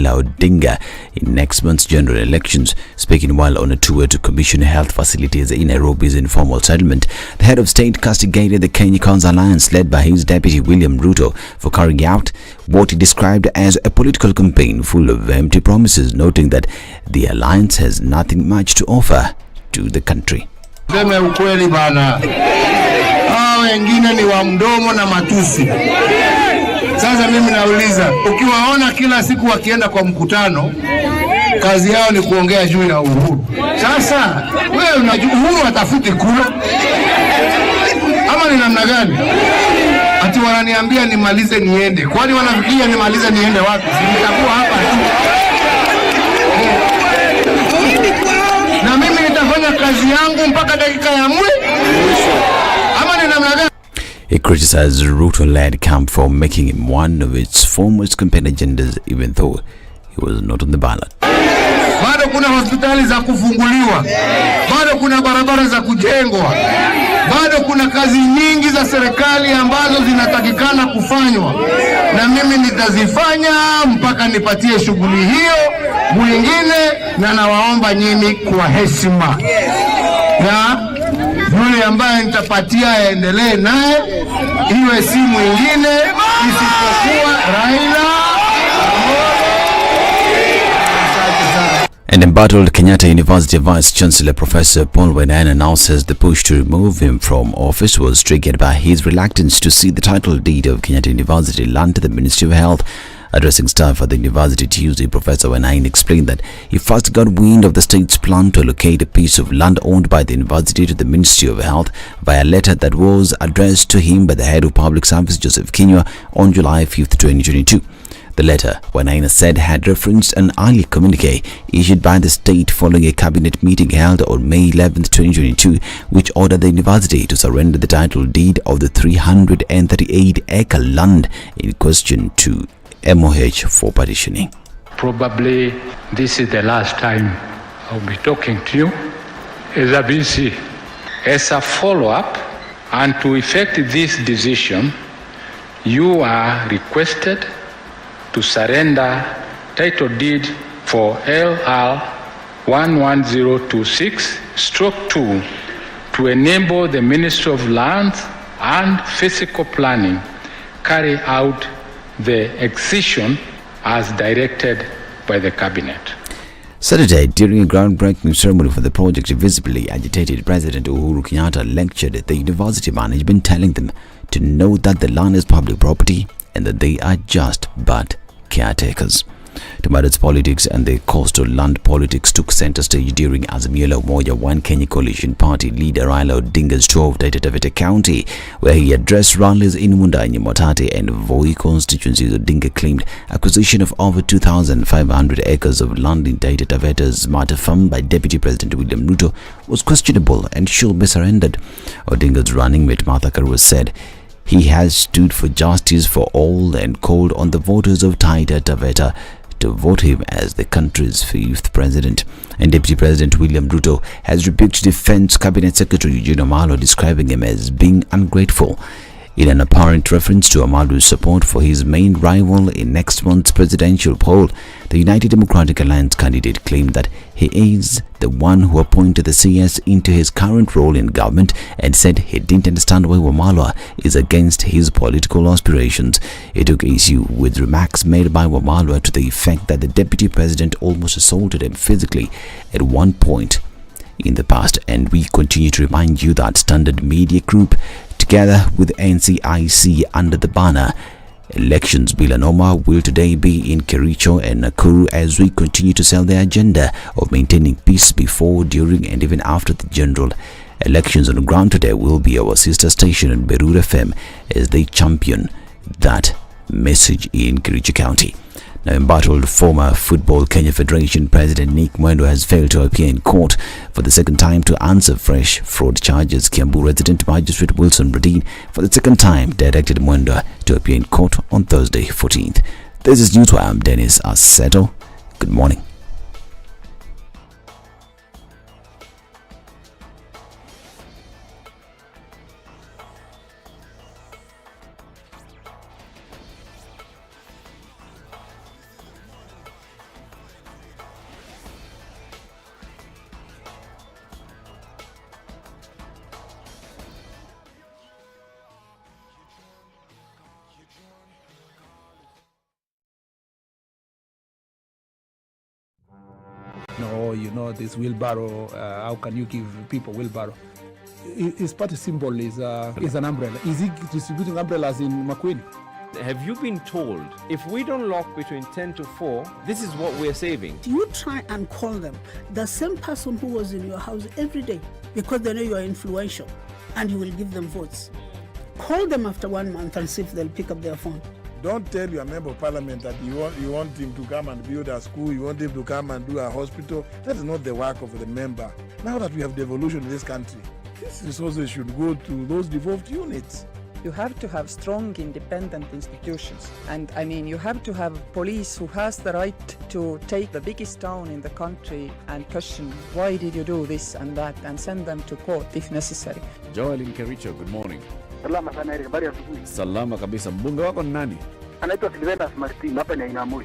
Raila Odinga in next month's general elections. Speaking while on a tour to commission health facilities in Nairobi's informal settlement, the head of state castigated the Kenya's alliance led by his deputy William Ruto for carrying out what he described as a political campaign full of empty promises, noting that the alliance has nothing much to offer to the country. Sema ukweli bana. Hao wengine ni wa mdomo na matusi. Sasa mimi nauliza, ukiwaona kila siku wakienda kwa mkutano, kazi yao ni kuongea juu ya uhuru. Sasa wewe unajua uhuru atafuti kula? Ama ni namna gani? Ati wananiambia nimalize niende. Kwani wanafikiria nimalize niende wapi? Nitakuwa hapa tu. Na mimi nitafanya kazi yangu mpaka dakika ya mwisho. Ama ni namna gani? He criticized Ruto-led camp for making him one of its foremost campaign agendas, even though he was not on the ballot. Bado kuna hospitali za kufunguliwa, bado kuna barabara za kujengwa, bado kuna kazi nyingi za serikali ambazo zinatakikana kufanywa, na mimi nitazifanya mpaka nipatie shughuli hiyo mwingine, na nawaomba nyinyi kwa heshima na yule ambaye nitapatia aendelee naye, iwe si mwingine isipokuwa Raila. An embattled Kenyatta University Vice Chancellor Professor Paul Wainaina now says the push to remove him from office was triggered by his reluctance to see the title deed of Kenyatta University land to the Ministry of Health. Addressing staff at the university Tuesday, Professor Wainaina explained that he first got wind of the state's plan to allocate a piece of land owned by the university to the Ministry of Health via a letter that was addressed to him by the head of public service Joseph Kinyua on July 5, 2022. The letter, Wainaina said, had referenced an early communique issued by the state following a cabinet meeting held on May 11, 2022, which ordered the university to surrender the title deed of the 338-acre land in question to MOH for partitioning. Probably this is the last time I'll be talking to you as a BC. As a follow-up and to effect this decision, you are requested to surrender title deed for LR 11026/2 to enable the Ministry of Lands and Physical Planning carry out the excision as directed by the Cabinet. Saturday, during a groundbreaking ceremony for the project, visibly agitated President Uhuru Kenyatta lectured the university management, telling them to know that the land is public property and that they are just but caretakers. Tomatoes politics and the coastal land politics took center stage during Azimio la Umoja One Kenya Coalition Party leader Raila Odinga's tour of Taita Taveta County, where he addressed rallies in Mundani, Motate and Voi constituencies. Odinga claimed acquisition of over 2,500 acres of land in Taita Taveta's Mata Farm by Deputy President William Ruto was questionable and should be surrendered. Odinga's running mate Martha Karua said he has stood for justice for all and called on the voters of Taita Taveta to vote him as the country's 5th president. And Deputy President William Ruto has rebuked Defense Cabinet Secretary Eugene Amalo, describing him as being ungrateful. In an apparent reference to Amalu's support for his main rival in next month's presidential poll, the United Democratic Alliance candidate claimed that he is the one who appointed the CS into his current role in government and said he didn't understand why Wamalwa is against his political aspirations. He took issue with remarks made by Wamalwa to the effect that the deputy president almost assaulted him physically at one point in the past. And we continue to remind you that Standard Media Group, together with NCIC under the banner Elections Bill Anoma, will today be in Kericho and Nakuru as we continue to sell the agenda of maintaining peace before, during and even after the general elections. On the ground today will be our sister station in Beru FM as they champion that message in Kericho County. Now, embattled former Football Kenya Federation President Nick Mwendo has failed to appear in court for the second time to answer fresh fraud charges. Kiambu resident Magistrate Wilson Bradeen for the second time directed Mwendo to appear in court on Thursday 14th. This is News. I'm Dennis Assetto. Good morning. this wheelbarrow, how can you give people wheelbarrow? His party symbol is an umbrella. Is he distributing umbrellas in Makueni? Have you been told if we don't lock between 10 to 4, this is what we're saving? You try and call them, the same person who was in your house every day, because they know you are influential and you will give them votes. Call them after 1 month and see if they'll pick up their phone. Don't tell your member of parliament that you want him to come and build a school, you want him to come and do a hospital. That is not the work of the member. Now that we have devolution in this country, these resources should go to those devolved units. You have to have strong, independent institutions. And I mean, you have to have police who has the right to take the biggest town in the country and question, why did you do this and that, and send them to court if necessary. Joel Nkericho, good morning. Salama sana, habari ya asubuhi. Salama kabisa. Mbunge wako ni nani? Anaitwa Seriousness Martin, hapa ni Ainamoi.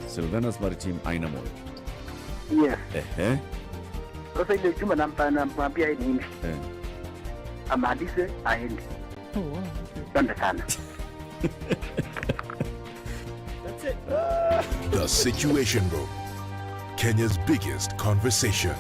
Seriousness Martin, Ainamoi. Yes. Sasa ile juma namwambia yeye nini? Amalize aende. Oh, wow. Asante sana. That's it. The Situation Room, Kenya's biggest conversation.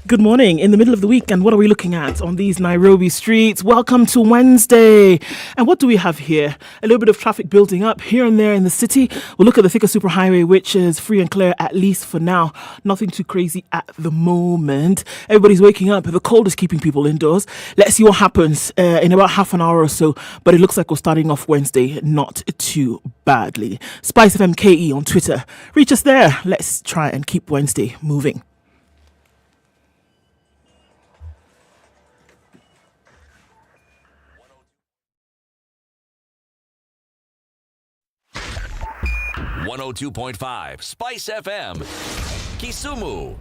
Good morning. In the middle of the week, and what are we looking at on these Nairobi streets? Welcome to Wednesday. And what do we have here? A little bit of traffic building up here and there in the city. We'll look at the Thika Superhighway, which is free and clear, at least for now. Nothing too crazy at the moment. Everybody's waking up. The cold is keeping people indoors. Let's see what happens in about half an hour or so. But it looks like we're starting off Wednesday not too badly. SpiceFM KE on Twitter. Reach us there. Let's try and keep Wednesday moving. .5 Spice FM, Kisumu.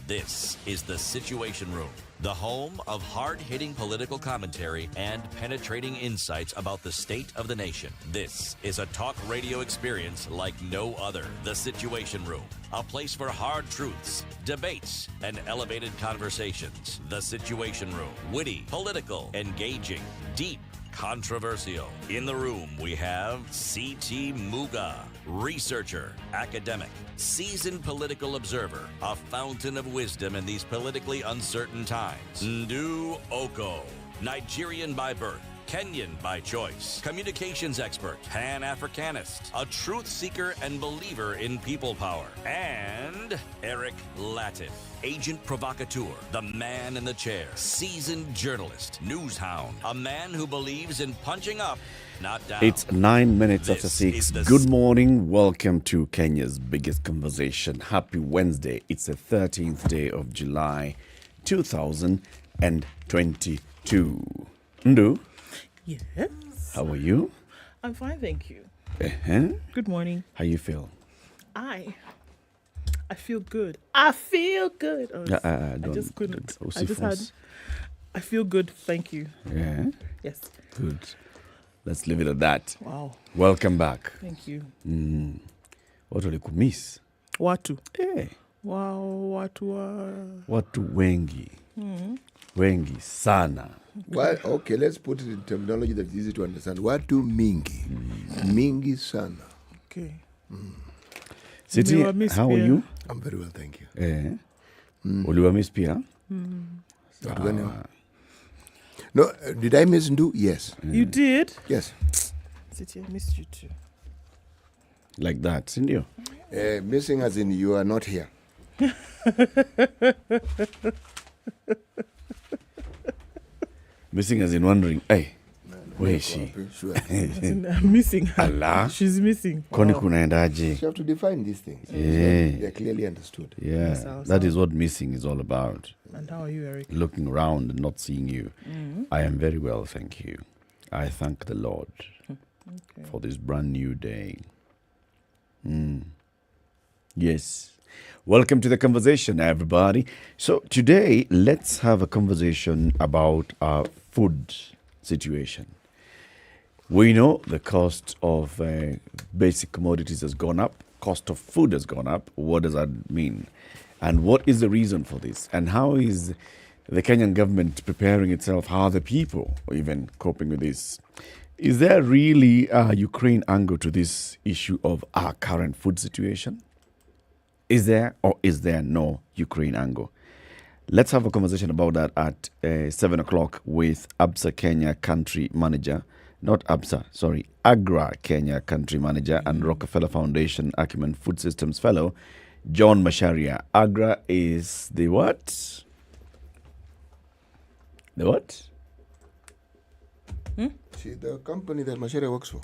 This is the Situation Room, the home of hard-hitting political commentary and penetrating insights about the state of the nation. This is a talk radio experience like no other. The Situation Room, a place for hard truths, debates, and elevated conversations. The Situation Room, witty, political, engaging, deep, controversial. In the room, we have C.T. Muga, researcher, academic, seasoned political observer, a fountain of wisdom in these politically uncertain times. Ndu Okoh, Nigerian by birth, Kenyan by choice, communications expert, Pan-Africanist, a truth seeker and believer in people power, and Eric Latiff, agent provocateur, the man in the chair, seasoned journalist, news hound, a man who believes in punching up, not down. It's 9 minutes after 6. Good morning. Welcome to Kenya's biggest conversation. Happy Wednesday. It's the 13th day of July, 2022. Ndu? Yes. How are you? I'm fine, thank you. Good morning. How you feel? I feel good. I feel good. Oh, I just couldn't. I feel good, thank you. Yeah? Yes. Good. Let's leave it at that. Wow. Welcome back. Thank you. Watu walikumiss. Watu. Wow, watu wengi. Wengi sana. Well, okay, let's put it in terminology that's easy to understand. Watu mingi. Mingi sana. Okay. Siti, how are you? I'm very well, thank you. Uliwa miss pia? No, did I miss Ndu? Yes. You did? Yes. Siti, I missed you too. Like that, sindio? Missing as in you are not here. Missing as in wondering, hey, where is she? Sure. I'm missing her. Allah. She's missing. Kwani kunaendaje? You have to define these things. Yeah. They're clearly understood. Yeah. That is what missing is all about. And how are you, Eric? Looking around and not seeing you. I am very well, thank you. I thank the Lord for this brand new day. Yes. Welcome to the conversation, everybody. So today, let's have a conversation about our food situation. We know the cost of basic commodities has gone up. Cost of food has gone up. What does that mean? And what is the reason for this? And how is the Kenyan government preparing itself? How are the people even coping with this? Is there really a Ukraine angle to this issue of our current food situation? Is there or is there no Ukraine angle? Let's have a conversation about that at 7 o'clock with ABSA Kenya Country Manager, not ABSA, sorry, AGRA Kenya Country Manager and Rockefeller Foundation Acumen Food Systems Fellow, John Masharia. AGRA is the what? The what? See, the company that Masharia works for.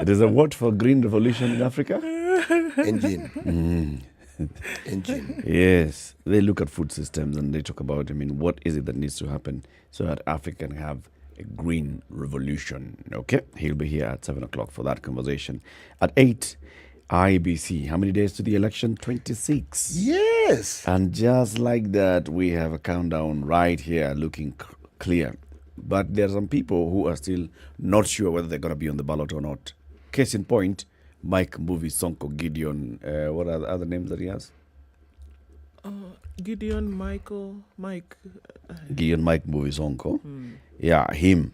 It is a what for green revolution in Africa? Engine. Engine. Yes. They look at food systems and they talk about, what is it that needs to happen so that Africa can have a green revolution. Okay? He'll be here at 7 o'clock for that conversation. At 8, Iebc. How many days to the election? 26. Yes. And just like that, we have a countdown right here looking clear. But there are some people who are still not sure whether they're going to be on the ballot or not. Case in point, Mike Mbuvi Sonko, Gideon, what are the other names that he has? Gideon, Michael, Mike. Gideon, Mike Mbuvi Sonko. Yeah, him.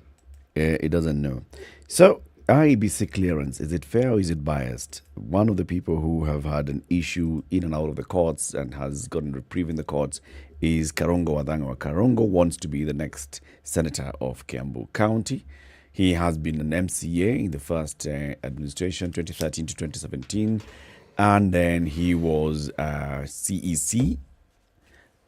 He doesn't know. So, IEBC clearance, is it fair or is it biased? One of the people who have had an issue in and out of the courts and has gotten reprieve in the courts is Karongo Wadhangwa. Karongo wants to be the next senator of Kiambu County. He has been an MCA in the first administration, 2013 to 2017. And then he was CEC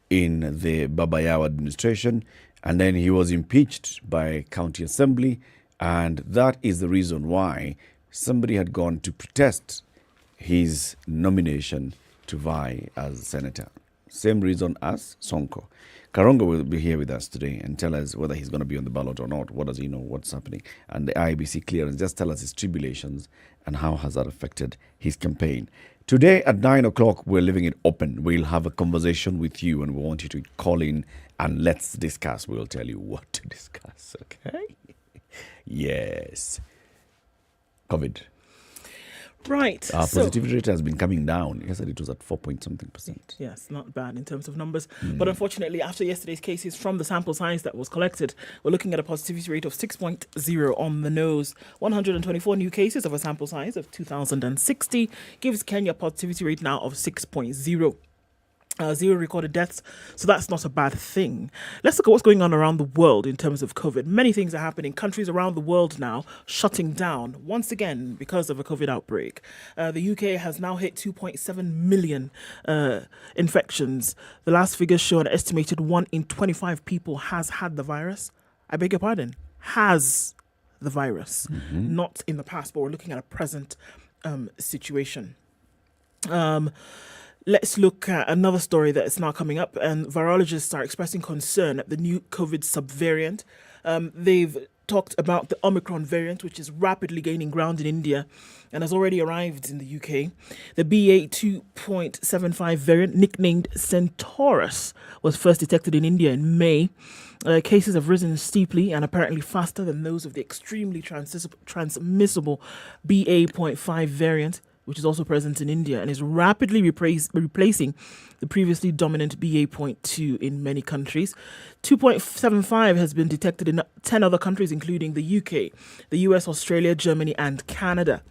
in the Babayao administration. And then he was impeached by County Assembly. And that is the reason why somebody had gone to protest his nomination to vie as senator. Same reason as Sonko. Karongo will be here with us today and tell us whether he's going to be on the ballot or not. What does he know? What's happening? And the IEBC clearance, just tell us his tribulations and how has that affected his campaign. Today at 9 o'clock, we're leaving it open. We'll have a conversation with you and we want you to call in and let's discuss. We'll tell you what to discuss, okay? Yes. COVID. Right. Our positivity rate has been coming down. Yesterday it was at 4-something%. Yes, not bad in terms of numbers. But unfortunately, after yesterday's cases from the sample size that was collected, we're looking at a positivity rate of 6.0 on the nose. 124 new cases of a sample size of 2,060 gives Kenya a positivity rate now of 6.0. 0 recorded deaths, so that's not a bad thing. Let's look at what's going on around the world in terms of COVID. Many things are happening. Countries around the world now shutting down once again because of a COVID outbreak. The UK has now hit 2.7 million infections. The last figures show an estimated 1 in 25 people has had the virus. I beg your pardon, has the virus. Not in the past, but we're looking at a present situation. Let's look at another story that is now coming up, and virologists are expressing concern at the new COVID subvariant. They've talked about the Omicron variant, which is rapidly gaining ground in India and has already arrived in the UK. The BA 2.75 variant, nicknamed Centaurus, was first detected in India in May. Cases have risen steeply and apparently faster than those of the extremely transmissible BA.5 variant, which is also present in India and is rapidly replacing the previously dominant BA.2 in many countries. 2.75 has been detected in 10 other countries, including the UK, the US, Australia, Germany, and Canada.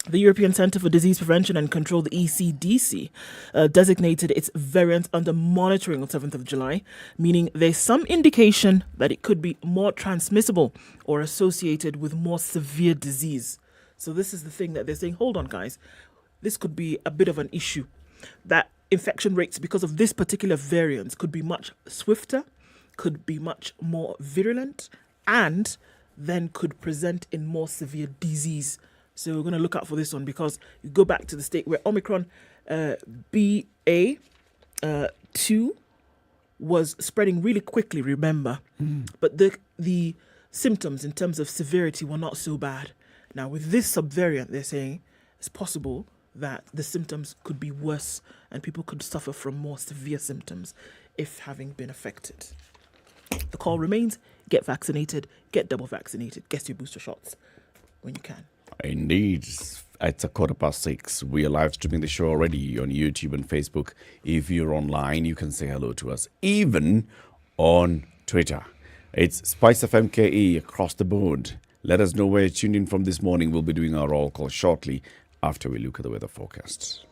The European Centre for Disease Prevention and Control, the ECDC, designated its variant under monitoring on 7th of July, meaning there's some indication that it could be more transmissible or associated with more severe disease. So this is the thing that they're saying, hold on, guys, this could be a bit of an issue. That infection rates, because of this particular variant, could be much swifter, could be much more virulent, and then could present in more severe disease. So we're going to look out for this one, because you go back to the state where Omicron BA.2 was spreading really quickly, remember? But the symptoms in terms of severity were not so bad. Now, with this subvariant, they're saying it's possible that the symptoms could be worse and people could suffer from more severe symptoms if having been affected. The call remains, get vaccinated, get double vaccinated, get your booster shots when you can. Indeed. It's 6:15. We are live streaming the show already on YouTube and Facebook. If you're online, you can say hello to us, even on Twitter. It's SpiceFM KE across the board. Let us know where you're tuned in from this morning. We'll be doing our roll call shortly after we look at the weather forecast.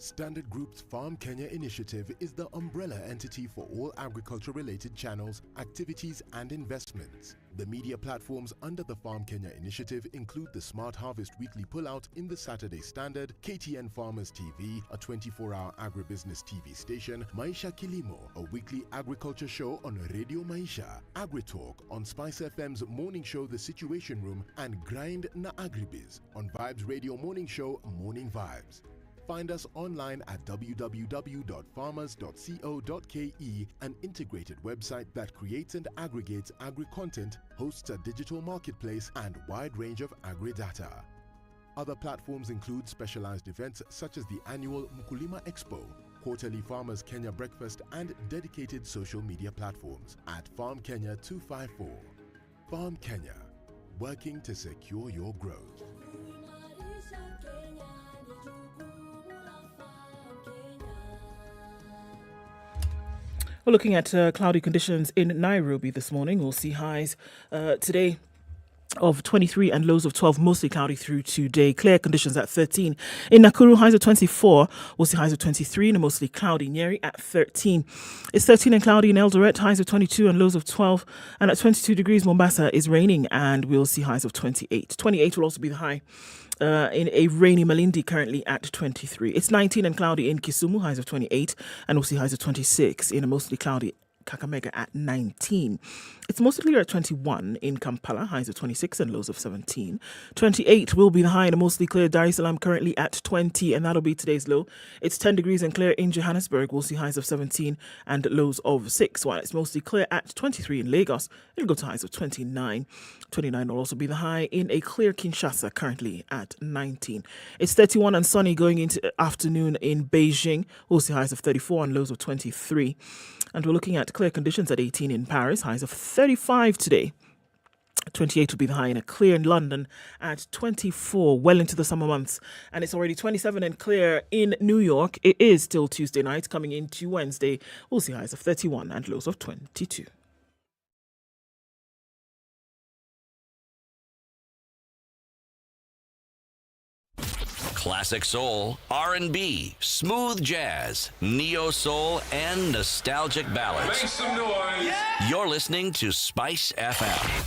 Standard Group's Farm Kenya initiative is the umbrella entity for all agriculture-related channels, activities and investments. The media platforms under the Farm Kenya initiative include the Smart Harvest Weekly Pullout in the Saturday Standard, KTN Farmers TV, a 24-hour agribusiness TV station, Maisha Kilimo, a weekly agriculture show on Radio Maisha, AgriTalk on SpiceFM's morning show The Situation Room, and Grind na Agribiz on Vibes Radio morning show Morning Vibes. Find us online at www.farmers.co.ke, an integrated website that creates and aggregates agri-content, hosts a digital marketplace, and wide range of agri-data. Other platforms include specialized events such as the annual Mkulima Expo, quarterly Farmers Kenya Breakfast, and dedicated social media platforms at Farm Kenya 254. Farm Kenya, working to secure your growth. We're looking at cloudy conditions in Nairobi this morning. We'll see highs today of 23 and lows of 12, mostly cloudy through today. Clear conditions at 13. In Nakuru, highs of 24. We'll see highs of 23 and mostly cloudy. Nyeri at 13. It's 13 and cloudy in Eldoret, highs of 22 and lows of 12. And at 22 degrees, Mombasa is raining and we'll see highs of 28. 28 will also be the high. In a rainy Malindi currently at 23. It's 19 and cloudy in Kisumu, highs of 28, and we'll see highs of 26 in a mostly cloudy Kakamega at 19. It's mostly clear at 21 in Kampala, highs of 26 and lows of 17. 28 will be the high in a mostly clear Dar es Salaam currently at 20, and that'll be today's low. It's 10 degrees and clear in Johannesburg. We'll see highs of 17 and lows of 6, while it's mostly clear at 23 in Lagos. It'll go to highs of 29. 29 will also be the high in a clear Kinshasa currently at 19. It's 31 and sunny going into afternoon in Beijing. We'll see highs of 34 and lows of 23. And we're looking at clear conditions at 18 in Paris, highs of 35 today. 28 will be the high in a clear in London at 24, well into the summer months. And it's already 27 and clear in New York. It is still Tuesday night, coming into Wednesday. We'll see highs of 31 and lows of 22. Classic soul, R&B, smooth jazz, neo soul, and nostalgic ballads. Make some noise. Yeah. You're listening to Spice FM.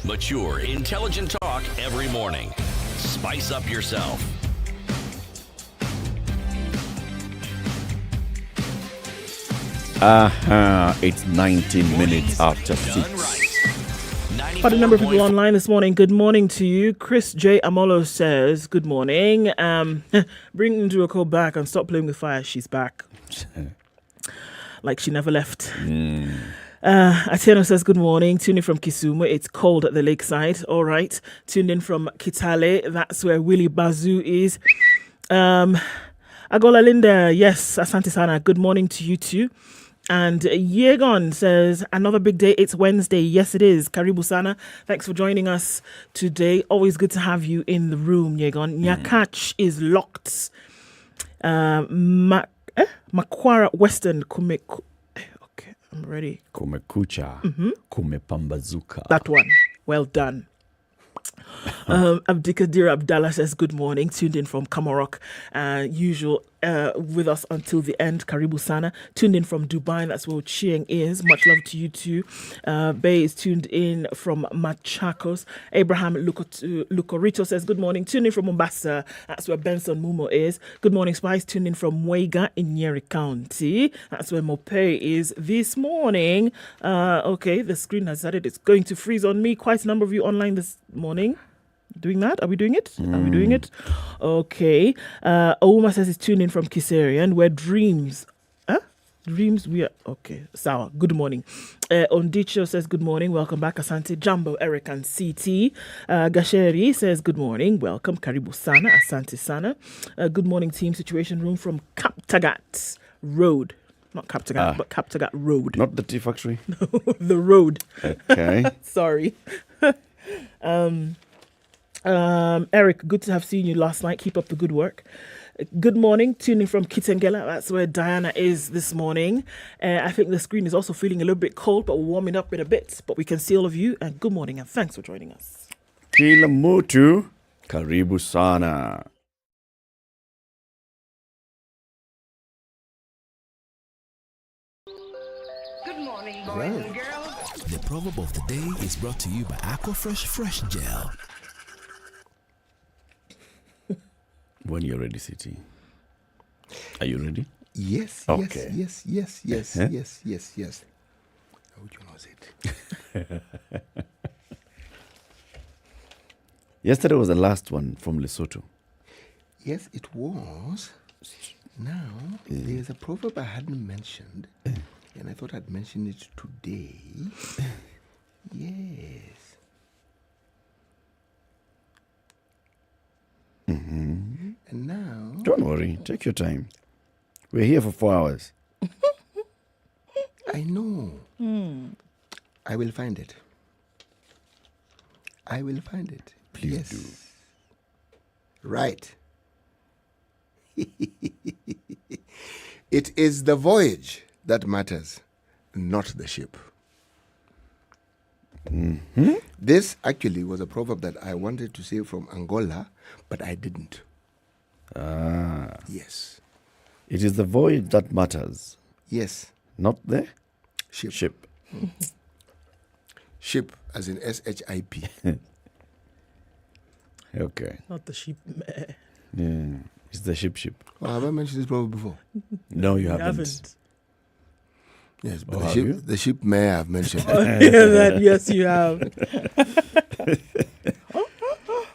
Mature, intelligent talk every morning. Spice up yourself. It's 19 minutes after 6. Quite a number of people online this morning. Good morning to you. Chris J. Amolo says, good morning. Bring Okoh back and stop playing with fire. She's back. Like she never left. Atieno says, good morning. Tuned in from Kisumu. It's cold at the lakeside. All right. Tuned in from Kitale. That's where Willie Bazoo is. Agola Linda. Yes, Asante Sana. Good morning to you too. And Yegon says, another big day. It's Wednesday. Yes, it is. Karibu Sana. Thanks for joining us today. Always good to have you in the room, Yegon. Nyakach is locked. Makwara Western Okay, I'm ready. Kumekucha. Kumepambazuka. That one. Well done. Abdikadir Abdallah says, good morning. Tuned in from Kamarok. Usual with us until the end. Karibu Sana. Tuned in from Dubai. That's where Chiang is. Much love to you too. Bay is tuned in from Machakos. Abraham Lucorito says, good morning. Tuned in from Mombasa. That's where Benson Mumo is. Good morning, Spice. Tuned in from Muga in Nyeri County. That's where Mope is this morning. Okay, the screen has decided it's going to freeze on me. Quite a number of you online this morning. Doing that? Are we doing it? Are we doing it? Okay. Ouma says it's tuned in from Kiserian, where dreams Dreams, we are okay. Sawa. Good morning. Ondicho says good morning. Welcome back, Asante. Jumbo, Eric, and CT. Gasheri says good morning. Welcome. Karibu Sana, Asante Sana. Good morning, team. Situation room from Kaptagat Road. Not Kaptagat, but Kaptagat Road. Not the tea factory? No, the road. Okay. Sorry. Eric, good to have seen you last night. Keep up the good work. Good morning, tuning from Kitengela. That's where Diana is this morning. I think the screen is also feeling a little bit cold, but we're warming up in a bit. But we can see all of you. And good morning, and thanks for joining us. Kila mutu, karibu sana. Good morning, boys and girls. The proverb of the day is brought to you by Aquafresh Fresh Gel. When you're ready, City. Are you ready? Yes, okay. yes. Which one was it? Yesterday was the last one from Lesotho. Yes, it was. Now, there's a proverb I hadn't mentioned, and I thought I'd mention it today. Yes. Mm-hmm. And now... Don't worry. Take your time. We're here for 4 hours. I know. I will find it. Please do. Right. It is the voyage that matters, not the ship. Mm-hmm. This actually was a proverb that I wanted to say from Angola, but I didn't. Yes. It is the voyage that matters. Yes. Not the ship. Ship as in S-H-I-P. Okay. Not the sheep. Yeah. It's the ship. Oh, have I mentioned this proverb before? No, you haven't. Yes, but the ship may have mentioned. Yes, you have.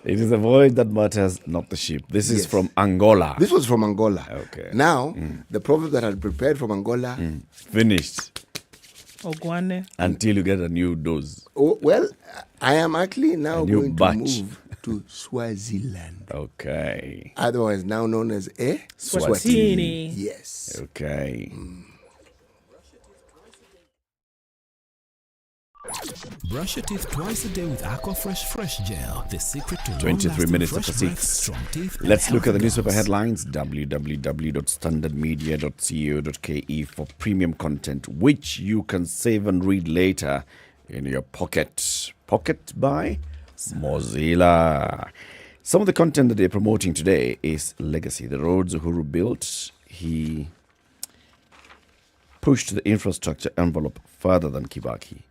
It is the voyage that matters, not the ship. This is from Angola. This was from Angola. Okay. Now, the proverb that I had prepared from Angola... Finished. Ogwane. Until you get a new dose. Oh, well, I am actually now going batch. to move to Swaziland. Okay. Otherwise now known as Swatini. Yes. Okay. Brush your teeth twice a day with Aquafresh Fresh Gel. The secret to 23 minutes after fresh breath, 6. strong teeth, and Let's look at the healthy newspaper gums. headlines. www.standardmedia.co.ke for premium content, which you can save and read later in your pocket. Pocket by Mozilla. Some of the content that they're promoting today is legacy. The roads Uhuru built, he pushed the infrastructure envelope further than Kibaki.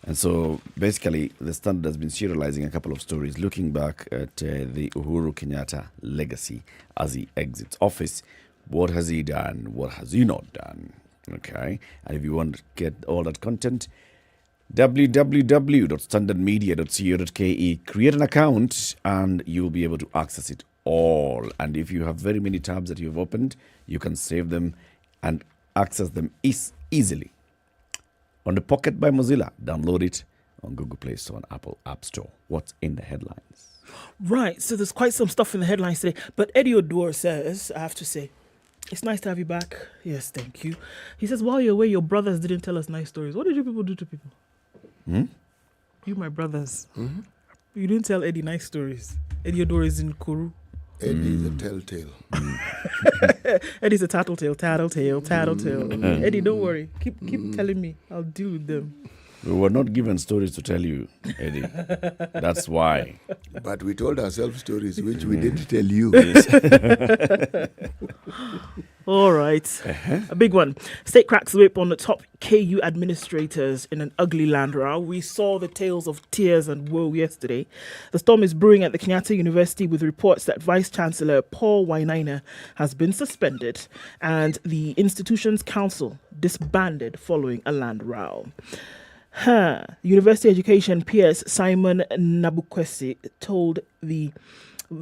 And so basically, the Standard has been serializing a couple of stories looking back at the Uhuru Kenyatta legacy as he exits office. What has he done? What has he not done? Okay. And if you want to get all that content, www.standardmedia.co.ke. Create an account and you'll be able to access it all. And if you have very many tabs that you've opened, you can save them and access them easily. On the Pocket by Mozilla, download it on Google Play Store and Apple App Store. What's in the headlines? Right, so there's quite some stuff in the headlines today. But Eddie Odor says, I have to say, it's nice to have you back. Yes, thank you. He says, while you're away, your brothers didn't tell us nice stories. What did you people do to people? You, my brothers. Mm-hmm. You didn't tell Eddie nice stories. Eddie Odor is in Kuru. Eddie is a telltale. Eddie's a tattletale. Eddie, don't worry. Keep telling me. I'll deal with them. We were not given stories to tell you, Eddie. That's why. But we told ourselves stories which we didn't tell you. All right. A big one. State cracks whip on the top KU administrators in an ugly land row. We saw the tales of tears and woe yesterday. The storm is brewing at the Kenyatta University with reports that Vice Chancellor Paul Wainaina has been suspended and the institution's council disbanded following a land row. University Education PS Simon Nabukwesi told the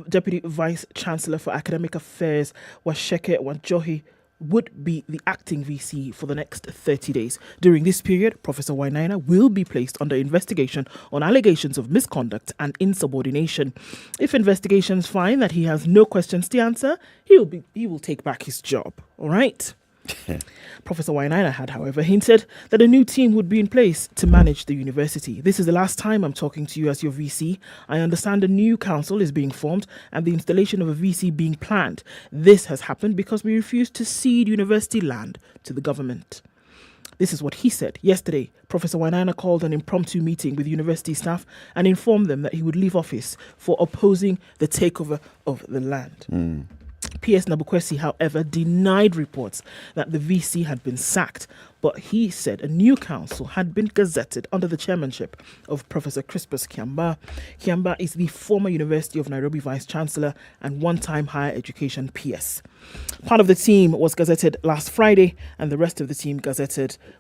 Deputy Vice Chancellor for Academic Affairs Washeke Wanjohi would be the acting VC for the next 30 days. During this period, Professor Wainaina will be placed under investigation on allegations of misconduct and insubordination. If investigations find that he has no questions to answer, he will take back his job. All right? Professor Wainaina had, however, hinted that a new team would be in place to manage the university. This is the last time I'm talking to you as your VC. I understand a new council is being formed and the installation of a VC being planned. This has happened because we refused to cede university land to the government. This is what he said yesterday. Professor Wainaina called an impromptu meeting with university staff and informed them that he would leave office for opposing the takeover of the land. P.S. Nabukwesi, however, denied reports that the VC had been sacked, but he said a new council had been gazetted under the chairmanship of Professor Crispus Kiamba. Kiamba is the former University of Nairobi Vice-Chancellor and one-time higher education PS. Part of the team was gazetted last Friday, and the rest of the team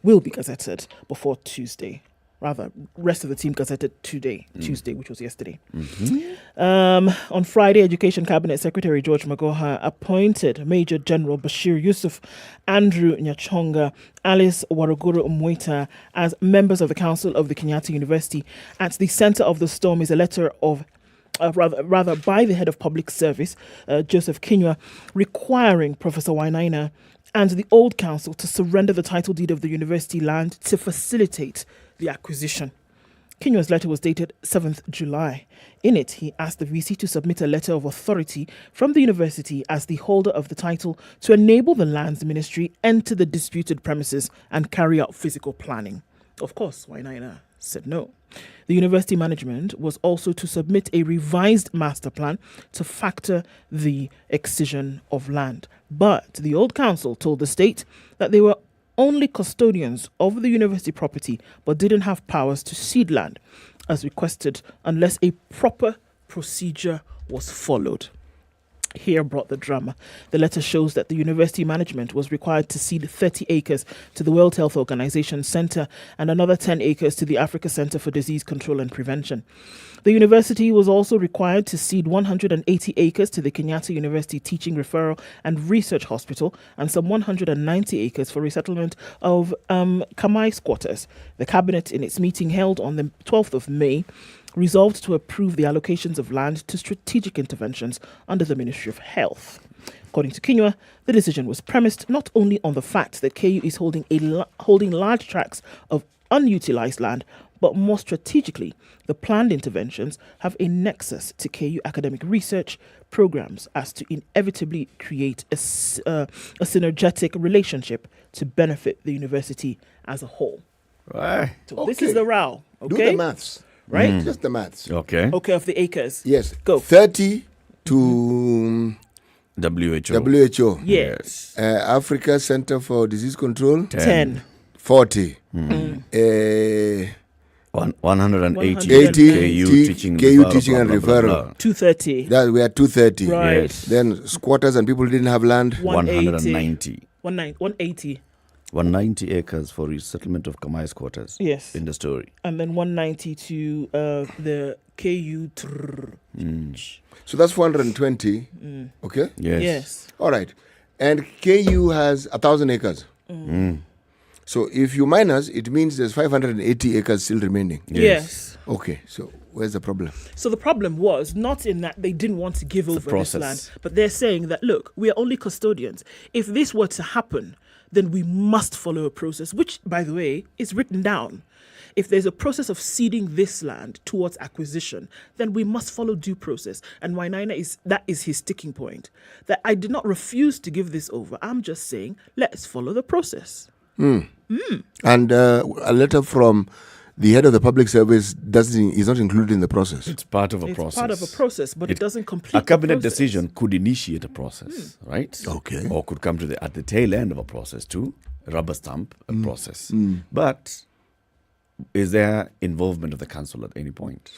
will be gazetted before Tuesday. Rather, rest of the team gazetted Tuesday, which was yesterday. On Friday, Education Cabinet Secretary George Magoha appointed Major General Bashir Yusuf, Andrew Nyachonga, Alice Waruguru Umwita as members of the Council of the Kenyatta University. At the center of the storm is a letter of rather by the head of public service, Joseph Kinyua, requiring Professor Wainaina and the old council to surrender the title deed of the university land to facilitate the acquisition. Kinyua's letter was dated 7th July. In it, he asked the VC to submit a letter of authority from the university as the holder of the title to enable the lands ministry enter the disputed premises and carry out physical planning. Of course, Wainaina said no. The university management was also to submit a revised master plan to factor the excision of land. But the old council told the state that they were only custodians of the university property but didn't have powers to cede land as requested unless a proper procedure was followed. Here brought the drama. The letter shows that the university management was required to cede 30 acres to the World Health Organization Center and another 10 acres to the Africa Center for Disease Control and Prevention. The university was also required to cede 180 acres to the Kenyatta University Teaching Referral and Research Hospital and some 190 acres for resettlement of Kamai squatters. The cabinet, in its meeting held on the 12th of May, resolved to approve the allocations of land to strategic interventions under the Ministry of Health. According to Kinyua, the decision was premised not only on the fact that KU is holding large tracts of unutilized land, but more strategically, the planned interventions have a nexus to KU academic research programs as to inevitably create a synergetic relationship to benefit the university as a whole. Right. So this is the row. Okay? Do the maths. Right? Just the maths. Okay. Okay, of the acres. Yes. Go. 30 to WHO. Yes. Africa Center for Disease Control. 10. 40. 180. 80. KU teaching and referral. 230. That we are 230. Right. Yes. Then squatters and people didn't have land. 190. 180. 190 acres for resettlement of Kamai squatters. Yes. In the story. And then 190 to the KU. So that's 420. Okay? Yes. All right. And KU has 1,000 acres. So if you minus, it means there's 580 acres still remaining. Yes. Okay. So where's the problem? So the problem was not in that they didn't want to give over this land, but they're saying that, look, we are only custodians. If this were to happen, then we must follow a process, which, by the way, is written down. If there's a process of ceding this land towards acquisition, then we must follow due process. And Wainaina that is his sticking point. That I did not refuse to give this over. I'm just saying, let's follow the process. And a letter from the head of the public service is not included in the process. It's part of a process. It's part of a process, but it doesn't complete a cabinet the process. decision could initiate a process, right? Okay. Or could come at the tail end of a process too, rubber stamp a process. But is there involvement of the council at any point?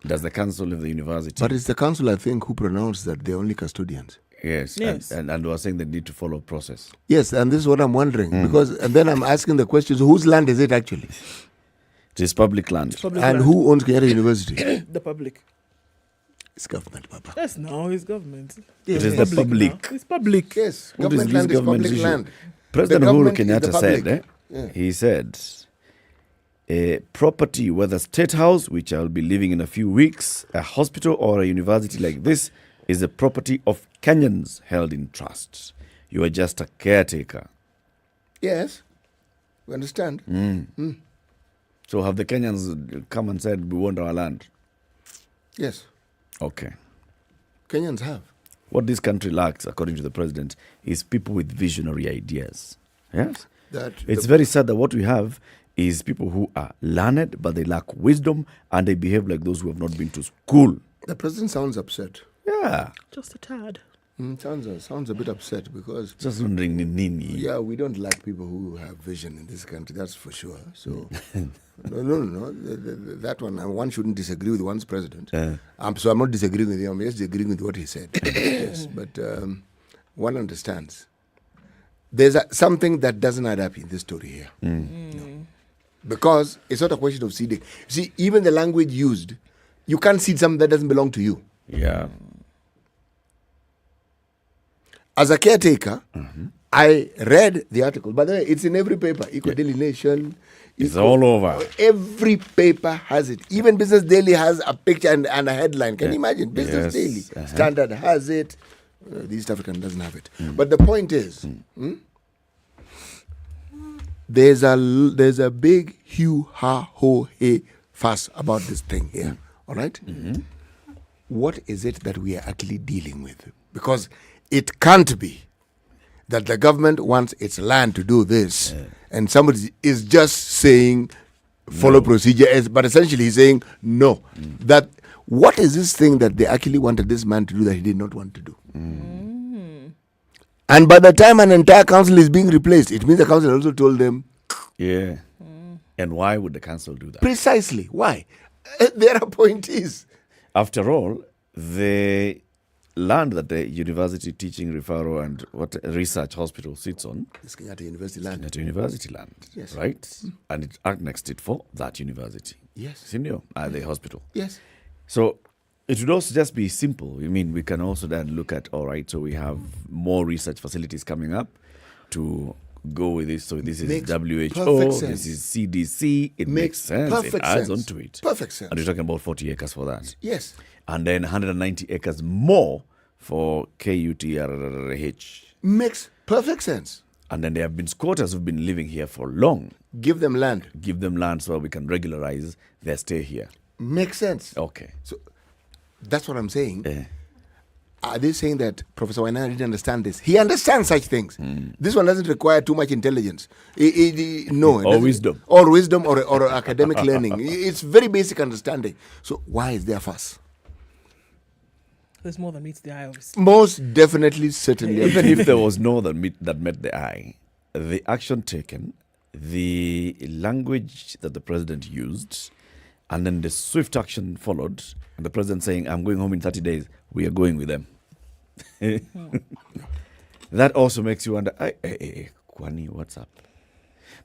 Does the council of the university? But it's the council, I think, who pronounced that they're only custodians. Yes. And we're saying they need to follow a process. Yes, and this is what I'm wondering. And then I'm asking the question, so whose land is it actually? It is public land. Who owns Kenyatta University? The public. It's government, Papa. Yes, no, it's government. Yes, It is the public. Now. It's public. Yes, What is government this land is government public issue? land. President The Uhuru government is the Kenyatta public. said, Yeah. he said, property, whether state house, which I'll be living in a few weeks, a hospital or a university like this, is the property of Kenyans held in trust. You are just a caretaker. Yes, we understand. So have the Kenyans come and said, we want our land? Yes, Okay. Kenyans have. What this country lacks, according to the president, is people with visionary ideas. Yes? It's very sad that what we have is people who are learned, but they lack wisdom, and they behave like those who have not been to school. The president sounds upset. Yeah. Just a tad. Sounds a bit upset because just wondering, nini. Yeah, we don't like people who have vision in this country. That's for sure. So, no. That one shouldn't disagree with one's president. So I'm not disagreeing with him. I'm just disagreeing with what he said. Yes, but one understands. There's something that doesn't add up in this story here. No. Because it's not a question of seeding. See, even the language used, you can't seed something that doesn't belong to you. Yeah. As a caretaker, I read the article. By the way, it's in every paper. Equal Daily Nation. It's all over. Every paper has it. Even Business Daily has a picture and a headline. Can you imagine? Business Daily. Standard has it. The East African doesn't have it. But the point is, there's a big hue-ha-ho-hey fuss about this thing here. All right? What is it that we are actually dealing with? Because it can't be that the government wants its land to do this, and somebody is just saying follow procedure, but essentially he's saying no. That what is this thing that they actually wanted this man to do that he did not want to do? And by the time an entire council is being replaced, it means the council also told them. Yeah. And why would the council do that? Precisely. Why? Their appointees. After all, the land that the university teaching referral and what research hospital sits on is Kenyatta University land. Kenyatta University land, yes, right? And it annexed it for that university. Yes, senior the hospital. Yes. So it would also just be simple. I mean, we can also then look at all right. So we have more research facilities coming up to go with this. So this is WHO. This is CDC. It makes sense. It adds onto it. Perfect sense. And we're talking about 40 acres for that. Yes. And then 190 acres more for KUTRH. Makes perfect sense. And then there have been squatters who've been living here for long. Give them land. Give them land so we can regularize their stay here. Makes sense. Okay. So that's what I'm saying. Are they saying that Professor Wainaina didn't understand this? He understands such things. This one doesn't require too much intelligence. No. Or wisdom. Or wisdom or academic learning. It's very basic understanding. So why is there fuss? There's more than meets the eye, obviously. Most definitely, certainly. Even if there was no that met the eye, the action taken, the language that the president used, and then the swift action followed, and the president saying, I'm going home in 30 days, we are going with them. That also makes you wonder, Kwani, what's up?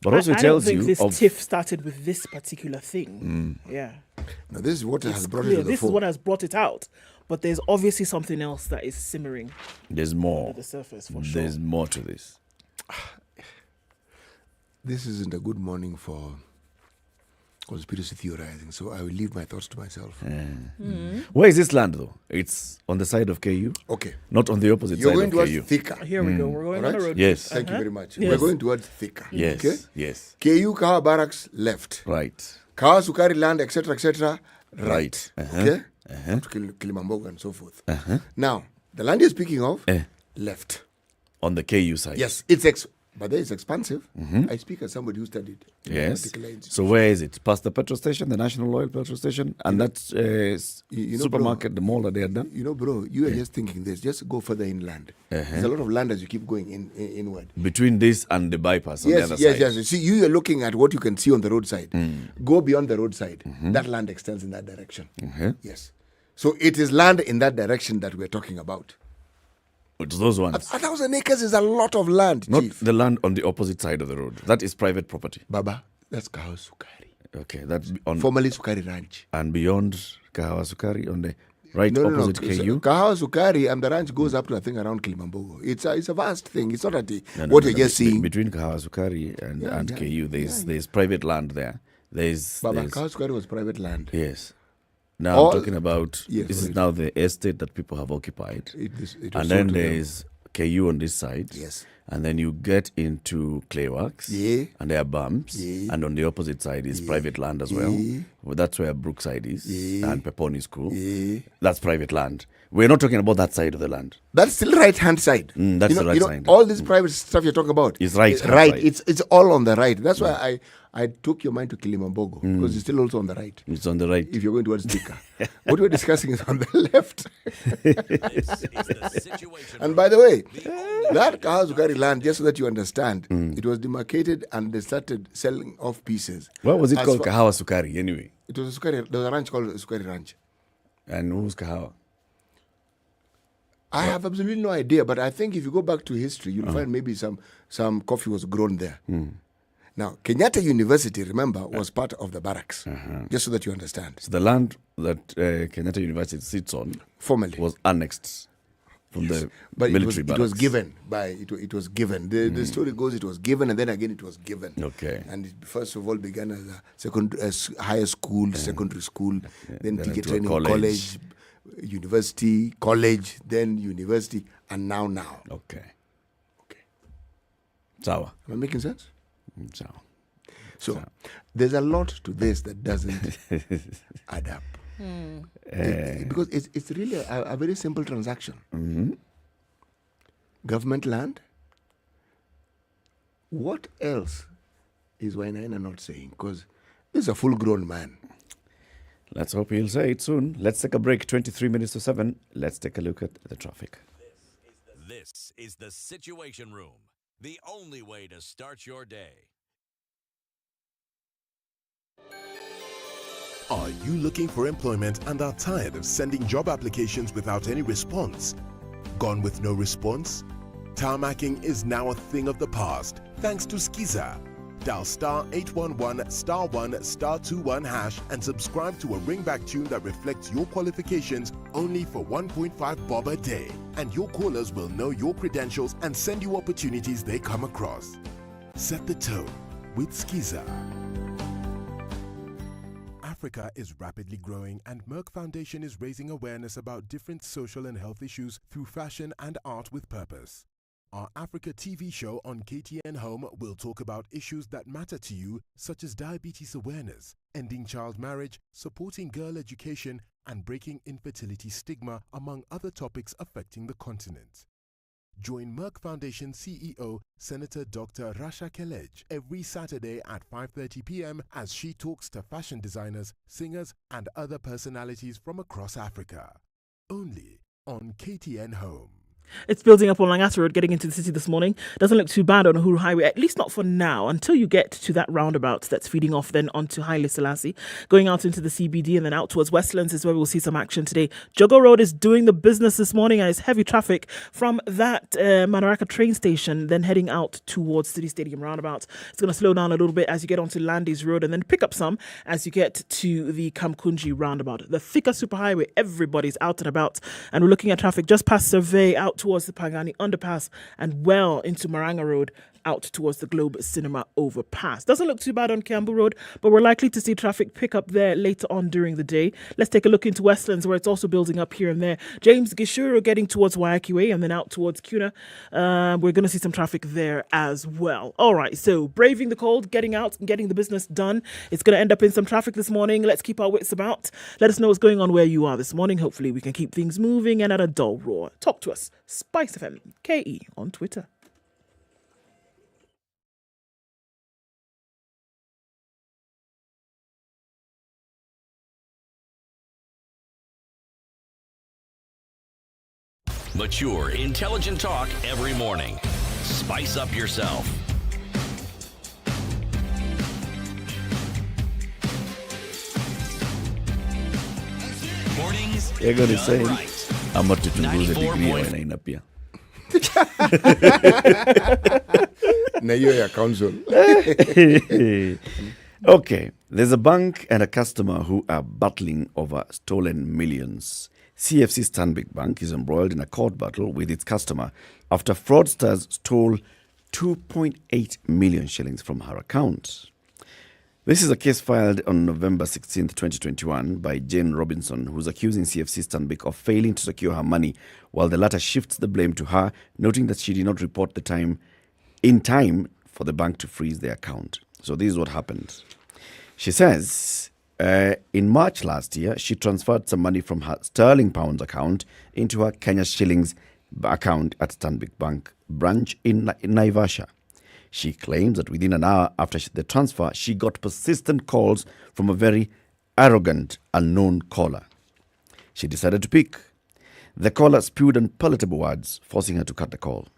But also it tells you... I don't think this tiff started with this particular thing. Yeah. Now, this is what has brought it to the This fore. is what has brought it out. But there's obviously something else that is simmering. There's more. Under the surface, for sure. There's more to this. This isn't a good morning for conspiracy theorizing, so I will leave my thoughts to myself. Where is this land, though? It's on the side of KU? Okay. Not on the opposite You're side going of towards KU. Thika. Here we go. We're going on a road. Yes. Thank you very much. Yes. We're going towards Thika. Yes. Okay? Yes. KU Kawa Barracks left. Right. Kawa Sukari land, etc., right. Okay? To Kilimamboga and so forth. Now, the land you're speaking of, left. On the KU side. Yes, but it's expansive. I speak as somebody who studied. Yes. So where is it? Past the petrol station, the National Oil petrol station, and that's supermarket, the mall that they had done? You know, bro, you are just thinking this. Just go further inland. There's a lot of land as you keep going inward. Between this and the bypass on the other side. Yes. See, you are looking at what you can see on the roadside. Go beyond the roadside. That land extends in that direction. Yes. So it is land in that direction that we're talking about. It's those ones. 1,000 acres is a lot of land, Not Chief. the land on the opposite side of the road. That is private property. Baba, that's Kahawa Sukari. Okay, that's on... Formerly Sukari Ranch. And beyond Kahawa Sukari on the... right opposite KU. Kahawa Sukari and the ranch goes up to, I think, around Kilimambogo. It's a vast thing. It's not that you're just seeing. Between Kahawa Sukari and KU, there's private land there. Kahawa Sukari was private land. Yes. Now I'm talking about, this is now the estate that people have occupied. And then there's KU on this side. Yes. And then you get into Clayworks. Yeah. And there are bumps. Yeah. And on the opposite side is private land as well. Well, that's where Brookside is. And Peponi School. That's private land. We're not talking about that side of the land. That's still right-hand side. That's the right side. All this private stuff you're talking about is right. It's all on the right. That's why I took your mind to Kilimambogo, because it's still also on the right. It's on the right. If you're going towards Thika. What we're discussing is on the left. And by the way, that Kahawa Sukari land, just so that you understand, it was demarcated and they started selling off pieces. What was it called, Kahawa Sukari, anyway? It was there was a ranch called Sukari Ranch. And who's Kahawa? I have absolutely no idea, but I think if you go back to history, you'll find maybe some coffee was grown there. Now, Kenyatta University, remember, was part of the barracks, just so that you understand. So the land that Kenyatta University sits on formally was annexed from the military barracks. It was given it was given. The story goes it was given, and then again it was given. Okay. And it first of all began as a higher school, secondary school, then teacher training college, university, college, then university, and now. Okay. Sawa. Am I making sense? Sawa. So there's a lot to this that doesn't add up. Because it's really a very simple transaction. Government land. What else is Wainaina not saying? Because this is a full-grown man. Let's hope he'll say it soon. Let's take a break. 23 minutes to 7. Let's take a look at the traffic. This is the Situation Room, the only way to start your day. Are you looking for employment and are tired of sending job applications without any response? Gone with no response? Tarmacking is now a thing of the past thanks to Skiza. Dial star 811 star 1 star 21 hash and subscribe to a ringback tune that reflects your qualifications only for 1.5 bob a day. And your callers will know your credentials and send you opportunities they come across. Set the tone with Skiza. Africa is rapidly growing, and Merck Foundation is raising awareness about different social and health issues through fashion and art with purpose. Our Africa TV show on KTN Home will talk about issues that matter to you, such as diabetes awareness, ending child marriage, supporting girl education, and breaking infertility stigma, among other topics affecting the continent. Join Merck Foundation CEO Senator Dr. Rasha Kelej every Saturday at 5:30 p.m. as she talks to fashion designers, singers, and other personalities from across Africa. Only on KTN Home. It's building up on Langata Road, getting into the city this morning. Doesn't look too bad on Uhuru Highway, at least not for now, until you get to that roundabout that's feeding off then onto Haile Selassie. Going out into the CBD and then out towards Westlands is where we'll see some action today. Jogo Road is doing the business this morning, and it's heavy traffic from that Manaraka train station, then heading out towards City Stadium roundabout. It's going to slow down a little bit as you get onto Landis Road, and then pick up some as you get to the Kamkunji roundabout. The Thika Superhighway, everybody's out and about, and we're looking at traffic just past Survey, out towards the Pangani underpass, and well into Maranga Road, out towards the Globe Cinema overpass. Doesn't look too bad on Kiambu Road, but we're likely to see traffic pick up there later on during the day. Let's take a look into Westlands, where it's also building up here and there. James Gishuru getting towards Waiyaki Way and then out towards Kuna. We're going to see some traffic there as well. All right, so braving the cold, getting out and getting the business done. It's going to end up in some traffic this morning. Let's keep our wits about. Let us know what's going on where you are this morning. Hopefully we can keep things moving and at a dull roar. Talk to us. SpiceFM KE on Twitter. Mature, intelligent talk every morning. Spice up yourself. Mornings Ego ni saying, right. ama tuchunguze degree ya Wainaina pia. Na hiyo ya council. Okay, there's a bank and a customer who are battling over stolen millions. CFC Stanbic Bank is embroiled in a court battle with its customer after fraudsters stole 2.8 million shillings from her account. This is a case filed on November 16, 2021 by Jane Robinson, who's accusing CFC Stanbic of failing to secure her money, while the latter shifts the blame to her, noting that she did not report in time for the bank to freeze the account. So this is what happened. She says in March last year, she transferred some money from her sterling pounds account into her Kenya shillings account at Stanbic Bank branch in Naivasha. She claims that within an hour after the transfer, she got persistent calls from a very arrogant, unknown caller. She decided to pick. The caller spewed unpalatable words, forcing her to cut the call.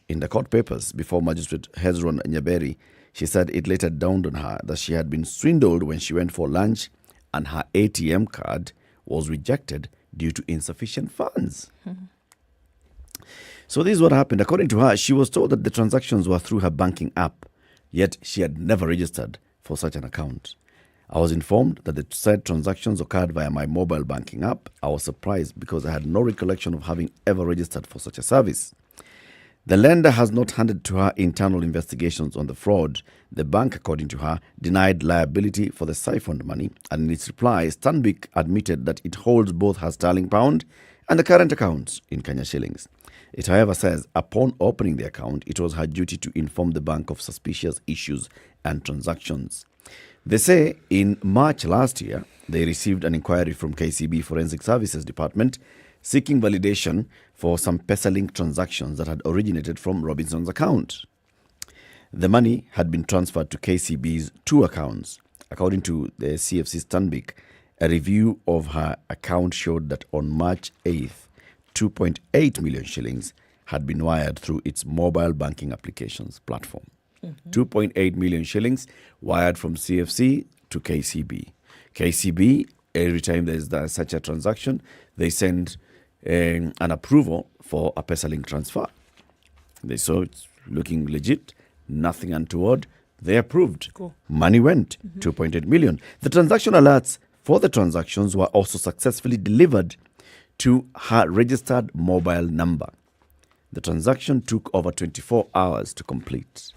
In the court papers before Magistrate Hezron Nyaberi, she said it later dawned on her that she had been swindled when she went for lunch and her ATM card was rejected due to insufficient funds. So this is what happened. According to her, she was told that the transactions were through her banking app, yet she had never registered for such an account. I was informed that the said transactions occurred via my mobile banking app. I was surprised because I had no recollection of having ever registered for such a service. The lender has not handed to her internal investigations on the fraud. The bank, according to her, denied liability for the siphoned money, and in its reply, Stanbic admitted that it holds both her sterling pound and the current accounts in Kenya shillings. It, however, says upon opening the account, it was her duty to inform the bank of suspicious issues and transactions. They say in March last year, they received an inquiry from KCB Forensic Services Department seeking validation for some PesaLink transactions that had originated from Robinson's account. The money had been transferred to KCB's two accounts. According to the CFC Stanbic, a review of her account showed that on March 8th, 2.8 million shillings had been wired through its mobile banking applications platform. 2.8 million shillings wired from CFC to KCB. KCB, every time there's such a transaction, they send an approval for a PesaLink transfer. They saw it's looking legit, nothing untoward. They approved. Cool. Money went, 2.8 million. The transaction alerts for the transactions were also successfully delivered to her registered mobile number. The transaction took over 24 hours to complete.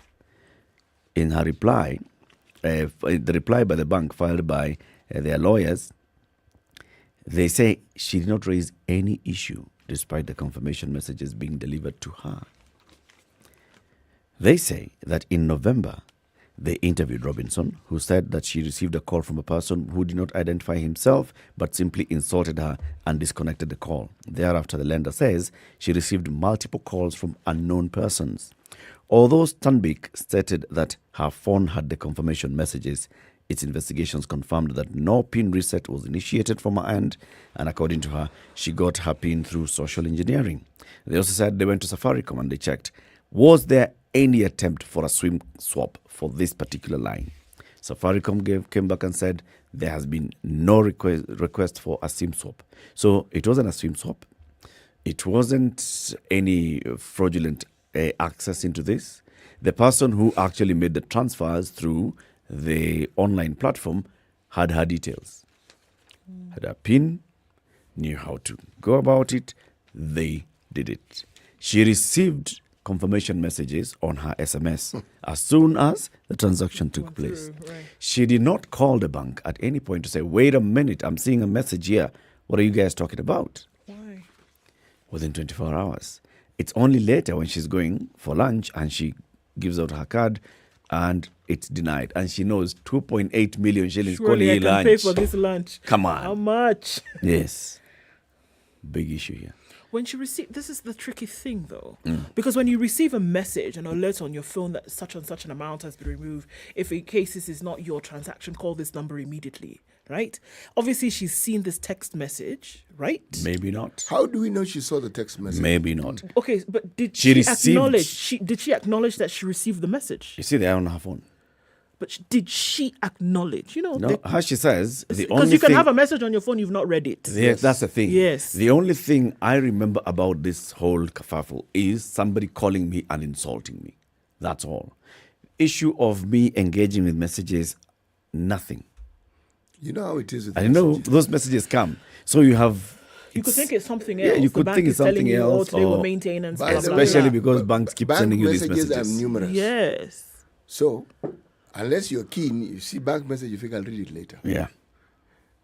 In her reply, the reply by the bank filed by their lawyers, they say she did not raise any issue despite the confirmation messages being delivered to her. They say that in November, they interviewed Robinson, who said that she received a call from a person who did not identify himself but simply insulted her and disconnected the call. Thereafter, the lender says she received multiple calls from unknown persons. Although Stanbic stated that her phone had the confirmation messages, its investigations confirmed that no PIN reset was initiated from her end, and according to her, she got her PIN through social engineering. They also said they went to Safaricom and they checked, was there any attempt for a SIM swap for this particular line? Safaricom came back and said there has been no request for a SIM swap. So it wasn't a SIM swap. It wasn't any fraudulent access into this. The person who actually made the transfers through the online platform had her details, had a PIN, knew how to go about it. They did it. She received confirmation messages on her SMS as soon as the transaction took place. She did not call the bank at any point to say, wait a minute, I'm seeing a message here. What are you guys talking about? Why? Within 24 hours. It's only later when she's going for lunch and she gives out her card and it's denied. And she knows 2.8 million shillings Surely I calling can lunch. pay for this lunch. Come on. How much? Yes. Big issue here. When she received, this is the tricky thing though, because when you receive a message, an alert on your phone that such and such an amount has been removed, if in case this is not your transaction, call this number immediately, right? Obviously, she's seen this text message, right? Maybe not. How do we know she saw the text message? Maybe not. Okay, but did She she acknowledge? Did she acknowledge that she received the message? You see, they're on her phone. But did she acknowledge? You know, No, how she says, the only because you can thing, have a message on your phone, you've not read it. Yes, that's the thing. Yes. The only thing I remember about this whole kerfuffle is somebody calling me and insulting me. That's all. Issue of me engaging with messages, nothing. You know how it is with I know messages. those messages come. So you have You could think it's something Yeah, else. you The could bank think is it's something telling you, else, today we'll or- maintain and By stuff. the way, Especially because banks keep bank sending you these messages messages. are numerous. Yes. So, unless you're keen, you see bank message, you think I'll read it later. Yeah.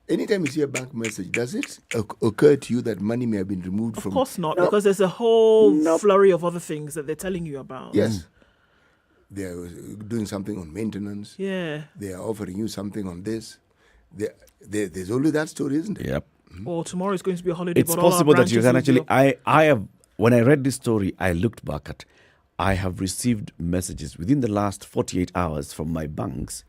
Anytime you see a bank message, does it occur to you that money may have been removed Of from? course not, No. because there's a whole flurry of other things that they're telling you about. Yes. They are doing something on maintenance. Yeah. They are offering you something on this. There's only that story, isn't it? Yep. Or tomorrow is going to be a holiday. It's but all our possible that you branches can will be actually. I have, when I read this story, I looked back at. I have received messages within the last 48 hours from my banks.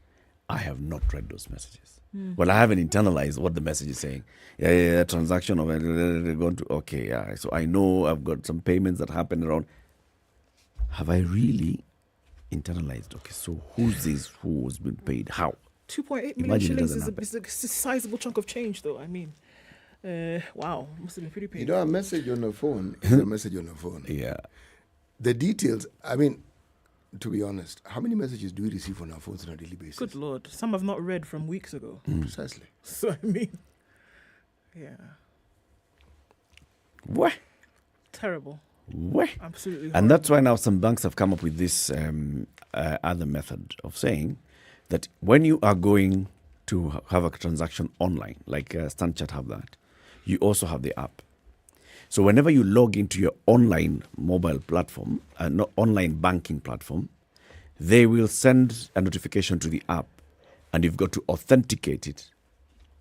I have not read those messages. Well, I haven't internalized what the message is saying. Yeah, transaction of going to. Okay, yeah. So I know I've got some payments that happen around. Have I really internalized? Okay, so who's this? Who's been paid? How? 2.8 million Imagine it shillings doesn't is a sizable chunk of change, though. I mean, wow, must have been pretty painful. You know, a message on a phone is a message on a phone. Yeah. The details, I mean, to be honest, how many messages do we receive on our phones on a daily basis? Good Lord. Some I've not read from weeks ago. Precisely. So, I mean, yeah. What? Terrible. What? Absolutely And horrible. that's why now some banks have come up with this other method of saying that when you are going to have a transaction online, like StanChat have that, you also have the app. So whenever you log into your online mobile platform, not online banking platform, they will send a notification to the app, and you've got to authenticate it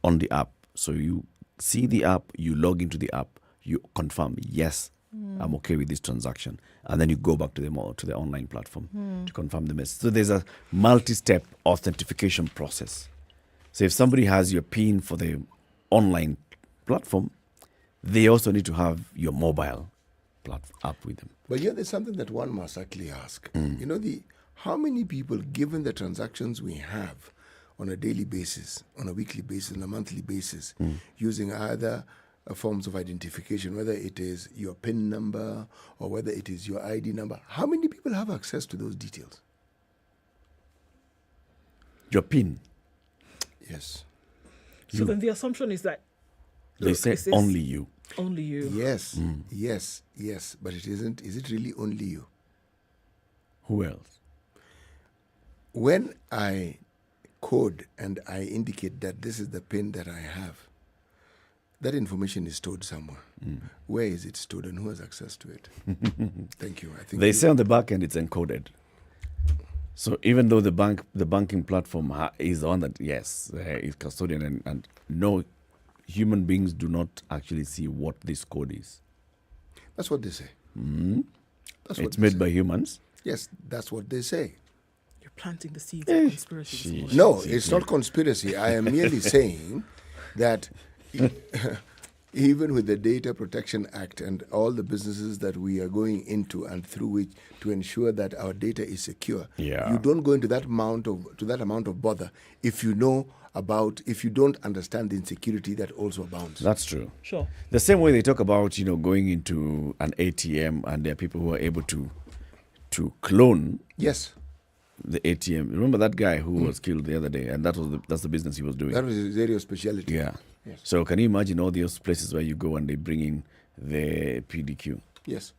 on the app. So you see the app, you log into the app, you confirm, yes, I'm okay with this transaction, and then you go back to the online platform to confirm the message. So there's a multi-step authentication process. So if somebody has your PIN for the online platform, they also need to have your mobile app with them. But here there's something that one must actually ask. You know, how many people, given the transactions we have on a daily basis, on a weekly basis, on a monthly basis, using either forms of identification, whether it is your PIN number or whether it is your ID number, how many people have access to those details? Your PIN? Yes. So then the assumption is that They say only you. Only you. Yes, yes, but it isn't. Is it really only you? Who else? When I code and I indicate that this is the PIN that I have, that information is stored somewhere. Where is it stored and who has access to it? Thank you. I think They say on the back end it's encoded. So even though the banking platform is the one that, yes, is custodian and no human beings do not actually see what this code is. That's what they say. That's what It's they made say. by humans. Yes, that's what they say. You're planting the seeds of conspiracy. this morning. No, it's not conspiracy. I am merely saying that even with the Data Protection Act and all the businesses that we are going into and through which to ensure that our data is secure, you don't go into that amount of bother if you don't understand the insecurity that also abounds. That's true. Sure. The same way they talk about, going into an ATM and there are people who are able to clone the ATM. Remember that guy who was killed the other day, and that's the business he was doing. That was his area of speciality. Yeah. Yes. So can you imagine all those places where you go and they bring in the PDQ? Yes.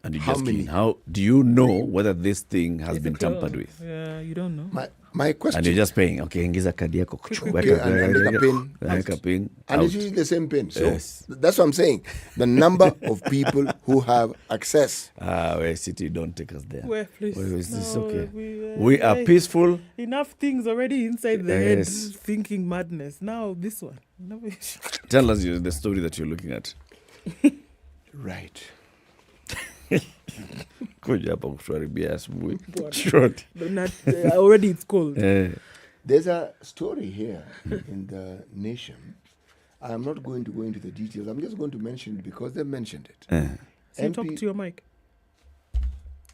And you How just many? key in. How do you know whether this thing has been tampered with? Yeah, you don't know. My question. And you're just paying. Okay, ingiza kadi yako. Okay, and make a pin. Weka pin. And it's out. usually the same pin. So Yes. that's what I'm saying. The number of people who have access. Where city, don't take us there. Where, please? Where is this? No, Okay. we are peaceful. Enough things already inside the head Yes. thinking madness. Now this one. No, Tell us the story that you're looking at. Right. Kuja hapa kutuharibia asubuhi. Short. Already it's cold. There's a story here in the Nation. I'm not going to go into the details. I'm just going to mention it because they mentioned it. So you talk to your mic.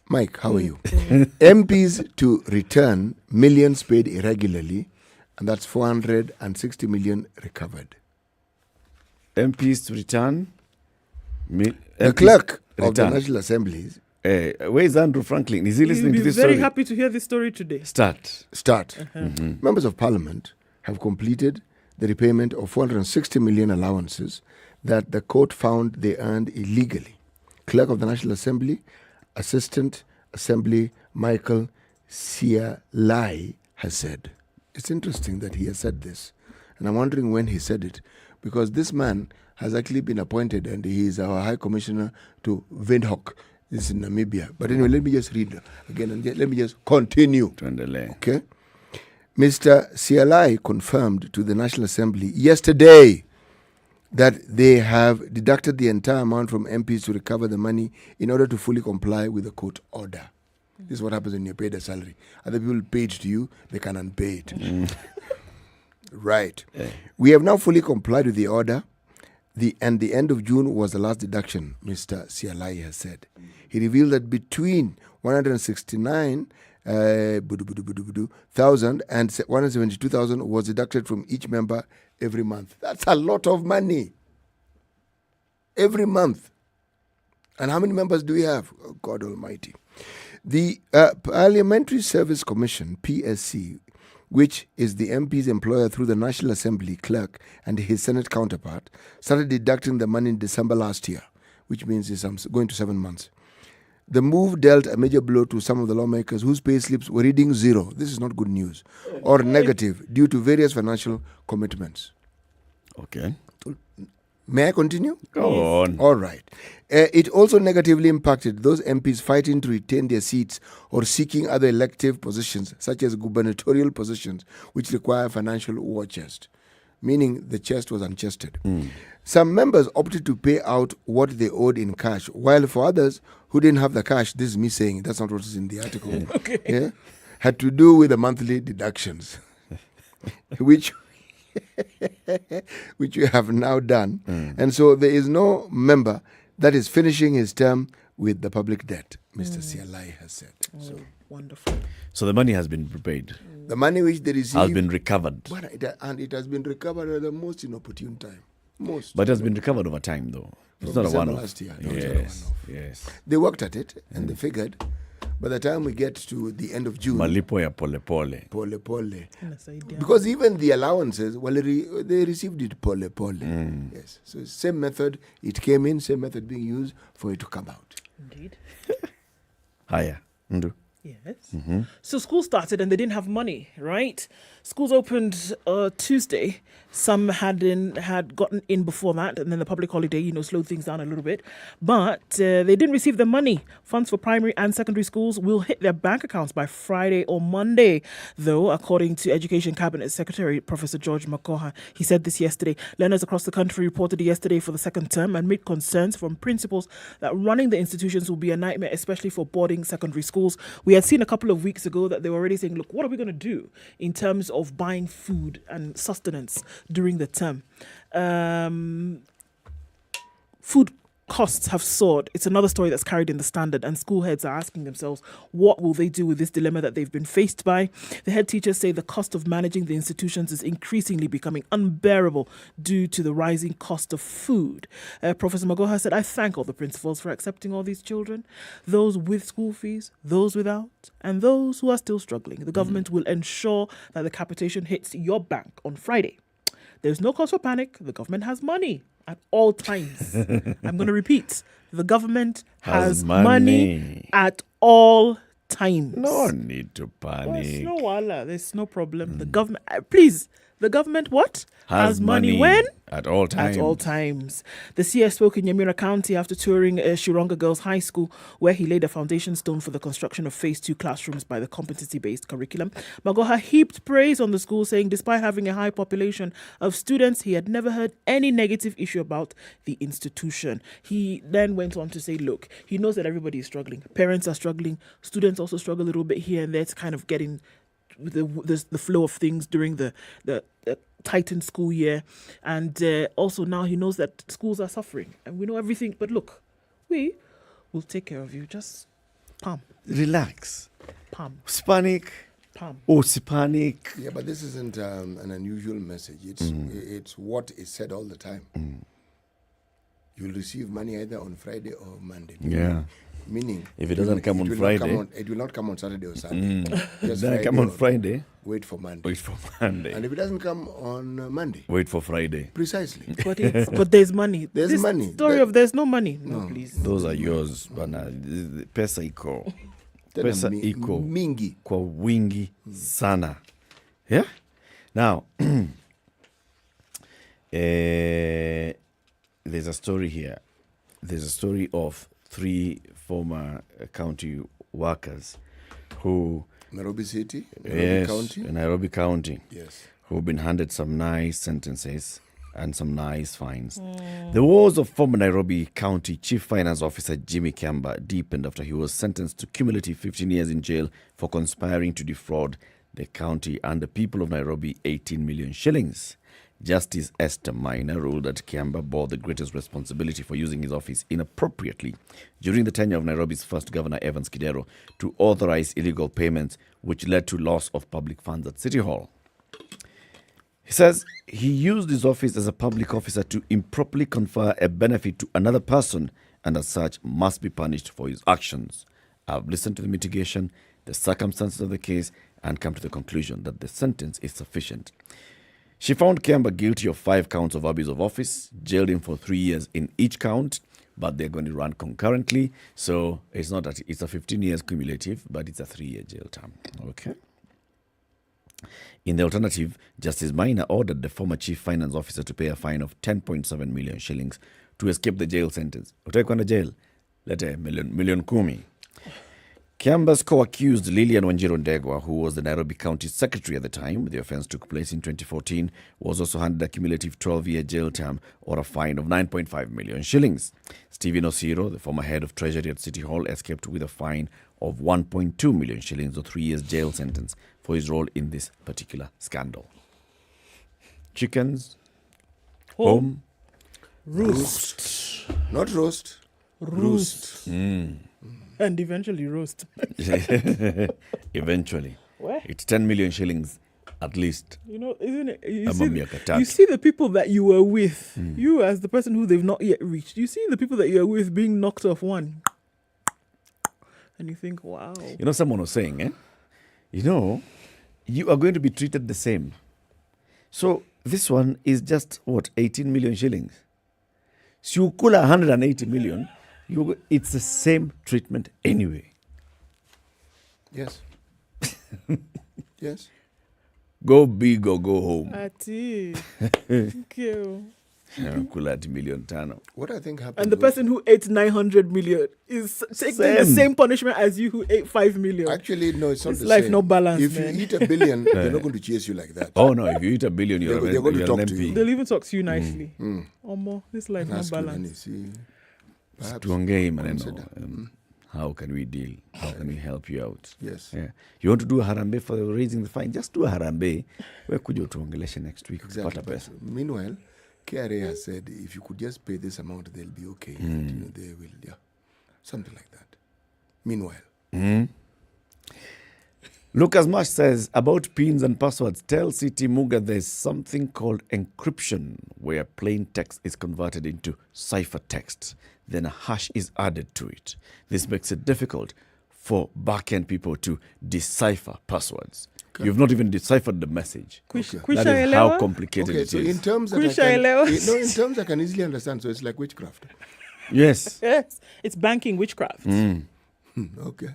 Mike, how are you? MPs to return millions paid irregularly, and that's 460 million recovered. MPs to return. The clerk of the National Assemblies. Where is Andrew Franklin? Is he listening to You'll be this very story? happy to hear this story today. Start. Members of Parliament have completed the repayment of 460 million allowances that the court found they earned illegally. Clerk of the National Assembly, Assistant Assembly Michael Sialai has said. It's interesting that he has said this. And I'm wondering when he said it, because this man has actually been appointed and he is our High Commissioner to Windhoek. This is in Namibia. But anyway, let me just read again and let me just continue. Okay? Mr. Sialai confirmed to the National Assembly yesterday that they have deducted the entire amount from MPs to recover the money in order to fully comply with the court order. This is what happens when you're paid a salary. Other people paid to you, they can unpay it. Right. We have now fully complied with the order. And the end of June was the last deduction, Mr. Sialai has said. He revealed that between 169,000 and 172,000 was deducted from each member every month. That's a lot of money. Every month. And how many members do we have? Oh, God Almighty. The Parliamentary Service Commission, PSC, which is the MP's employer through the National Assembly clerk and his Senate counterpart, started deducting the money in December last year, which means it's going to 7 months. The move dealt a major blow to some of the lawmakers whose pay slips were reading zero. This is not good news. Or negative due to various financial commitments. Okay. May I continue? Go on. All right. It also negatively impacted those MPs fighting to retain their seats or seeking other elective positions, such as gubernatorial positions, which require financial war chest, meaning the chest was unchested. Some members opted to pay out what they owed in cash, while for others who didn't have the cash, this is me saying, that's not what is in the article, had to do with the monthly deductions, which you have now done. And so there is no member that is finishing his term with the public debt, Mr. Sialai has said. So wonderful. So the money has been prepaid. The money which they received has been recovered. And it has been recovered at the most inopportune time. But it has been recovered over time, though. It's not a one-off. Last year. Yes. They worked at it and they figured by the time we get to the end of June, malipo ya pole pole. Pole pole. Because even the allowances, well, they received it pole pole. Yes. So same method, it came in, same method being used for it to come out. Indeed. Higher. Ndu. Yes. So school started and they didn't have money, right? Schools opened Tuesday. Some had gotten in before that, and then the public holiday, slowed things down a little bit. But they didn't receive the money. Funds for primary and secondary schools will hit their bank accounts by Friday or Monday, though, according to Education Cabinet Secretary Professor George Makoha. He said this yesterday. Learners across the country reported yesterday for the second term and made concerns from principals that running the institutions will be a nightmare, especially for boarding secondary schools. We had seen a couple of weeks ago that they were already saying, look, what are we going to do in terms of buying food and sustenance during the term? Food costs have soared. It's another story that's carried in the Standard, and school heads are asking themselves, what will they do with this dilemma that they've been faced by? The head teachers say the cost of managing the institutions is increasingly becoming unbearable due to the rising cost of food. Professor Magoha said, I thank all the principals for accepting all these children, those with school fees, those without, and those who are still struggling. The government will ensure that the capitation hits your bank on Friday. There's no cause for panic. The government has money at all times. I'm going to repeat. The government has money at all times. No need to panic. There's no problem. The government, please, the government what? Has money when? At all times. At all times. The CS spoke in Nyeri County after touring Shironga Girls High School, where he laid a foundation stone for the construction of Phase 2 classrooms by the competency-based curriculum. Magoha heaped praise on the school, saying despite having a high population of students, he had never heard any negative issue about the institution. He then went on to say, look, he knows that everybody is struggling. Parents are struggling. Students also struggle a little bit here and there to kind of get in the flow of things during the tightened school year, and also now he knows that schools are suffering and we know everything, but look, we will take care of you. Just relax. Panic. Panic. Yeah, but this isn't an unusual message. It's what is said all the time. You'll receive money either on Friday or Monday. Yeah. Meaning, if it doesn't come on Friday, it will not come on Saturday or Sunday. Just Friday come on Friday. Wait for Monday. Wait for Monday. And if it doesn't come on Monday, wait for Friday. Precisely. But there's money. There's this money. Story of there's no money. No, please. Those are yours, bana. Pesa iko. Pesa iko. Mingi. Kwa wingi sana. Yeah? Now, there's a story here. There's a story of 3 former county workers who... Nairobi City? Nairobi County. Yes. Who've been handed some nice sentences and some nice fines. The woes of former Nairobi County Chief Finance Officer Jimmy Kamba deepened after he was sentenced to cumulative 15 years in jail for conspiring to defraud the county and the people of Nairobi 18 million shillings. Justice Esther Maina ruled that Kiamba bore the greatest responsibility for using his office inappropriately during the tenure of Nairobi's first governor, Evans Kidero, to authorize illegal payments, which led to loss of public funds at City Hall. He says he used his office as a public officer to improperly confer a benefit to another person and as such must be punished for his actions. I've listened to the mitigation, the circumstances of the case, and come to the conclusion that the sentence is sufficient. She found Kiamba guilty of 5 counts of abuse of office, jailed him for 3 years in each count, but they're going to run concurrently. So it's not that it's a 15 years cumulative, but it's a 3-year jail term. Okay. In the alternative, Justice Maina ordered the former chief finance officer to pay a fine of 10.7 million shillings to escape the jail sentence. Utakwenda jail, lete million kumi. Kiamba's co-accused Lilian Wanjiru Ndegwa, who was the Nairobi County Secretary at the time the offence took place in 2014, was also handed a cumulative 12-year jail term or a fine of 9.5 million shillings. Stephen Osiro, the former head of Treasury at City Hall, escaped with a fine of 1.2 million shillings or 3 years jail sentence for his role in this particular scandal. Chickens, home, roost. Not roast. Roost. And eventually roast. Eventually. Where? It's 10 million shillings at least. You know, isn't it? You You see the people that you were with, you as the person who they've not yet reached, you see the people that you're with being knocked off one. And you think, wow. You know, someone was saying, you are going to be treated the same. So this one is just, 18 million shillings. So you call 180 million, it's the same treatment anyway. Yes. Yes. Go big or go home. Ati. Thank you. What I think happened. And the person who ate 900 million is taking the same punishment as you who ate 5 million. Actually, no, it's not the same. Life no balance. If you eat $1 billion, they're not going to chase you like that. Oh no! If you eat $1 billion, they're going to talk to you. They'll even talk to you nicely. This life no balance. How can we deal? How can we help you out? Yes. Yeah. You want to do a harambe for raising the fine? Just do a harambe. Where could you tuongeleshe next week? Exactly. Meanwhile, KRA has said if you could just pay this amount, they'll be okay. They will, something like that. Meanwhile. Lucas Marsh says, about pins and passwords, tell City Muga there's something called encryption, where plain text is converted into cipher text. Then a hash is added to it. This makes it difficult for back-end people to decipher passwords. Okay. You've not even deciphered the message. That is how complicated it is. In terms that in terms I can easily understand. So it's like witchcraft. Yes. Yes. It's banking witchcraft. Okay.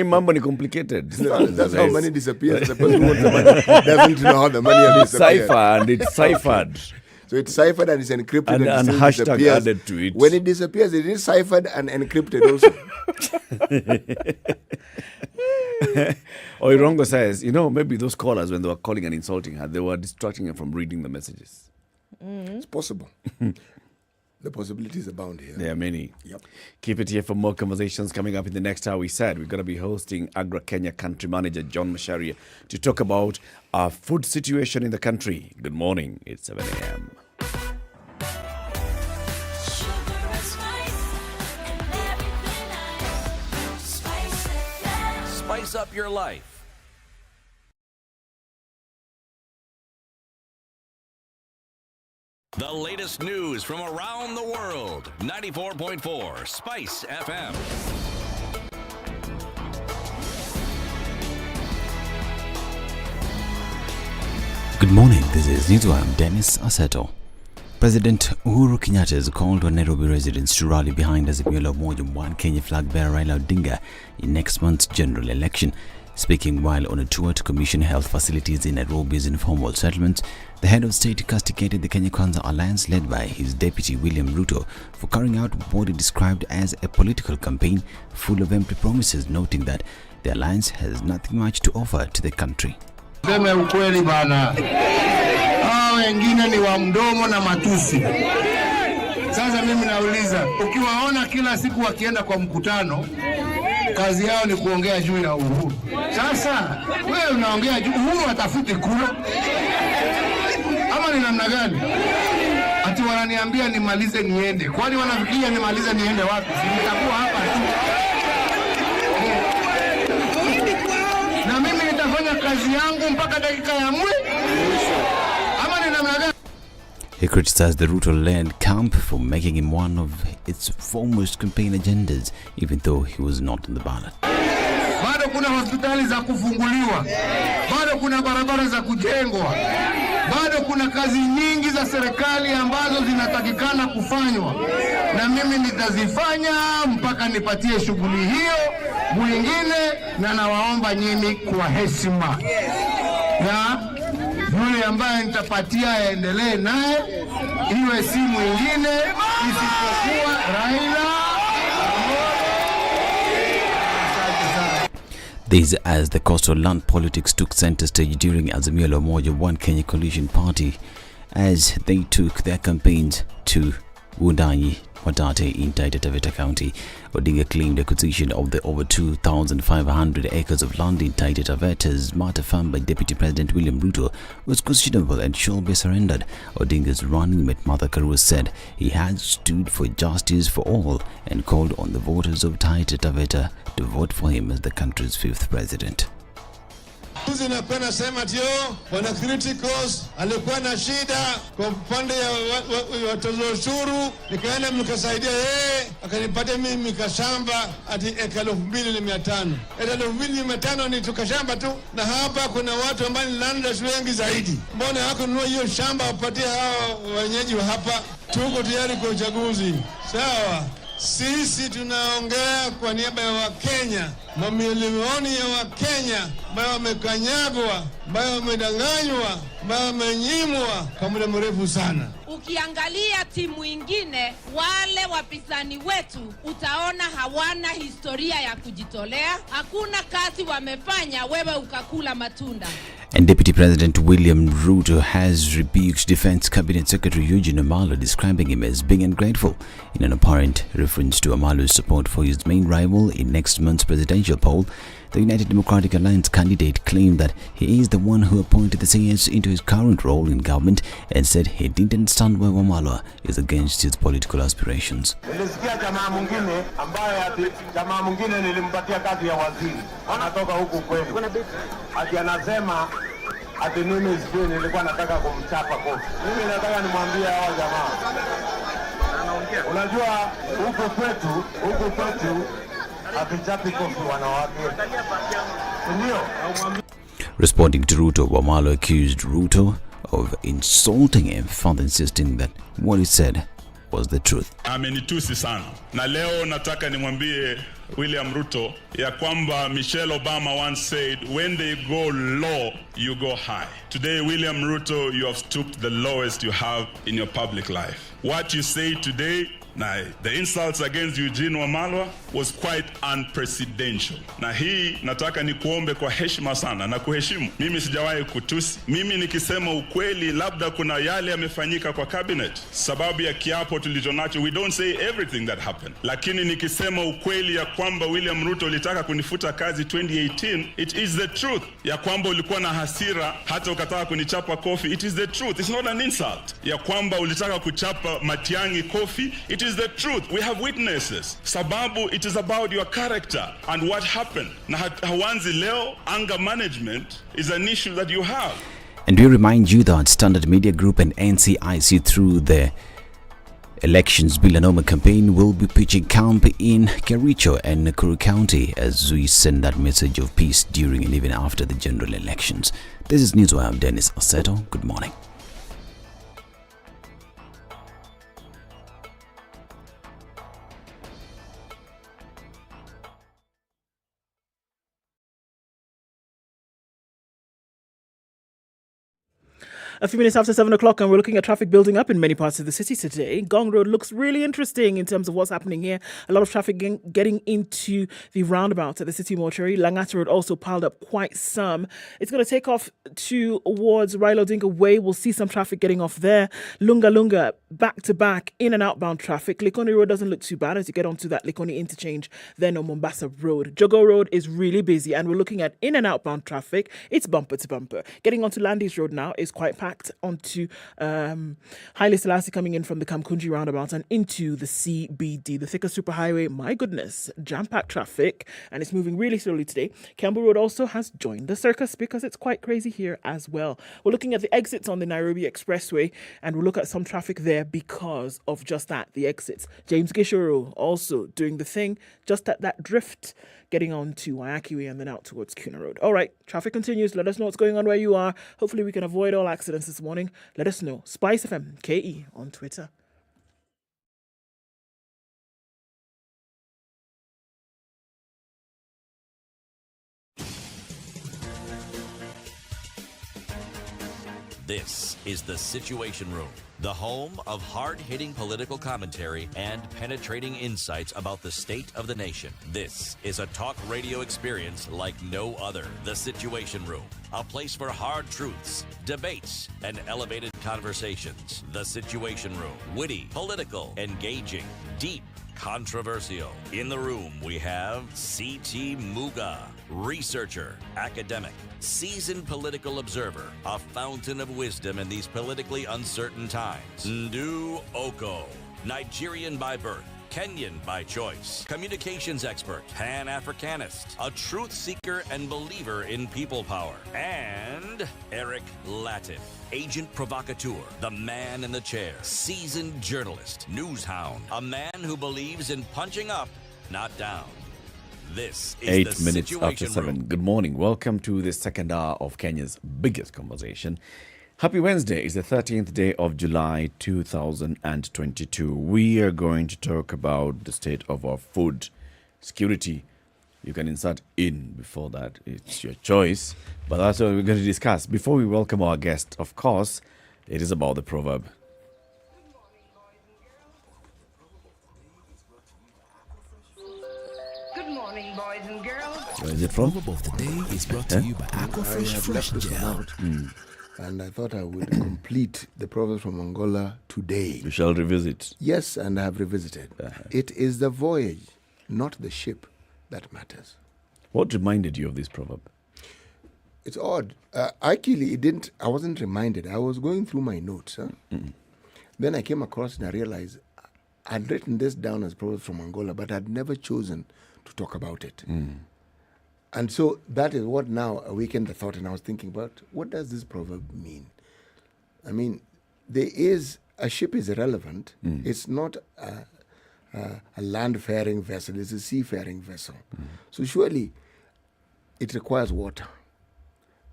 Mambo ni complicated. That's how money disappears. The person who wants the money doesn't know how the money has disappeared. Cipher and it's ciphered. So it's ciphered and it's encrypted and hashtag added to it. When it disappears, it is ciphered and encrypted also. Oirongo says, maybe those callers, when they were calling and insulting her, they were distracting her from reading the messages. It's possible. The possibilities abound here. There are many. Yep. Keep it here for more conversations coming up in the next hour. We said we're going to be hosting Agra Kenya Country Manager John Masharia to talk about our food situation in the country. Good morning. It's 7 a.m. Spice up your life. The latest news from around the world. 94.4 Spice FM. Good morning, this is News. I'm Dennis Aseto. President Uhuru Kenyatta has called on Nairobi residents to rally behind Azimio One Kenya flag bearer Raila Odinga in next month's general election. Speaking while on a tour to commission health facilities in Nairobi's informal settlements, the head of state castigated the Kenya Kwanza alliance led by his deputy William Ruto for carrying out what he described as a political campaign full of empty promises, noting that the alliance has nothing much to offer to the country. Sema ukweli bana. Hao wengine ni wa mdomo na matusi. Sasa mimi nauliza, ukiwaona kila siku wakienda kwa mkutano, kazi yao ni kuongea juu ya Uhuru. Sasa wewe unaongea juu Uhuru atafuti kura. Ama ni namna gani? Ati wananiambia nimalize niende. Kwani wanafikiria nimalize niende wapi? Nitakuwa hapa tu. Na mimi nitafanya kazi yangu mpaka dakika ya mwisho. Ama ni namna gani? He criticized the Ruto-led camp for making him one of its foremost campaign agendas, even though he was not on the ballot. Bado kuna hospitali za kufunguliwa. Bado kuna barabara za kujengwa. Bado kuna kazi nyingi za serikali ambazo zinatakikana kufanywa. Na mimi nitazifanya mpaka nipatie shughuli hiyo mwingine, na nawaomba nyinyi kwa heshima. Na yule ambaye nitapatia aendelee naye, iwe si mwingine isipokuwa Raila. This as the coastal land politics took center stage during Azimio la Umoja One Kenya coalition party as they took their campaigns to Wundanyi Wadate in Taita Taveta County. Odinga claimed acquisition of the over 2,500 acres of land in Taita Taveta's Mata farm by Deputy President William Ruto was questionable and should be surrendered. Odinga's running mate Martha Karua said he had stood for justice for all and called on the voters of Taita Taveta to vote for him as the country's 5th president. Napenda sema tio wana criticals alikuwa na shida kwa upande ya watoza ushuru, nikaenda mkasaidia yeye, akanipatia mimi mikashamba ati eka 2,500. Eka 2,500 ni tukashamba tu, na hapa kuna watu ambao ni landlords wengi zaidi. Mbona hakununua hiyo shamba wapatie hao wenyeji wa hapa? Tuko tayari kwa uchaguzi. Sawa. Sisi tunaongea kwa niaba ya Wakenya, mamilioni ya Wakenya ambao wamekanyagwa, ambao wamedanganywa, ambao wamenyimwa kwa muda mrefu sana. Ukiangalia timu ingine, wale wapinzani wetu, utaona hawana historia ya kujitolea, hakuna kazi wamefanya, wewe ukakula matunda. And Deputy President William Ruto has rebuked Defense Cabinet Secretary Eugene Amalo, describing him as being ungrateful in an apparent reference to Amalo's support for his main rival in next month's presidential poll. The United Democratic Alliance candidate claimed that he is the one who appointed the CS into his current role in government and said he didn't understand why Amalo is against his political aspirations. Nilisikia jamaa mwingine ambaye jamaa mwingine nilimpatia kazi ya waziri. Anatoka huku kwenu. Ati anasema ati mimi sijui nilikuwa nataka kumchapa kofi. Mimi nataka nimwambie hawa jamaa. Unajua huku kwetu hatuchapi kofi wanawake. Ndio. Responding to Ruto, Wamalo accused Ruto of insulting him, further insisting that what he said was the truth. Amenitusi sana. Na leo nataka nimwambie William Ruto ya kwamba Michelle Obama once said, when they go low, you go high. Today, William Ruto, you have stooped the lowest you have in your public life. What you say today, now, the insults against Eugene Wamalwa was quite unprecedented. Na hii nataka ni kuombe kwa heshima sana na kuheshimu. Mimi sijawahi kutusi. Mimi nikisema ukweli labda kuna yale yamefanyika kwa cabinet. Sababu ya kiapo tulichonacho, we don't say everything that happened. Lakini nikisema ukweli ya kwamba William Ruto ulitaka kunifuta kazi 2018, it is the truth. Ya kwamba ulikuwa na hasira hata ukataka kunichapa kofi, it is the truth. It's not an insult. Ya kwamba ulitaka kuchapa Matiang'i kofi, it is the truth. We have witnesses. Sababu, it is about your character and what happened. Na hawanzi leo, anger management is an issue that you have. And we remind you that Standard Media Group and NCIC through the Elections Bill campaign will be pitching camp in Kericho and Nakuru County as we send that message of peace during and even after the general elections. This is News. I'm Dennis Oseto. Good morning. A few minutes after 7 o'clock, and we're looking at traffic building up in many parts of the city today. Gong Road looks really interesting in terms of what's happening here. A lot of traffic getting into the roundabout at the city mortuary. Langata Road also piled up quite some. It's going to take off towards Raila Odinga Way. We'll see some traffic getting off there. Lunga, back to back, in and outbound traffic. Likoni Road doesn't look too bad as you get onto that Likoni interchange, then on Mombasa Road. Jogo Road is really busy, and we're looking at in and outbound traffic. It's bumper to bumper. Getting onto Landis Road now is quite packed onto Haile Selassie coming in from the Kamkunji roundabout and into the CBD. The thicker superhighway, my goodness, jam-packed traffic, and it's moving really slowly today. Campbell Road also has joined the circus because it's quite crazy here as well. We're looking at the exits on the Nairobi Expressway, and we'll look at some traffic there because of just that, the exits. James Gishoro also doing the thing just at that drift, getting on to Waiaki and then out towards Kuna Road. All right, traffic continues. Let us know what's going on where you are. Hopefully we can avoid all accidents this morning. Let us know. SpiceFM KE on Twitter. This is the Situation Room, the home of hard-hitting political commentary and penetrating insights about the state of the nation. This is a talk radio experience like no other. The Situation Room, a place for hard truths, debates, and elevated conversations. The Situation Room, witty, political, engaging, deep, controversial. In the room, we have C.T. Muga, researcher, academic, seasoned political observer, a fountain of wisdom in these politically uncertain times. Ndu Okoh, Nigerian by birth, Kenyan by choice, communications expert, Pan-Africanist, a truth seeker and believer in people power, and Eric Latiff, agent provocateur, the man in the chair, seasoned journalist, news hound, a man who believes in punching up, not down. This is 8 minutes after 7. Good morning. Welcome to the second hour of Kenya's biggest conversation. Happy Wednesday. It's the 13th day of July 2022. We are going to talk about the state of our food security. You can insert in before that. It's your choice. But that's what we're going to discuss. Before we welcome our guest, of course, it is about the proverb. Good morning, boys and girls. Where is it from? The proverb of the day is brought to you by Aquafresh Fresh Gel. And I thought I would complete the proverb from Angola today. We shall revisit. Yes, and I have revisited. It is the voyage, not the ship, that matters. What reminded you of this proverb? It's odd. Actually, I wasn't reminded. I was going through my notes. Then I came across it and I realized I'd written this down as proverbs from Angola, but I'd never chosen to talk about it. And so that is what now awakened the thought, and I was thinking about what does this proverb mean? I mean, a ship is irrelevant. It's not a land-faring vessel. It's a sea-faring vessel. So surely it requires water.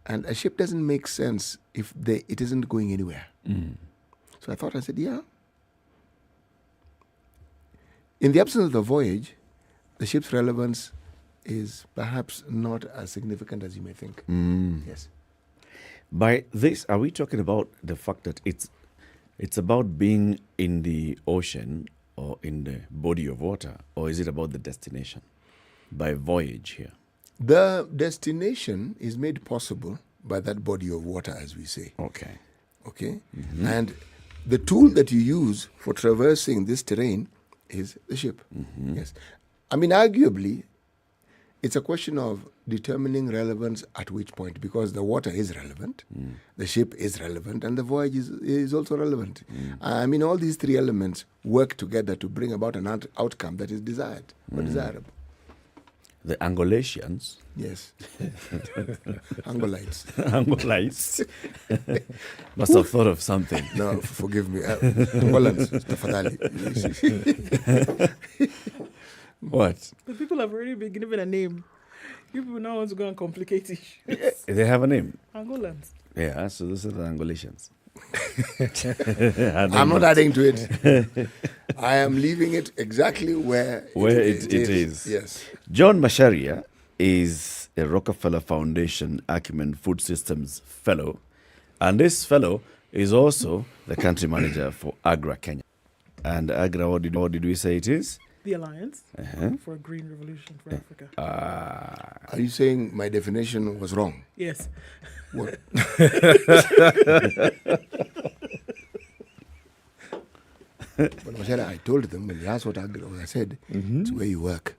And a ship doesn't make sense if it isn't going anywhere. So I said, yeah. In the absence of the voyage, the ship's relevance is perhaps not as significant as you may think. Yes. By this, are we talking about the fact that it's about being in the ocean or in the body of water, or is it about the destination? By voyage here. The destination is made possible by that body of water, as we say. Okay. And the tool that you use for traversing this terrain is the ship. Yes. I mean, arguably, it's a question of determining relevance at which point, because the water is relevant, the ship is relevant, and the voyage is also relevant. I mean, all these three elements work together to bring about an outcome that is desired or desirable. The Angolasians. Yes. Angolites. Angolites. Must have thought of something. No, forgive me. Angolans. Tafadhali. What? The people have already been given a name. You people now want to go and complicate issues. They have a name. Angolans. Yeah, so those are the Angolasians. I'm not adding to it. I am leaving it exactly where it is. Yes. John Masharia is a Rockefeller Foundation Acumen Food Systems Fellow, and this fellow is also the country manager for AGRA Kenya. And AGRA, what did we say it is? The Alliance for a Green Revolution for Africa. Are you saying my definition was wrong? Yes. What? But Mashara, I told them when they asked what AGRA was, I said, it's where you work.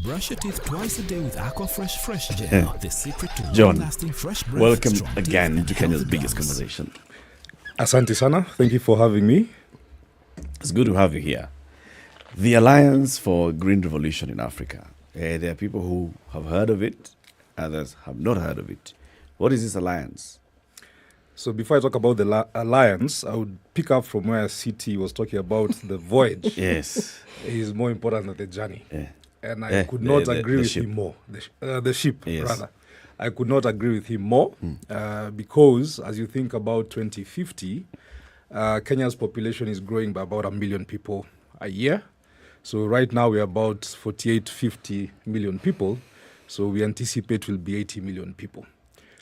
Brush your teeth twice a day with Aqua Fresh Gel. The secret to John, long-lasting fresh breath. welcome strong again teeth, to and Kenya's healthy biggest gums. conversation. Asante sana. Thank you for having me. It's good to have you here. The Alliance for Green Revolution in Africa. There are people who have heard of it, others have not heard of it. What is this alliance? So before I talk about the alliance, I would pick up from where CT was talking about the voyage. Yes. It is more important than the journey. Yeah. And I could not agree with him more. The ship, Yes. rather. I could not agree with him more because as you think about 2050, Kenya's population is growing by about 1 million people a year. So right now we're about 48, 50 million people. So we anticipate we'll be 80 million people.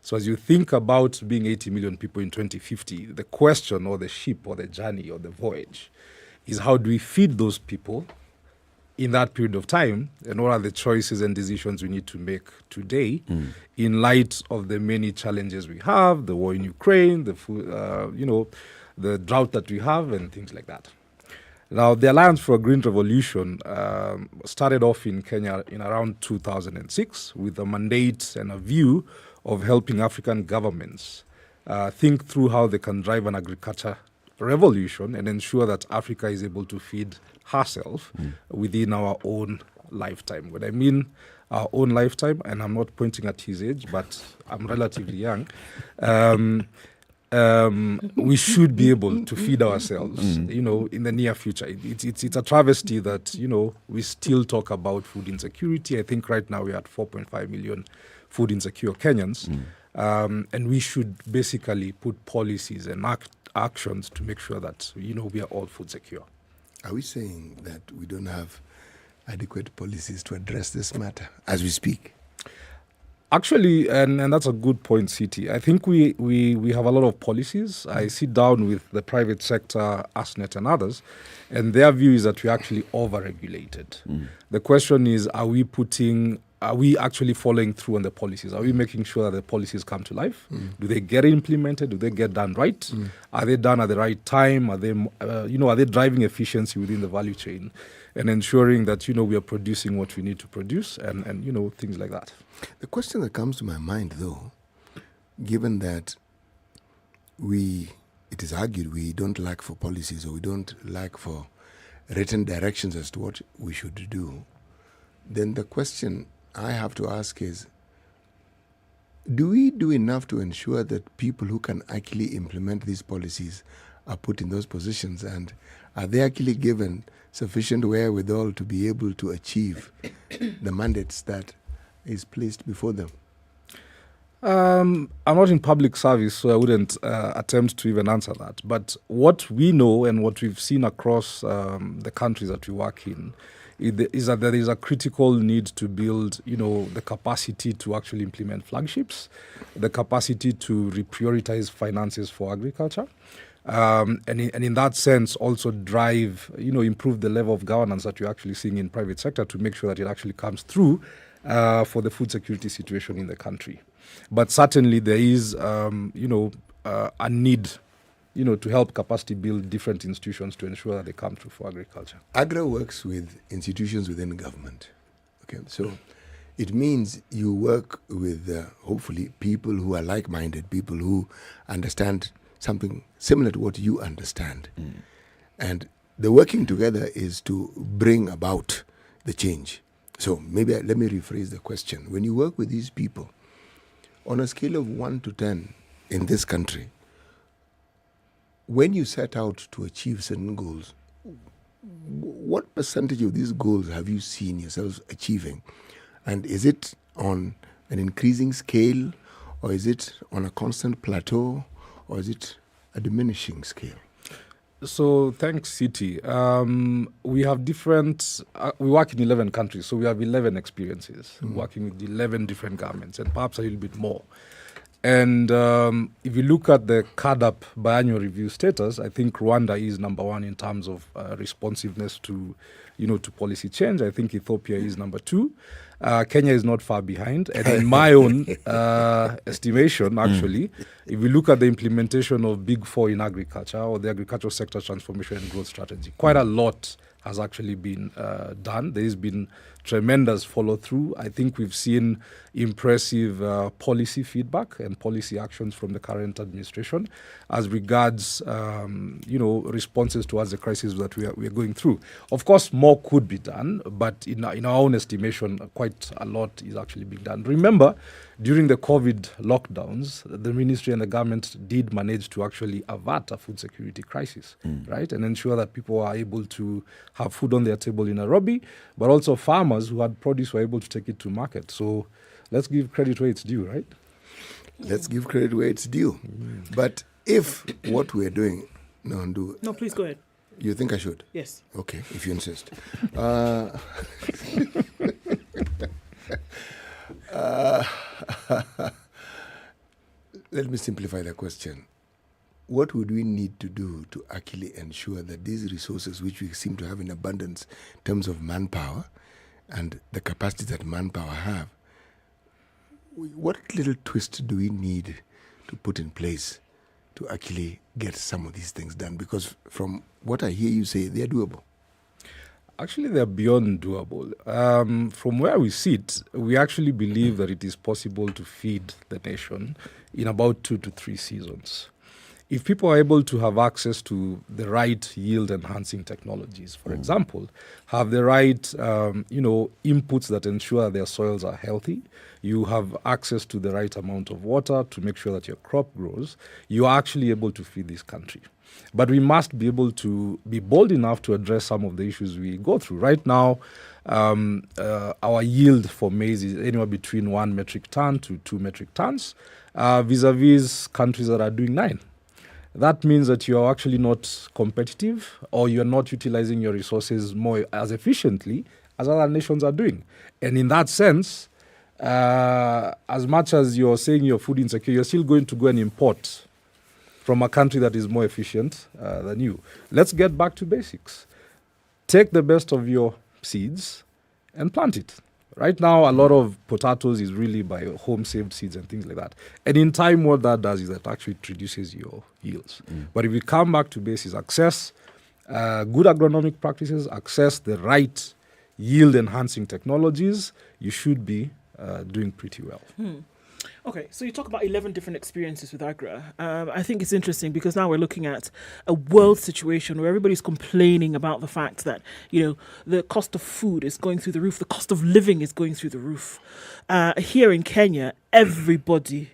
So as you think about being 80 million people in 2050, the question or the ship or the journey or the voyage is how do we feed those people in that period of time, and what are the choices and decisions we need to make today in light of the many challenges we have, the war in Ukraine, the food, the drought that we have, and things like that. Now, the Alliance for a Green Revolution started off in Kenya in around 2006 with a mandate and a view of helping African governments think through how they can drive an agriculture revolution and ensure that Africa is able to feed herself within our own lifetime. When I mean our own lifetime, and I'm not pointing at his age, but I'm relatively young, we should be able to feed ourselves, in the near future. It's a travesty that, we still talk about food insecurity. I think right now we're at 4.5 million food insecure Kenyans. And we should basically put policies and actions to make sure that, we are all food secure. Are we saying that we don't have adequate policies to address this matter as we speak? Actually, and that's a good point, CT. I think we have a lot of policies. I sit down with the private sector, ASNET and others, and their view is that we're actually over-regulated. The question is, are we actually following through on the policies? Are we making sure that the policies come to life? Do they get implemented? Do they get done right? Are they done at the right time? Are they, are they driving efficiency within the value chain and ensuring that, we are producing what we need to produce and things like that? The question that comes to my mind, though, given that it is argued we don't lack for policies or we don't lack for written directions as to what we should do, then the question I have to ask is, do we do enough to ensure that people who can actually implement these policies are put in those positions, and are they actually given sufficient wherewithal to be able to achieve the mandates that is placed before them? I'm not in public service, so I wouldn't attempt to even answer that. But what we know and what we've seen across the countries that we work in is that there is a critical need to build, the capacity to actually implement flagships, the capacity to reprioritize finances for agriculture, and in that sense also drive, improve the level of governance that you're actually seeing in private sector to make sure that it actually comes through for the food security situation in the country. But certainly there is, a need, to help capacity build different institutions to ensure that they come through for agriculture. AGRA works with institutions within government. Okay, so it means you work with, hopefully, people who are like-minded, people who understand something similar to what you understand. And the working together is to bring about the change. So maybe let me rephrase the question. When you work with these people, on a scale of 1 to 10 in this country, when you set out to achieve certain goals, what percentage of these goals have you seen yourselves achieving? And is it on an increasing scale, or is it on a constant plateau, or is it a diminishing scale? So thanks, City. We have different, we work in 11 countries, so we have 11 experiences working with 11 different governments, and perhaps a little bit more. And if you look at the CADAP biannual review status, I think Rwanda is number 1 in terms of responsiveness to, to policy change. I think Ethiopia is number 2. Kenya is not far behind. And in my own estimation, actually, if you look at the implementation of Big 4 in agriculture, or the agricultural sector transformation and growth strategy, quite a lot has actually been done. There has been tremendous follow-through. I think we've seen impressive policy feedback and policy actions from the current administration as regards, responses towards the crisis that we are going through. Of course, more could be done, but in our own estimation, quite a lot is actually being done. Remember, during the COVID lockdowns, the ministry and the government did manage to actually avert a food security crisis, right? And ensure that people are able to have food on their table in Nairobi, but also farmers who had produce were able to take it to market. So let's give credit where it's due, right? Let's give credit where it's due. But if what we're doing... No, please go ahead. You think I should? Yes. Okay, if you insist. Let me simplify the question. What would we need to do to actually ensure that these resources, which we seem to have in abundance in terms of manpower and the capacity that manpower have, what little twist do we need to put in place to actually get some of these things done? Because from what I hear you say, they're doable. Actually, they're beyond doable. From where we sit, we actually believe that it is possible to feed the nation in about 2 to 3 seasons. If people are able to have access to the right yield-enhancing technologies, for example, have the right, inputs that ensure their soils are healthy, you have access to the right amount of water to make sure that your crop grows, you are actually able to feed this country. But we must be able to be bold enough to address some of the issues we go through. Right now, our yield for maize is anywhere between 1 metric ton to 2 metric tons, vis-a-vis countries that are doing 9. That means that you are actually not competitive, or you're not utilizing your resources more as efficiently as other nations are doing. And in that sense, as much as you're saying you're food insecure, you're still going to go and import from a country that is more efficient than you. Let's get back to basics. Take the best of your seeds and plant it. Right now, a lot of potatoes is really by home-saved seeds and things like that. And in time, what that does is that actually it reduces your yields. But if you come back to basics, access good agronomic practices, access the right yield-enhancing technologies, you should be doing pretty well. Okay, so you talk about 11 different experiences with Agra. I think it's interesting because now we're looking at a world situation where everybody's complaining about the fact that, the cost of food is going through the roof, the cost of living is going through the roof. Here in Kenya, everybody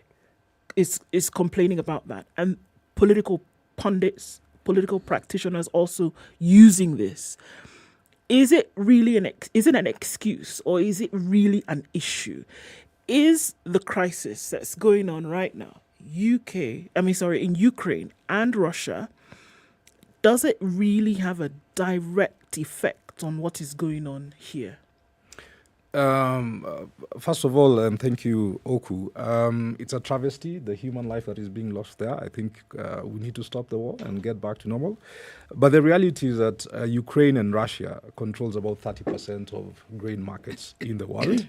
is complaining about that. And political pundits, political practitioners also using this. Is it really is it an excuse, or is it really an issue? Is the crisis that's going on right now, in Ukraine and Russia, does it really have a direct effect on what is going on here? First of all, and thank you, Okoh. It's a travesty, the human life that is being lost there. I think we need to stop the war and get back to normal. But the reality is that Ukraine and Russia controls about 30% of grain markets in the world.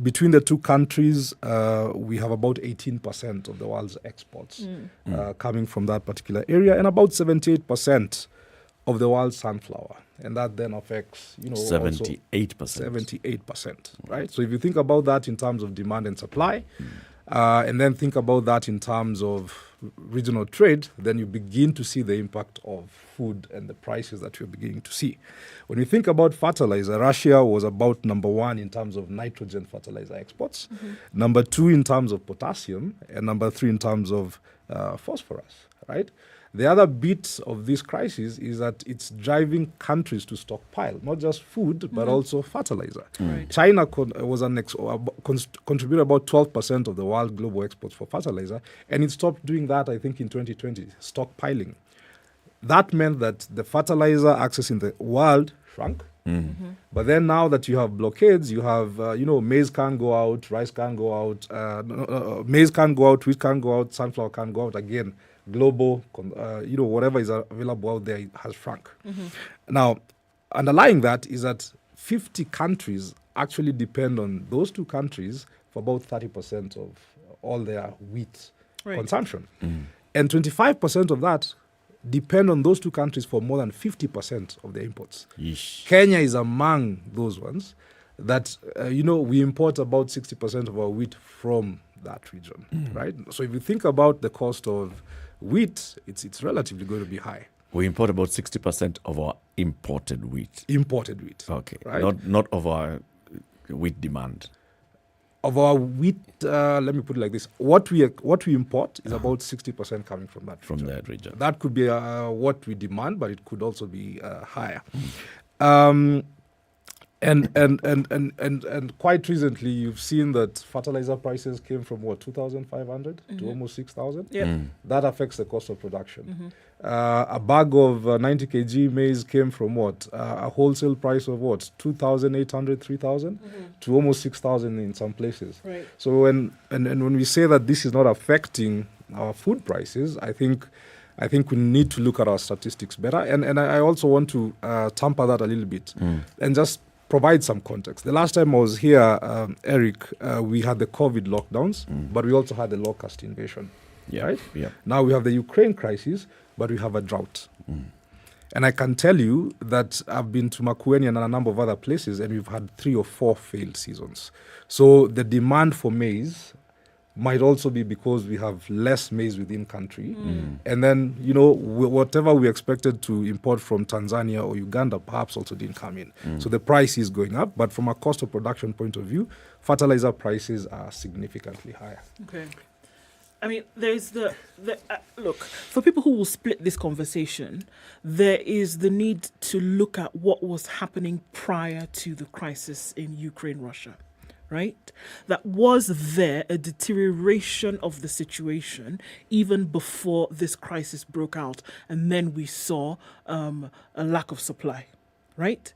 Between the two countries, we have about 18% of the world's exports coming from that particular area, and about 78% of the world's sunflower. And that then affects, 78%. 78%, right? So if you think about that in terms of demand and supply, and then think about that in terms of regional trade, then you begin to see the impact of food and the prices that you're beginning to see. When we think about fertilizer, Russia was about number 1 in terms of nitrogen fertilizer exports, number 2 in terms of potassium, and number 3 in terms of phosphorus, right? The other bit of this crisis is that it's driving countries to stockpile, not just food, but also fertilizer. Right. China contributed about 12% of the world global exports for fertilizer, and it stopped doing that, I think, in 2020, stockpiling. That meant that the fertilizer access in the world shrunk. But then now that you have blockades, you have, maize can't go out, rice can't go out, maize can't go out, wheat can't go out, sunflower can't go out again. Global, whatever is available out there has shrunk. Now, underlying that is that 50 countries actually depend on those 2 countries for about 30% of all their wheat consumption. And 25% of that depend on those 2 countries for more than 50% of their imports. Yeesh. Kenya is among those ones that, we import about 60% of our wheat from that region, right? So if you think about the cost of wheat, it's relatively going to be high. We import about 60% of our imported wheat. Imported wheat. Okay. Right? Not of our wheat demand. Of our wheat, let me put it like this: what we import is about 60% coming from that region. From that region. That could be what we demand, but it could also be higher. And quite recently, you've seen that fertilizer prices came from 2,500 to almost 6,000. Yeah. That affects the cost of production. A bag of 90 kg maize came from a wholesale price of 2,800, 3,000 to almost 6,000 in some places. Right. So when we say that this is not affecting our food prices, I think we need to look at our statistics better. And I also want to tamper that a little bit and just provide some context. The last time I was here, Eric, we had the COVID lockdowns, but we also had the locust invasion. Yeah. Right? Yeah. Now we have the Ukraine crisis, but we have a drought. And I can tell you that I've been to Makueni and a number of other places, and we've had 3 or 4 failed seasons. So the demand for maize might also be because we have less maize within country. And then, whatever we expected to import from Tanzania or Uganda perhaps also didn't come in. So the price is going up, but from a cost of production point of view, fertilizer prices are significantly higher. Okay. I mean, there's look, for people who will split this conversation, there is the need to look at what was happening prior to the crisis in Ukraine, Russia. Right? That was there a deterioration of the situation even before this crisis broke out, and then we saw a lack of supply, right?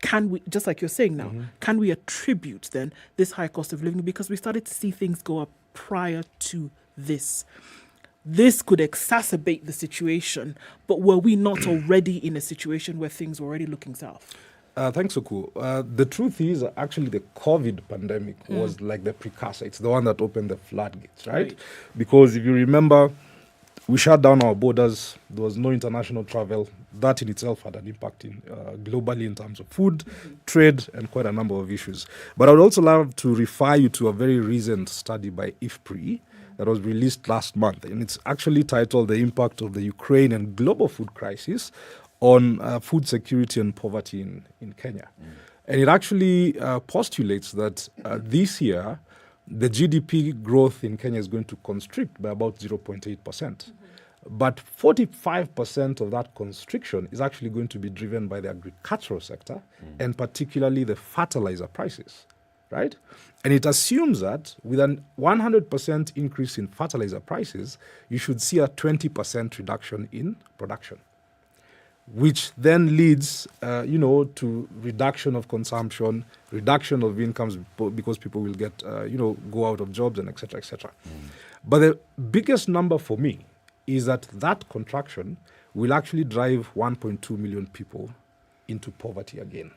Can we, just like you're saying now, can we attribute then this high cost of living because we started to see things go up prior to this? This could exacerbate the situation, but were we not already in a situation where things were already looking south? Thanks, Okoh. The truth is, actually, the COVID pandemic was like the precursor. It's the one that opened the floodgates, right? Because if you remember, we shut down our borders. There was no international travel. That in itself had an impact globally in terms of food, trade, and quite a number of issues. But I would also love to refer you to a very recent study by IFPRI that was released last month. And it's actually titled The Impact of the Ukraine and Global Food Crisis on food security and poverty in Kenya. And it actually postulates that this year, the GDP growth in Kenya is going to constrict by about 0.8%. But 45% of that constriction is actually going to be driven by the agricultural sector, and particularly the fertilizer prices, right? And it assumes that with an 100% increase in fertilizer prices, you should see a 20% reduction in production, which then leads, to reduction of consumption, reduction of incomes because people will get, go out of jobs and et cetera, et cetera. But the biggest number for me is that contraction will actually drive 1.2 million people into poverty again.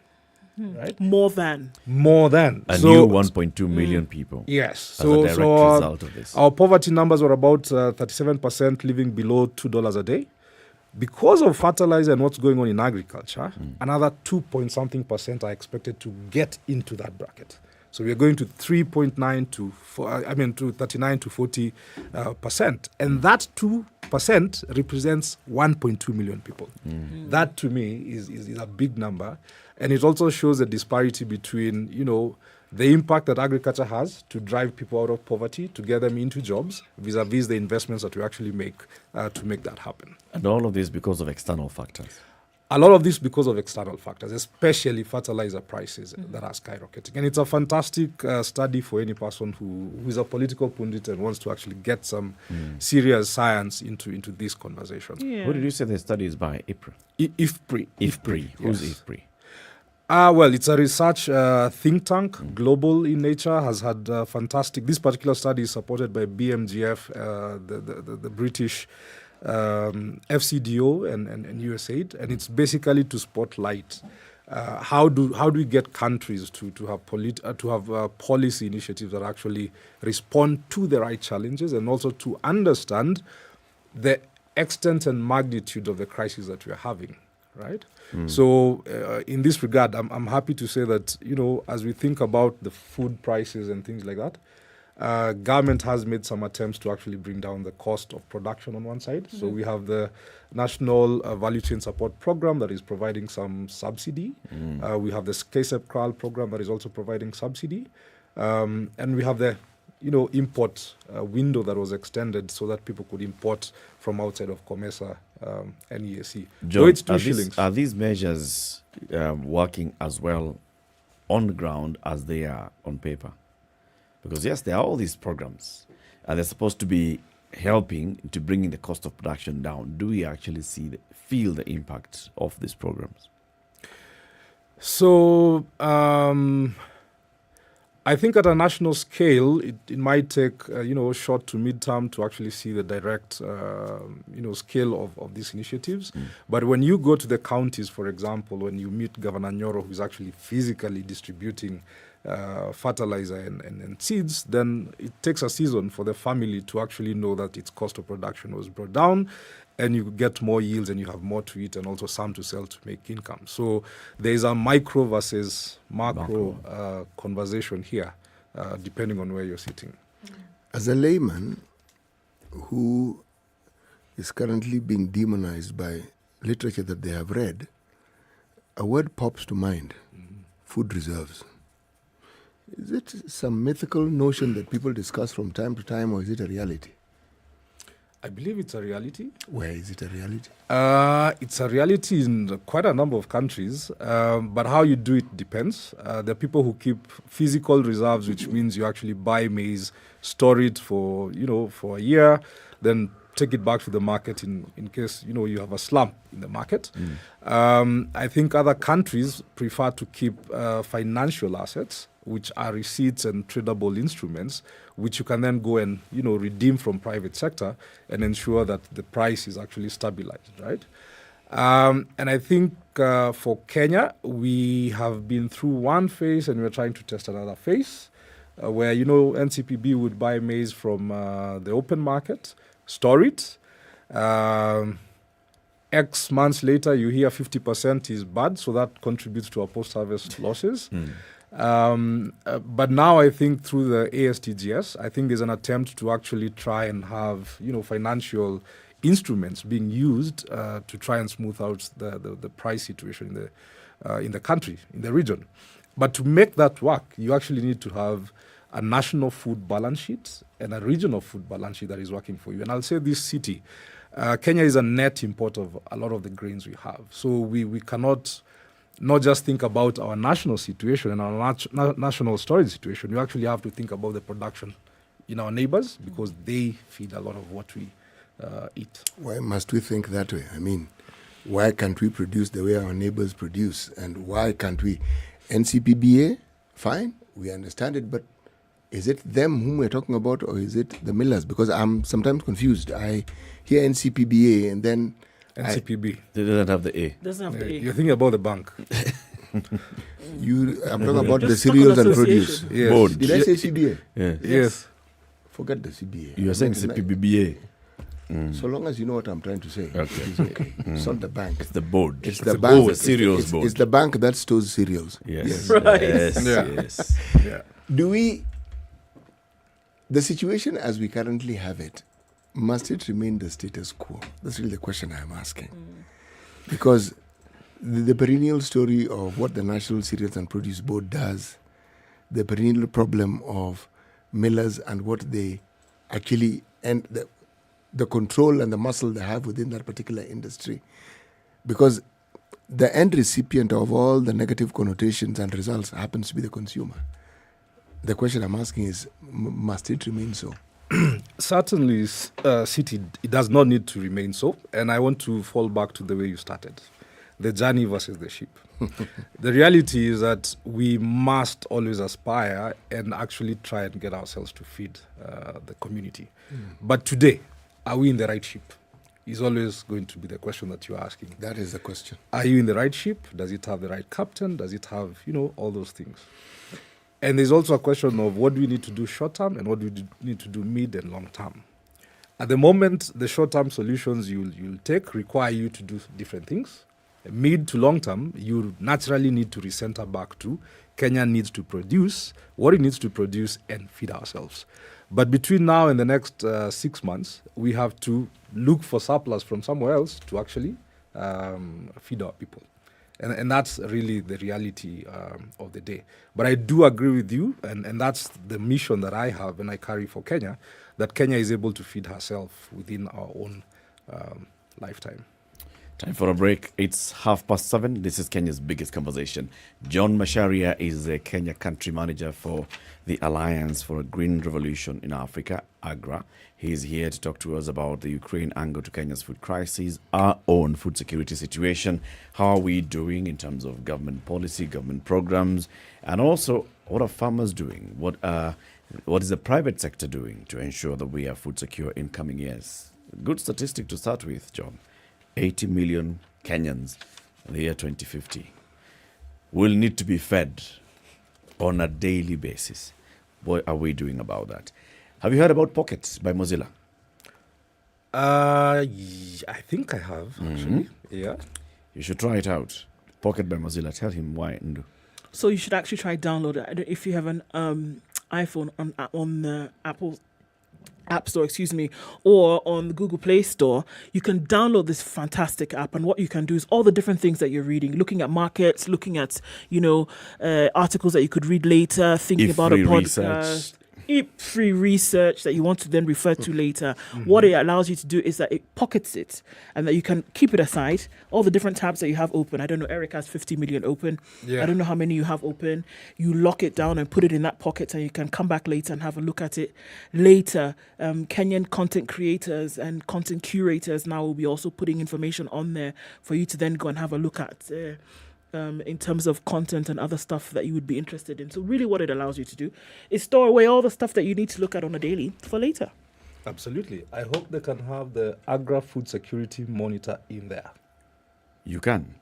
Right? More than. A new 1.2 million people. Yes. As a direct result of this. Our poverty numbers were about 37% living below $2 a day. Because of fertilizer and what's going on in agriculture, another 2 point something % are expected to get into that bracket. So we are going to 3.9 to 39 to 40%, and that 2% represents 1.2 million people. That to me is a big number, and it also shows the disparity between the impact that agriculture has to drive people out of poverty, to get them into jobs, vis-a-vis the investments that we actually make to make that happen. And all of this because of external factors. A lot of this because of external factors, especially fertilizer prices that are skyrocketing. And it's a fantastic study for any person who is a political pundit and wants to actually get some serious science into this conversation. Yeah. Who did you say the study is by? IFPRI. IFPRI. Who's Yes. IFPRI? Well, it's a research think tank, global in nature, has had fantastic... This particular study is supported by BMGF, the British FCDO and USAID, and it's basically to spotlight how do we get countries to have policy initiatives that actually respond to the right challenges, and also to understand the extent and magnitude of the crisis that we are having, right? So in this regard, I'm happy to say that, as we think about the food prices and things like that, government has made some attempts to actually bring down the cost of production on one side. So we have the National Value Chain Support Program that is providing some subsidy. We have the KSEP-CRAL program that is also providing subsidy. And we have the import window that was extended so that people could import from outside of COMESA and EAC. John, so it's 2 shillings. Are these measures working as well on the ground as they are on paper? Because yes, there are all these programs, and they're supposed to be helping to bringing the cost of production down. Do we actually feel the impact of these programs? So I think at a national scale, it might take short to mid-term to actually see the direct scale of these initiatives. But when you go to the counties, for example, when you meet Governor Nyoro, who's actually physically distributing fertilizer and seeds, then it takes a season for the family to actually know that its cost of production was brought down, and you get more yields and you have more to eat, and also some to sell to make income. So there is a micro versus macro conversation here, depending on where you're sitting. As a layman who is currently being demonized by literature that they have read, a word pops to mind: food reserves. Is it some mythical notion that people discuss from time to time, or is it a reality? I believe it's a reality. Where is it a reality? It's a reality in quite a number of countries, but how you do it depends. There are people who keep physical reserves, which means you actually buy maize, store it for a year, then take it back to the market in case you have a slump in the market. I think other countries prefer to keep financial assets, which are receipts and tradable instruments, which you can then go and redeem from private sector and ensure that the price is actually stabilized, right? And I think for Kenya, we have been through one phase and we're trying to test another phase, where NCPB would buy maize from the open market, store it. X months later, you hear 50% is bad, so that contributes to our post-harvest losses. But now I think through the ASTGS, I think there's an attempt to actually try and have financial instruments being used to try and smooth out the price situation in the country, in the region. But to make that work, you actually need to have a national food balance sheet and a regional food balance sheet that is working for you. And I'll say this city, Kenya is a net importer of a lot of the grains we have. So we cannot not just think about our national situation and our national storage situation. You actually have to think about the production in our neighbors, because they feed a lot of what we eat. Why must we think that way? I mean, why can't we produce the way our neighbors produce? And why can't we? NCPBA, fine, we understand it, but is it them whom we're talking about, or is it the millers? Because I'm sometimes confused. I hear NCPBA and then NCPB. They doesn't have the A. Doesn't have the A. You're thinking about the bank. I'm talking about the cereals and produce. Yes. Board. Did I say CBA? Yeah. Yes. Forget the CBA. You are saying CPBA. So long as you know what I'm trying to say, Okay. it's okay. It's not the bank. It's the board. It's It's the the bank. board, cereals board. It's the bank that stores cereals. Yes. Right. Yes. Yeah. Yes. Yeah. The situation as we currently have it, must it remain the status quo? That's really the question I'm asking. Because the perennial story of what the National Cereals and Produce Board does, the perennial problem of millers and what they actually, and the control and the muscle they have within that particular industry. Because the end recipient of all the negative connotations and results happens to be the consumer. The question I'm asking is, must it remain so? Certainly, City, it does not need to remain so. And I want to fall back to the way you started. The journey versus the sheep. The reality is that we must always aspire and actually try and get ourselves to feed the community. But today, are we in the right ship? Is always going to be the question that you're asking. That is the question. Are you in the right ship? Does it have the right captain? Does it have, all those things? And there's also a question of what do we need to do short term and what do we need to do mid and long term. At the moment, the short term solutions you'll take require you to do different things. Mid to long term, you naturally need to recenter back to Kenya needs to produce what it needs to produce and feed ourselves. But between now and the next 6 months, we have to look for surplus from somewhere else to actually feed our people. And that's really the reality of the day. But I do agree with you, and that's the mission that I have and I carry for Kenya, that Kenya is able to feed herself within our own lifetime. Time for a break. It's 7:30. This is Kenya's biggest conversation. John Masharia is the Kenya country manager for the Alliance for a Green Revolution in Africa, AGRA. He's here to talk to us about the Ukraine angle to Kenya's food crisis, our own food security situation, how are we doing in terms of government policy, government programs, and also what are farmers doing? What is the private sector doing to ensure that we are food secure in coming years? Good statistic to start with, John. 80 million Kenyans in the year 2050 will need to be fed on a daily basis. What are we doing about that? Have you heard about Pocket by Mozilla? I think I have, actually. Yeah. You should try it out. Pocket by Mozilla. Tell him why. Ndu. So you should actually try download it. If you have an iPhone on the Apple App Store, or on the Google Play Store, you can download this fantastic app. And what you can do is all the different things that you're reading, looking at markets, looking at, articles that you could read later, thinking about a podcast. Free research that you want to then refer to later. What it allows you to do is that it pockets it and that you can keep it aside. All the different tabs that you have open. I don't know, Eric has 50 million open. Yeah. I don't know how many you have open. You lock it down and put it in that pocket and you can come back later and have a look at it later. Kenyan content creators and content curators now will be also putting information on there for you to then go and have a look at. In terms of content and other stuff that you would be interested in. So really what it allows you to do is store away all the stuff that you need to look at on a daily for later. Absolutely. I hope they can have the AGRA Food Security Monitor in there. You can.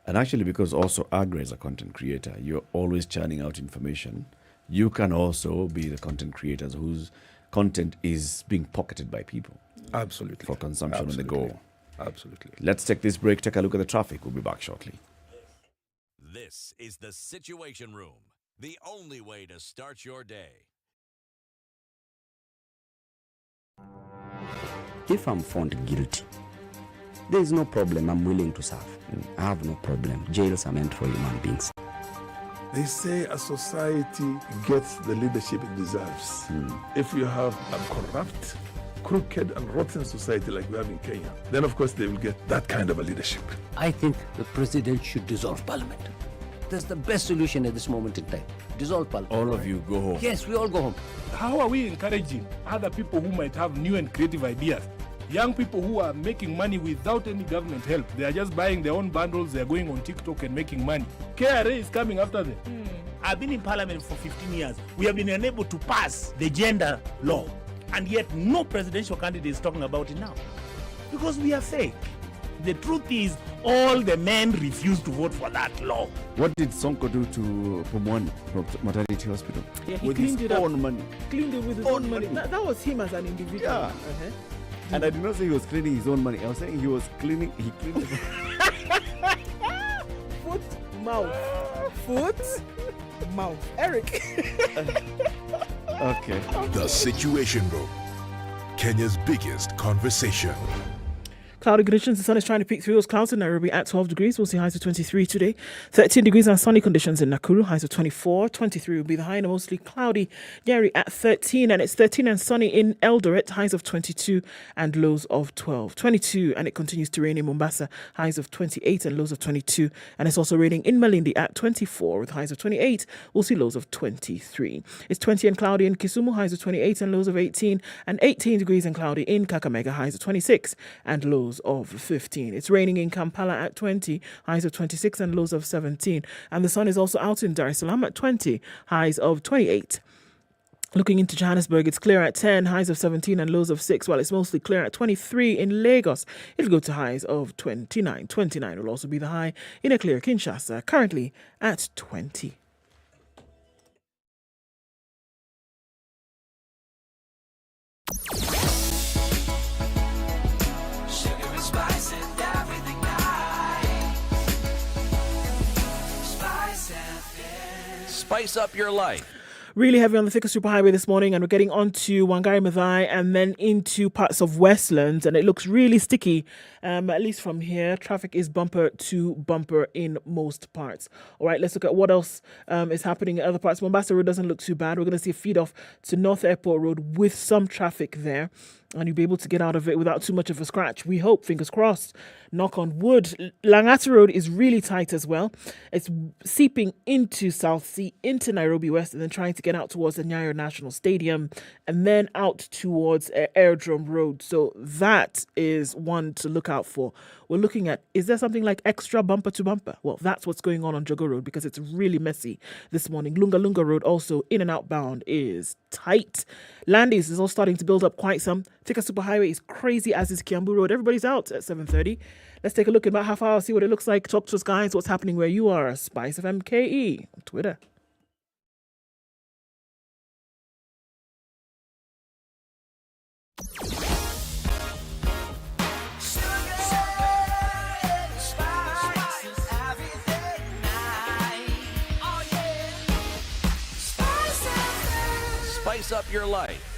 And actually, because also AGRA is a content creator, you're always churning out information. You can also be the content creators whose content is being pocketed by people. Absolutely. For consumption on the go. Absolutely. Let's take this break, take a look at the traffic. We'll be back shortly. This is the Situation Room, the only way to start your day. If I'm found guilty, there is no problem. I'm willing to serve. I have no problem. Jails are meant for human beings. They say a society gets the leadership it deserves. If you have a corrupt, crooked and rotten society like we have in Kenya, then of course they will get that kind of a leadership. I think the president should dissolve parliament. That's the best solution at this moment in time. Dissolve parliament. All of you go home. Yes, we all go home. How are we encouraging other people who might have new and creative ideas? Young people who are making money without any government help. They are just buying their own bundles. They are going on TikTok and making money. KRA is coming after them. I've been in parliament for 15 years. We have been unable to pass the gender law. And yet no presidential candidate is talking about it now. Because we are fake. The truth is, all the men refuse to vote for that law. What did Sonko do to Pumwani maternity hospital? Yeah, he with cleaned his it up. own money. Cleaned it with his own money. That was him as an individual. Yeah. And I did not say he was cleaning his own money. I was saying he cleaned Foot, mouth. Foot, mouth. Eric. Okay. The Situation Room, Kenya's biggest conversation. Cloudy conditions. The sun is trying to peek through those clouds in Nairobi at 12 degrees. We'll see highs of 23 today. 13 degrees and sunny conditions in Nakuru. Highs of 24. 23 will be the high and mostly cloudy. Nyeri at 13. And it's 13 and sunny in Eldoret. Highs of 22 and lows of 12. 22. And it continues to rain in Mombasa. Highs of 28 and lows of 22. And it's also raining in Malindi at 24 with highs of 28. We'll see lows of 23. It's 20 and cloudy in Kisumu. Highs of 28 and lows of 18. And 18 degrees and cloudy in Kakamega. Highs of 26 and lows of 15. It's raining in Kampala at 20, highs of 26 and lows of 17. And the sun is also out in Dar es Salaam at 20, highs of 28. Looking into Johannesburg, it's clear at 10, highs of 17 and lows of 6, while it's mostly clear at 23 in Lagos. It'll go to highs of 29. 29 will also be the high in a clear Kinshasa, currently at 20. Spice up your life. Really heavy on the thicker superhighway this morning, and we're getting onto Wangari Maathai and then into parts of Westlands, and it looks really sticky. At least from here, traffic is bumper to bumper in most parts. All right, let's look at what else is happening in other parts. Mombasa Road doesn't look too bad. We're going to see a feed off to North Airport Road with some traffic there, and you'll be able to get out of it without too much of a scratch. We hope, fingers crossed, knock on wood. Langata Road is really tight as well. It's seeping into South Sea, into Nairobi West, and then trying to get out towards the Nyayo National Stadium, and then out towards Airdrome Road. So that is one to look out for. We're looking at, is there something like extra bumper to bumper? Well, that's what's going on Jogo Road, because it's really messy this morning. Lunga Lunga Road also, in and outbound, is tight. Landis is all starting to build up quite some. Thika Superhighway is crazy, as is Kiambu Road. Everybody's out at 7:30. Let's take a look in about half hour, see what it looks like. Talk to us, guys. What's happening where you are? SpiceFM KE on Twitter. Spice up your life.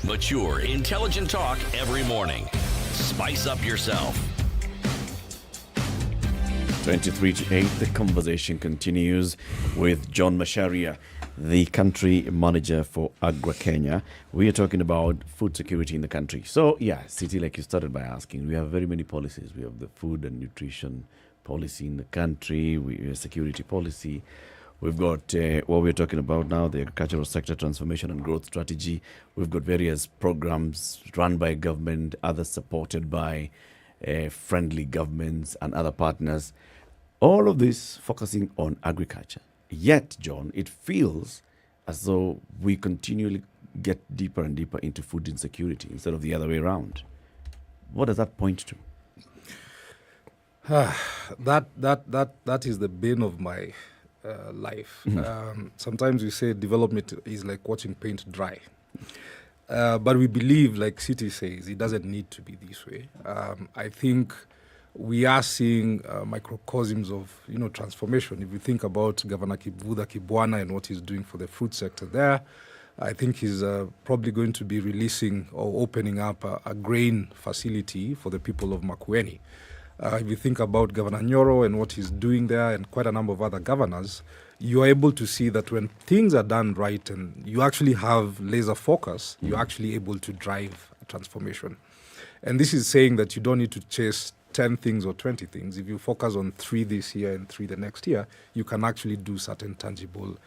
Mature, intelligent talk every morning. Spice up yourself. 23 to 8, the conversation continues with John Masharia, the country manager for Agra Kenya. We are talking about food security in the country. So, yeah, City, like you started by asking, we have very many policies. We have the food and nutrition policy in the country, we have security policy. We've got what we're talking about now, the agricultural sector transformation and growth strategy. We've got various programs run by government, others supported by friendly governments and other partners. All of this focusing on agriculture. Yet, John, it feels as though we continually get deeper and deeper into food insecurity instead of the other way around. What does that point to? That is the bane of my life. Sometimes we say development is like watching paint dry. But we believe, like City says, it doesn't need to be this way. I think we are seeing microcosms of transformation. If you think about Governor Kivuda Kibwana and what he's doing for the fruit sector there, I think he's probably going to be releasing or opening up a grain facility for the people of Makueni. If you think about Governor Nyoro and what he's doing there, and quite a number of other governors, you are able to see that when things are done right and you actually have laser focus, you're actually able to drive a transformation. And this is saying that you don't need to chase 10 things or 20 things. If you focus on 3 this year and 3 the next year, you can actually do certain tangible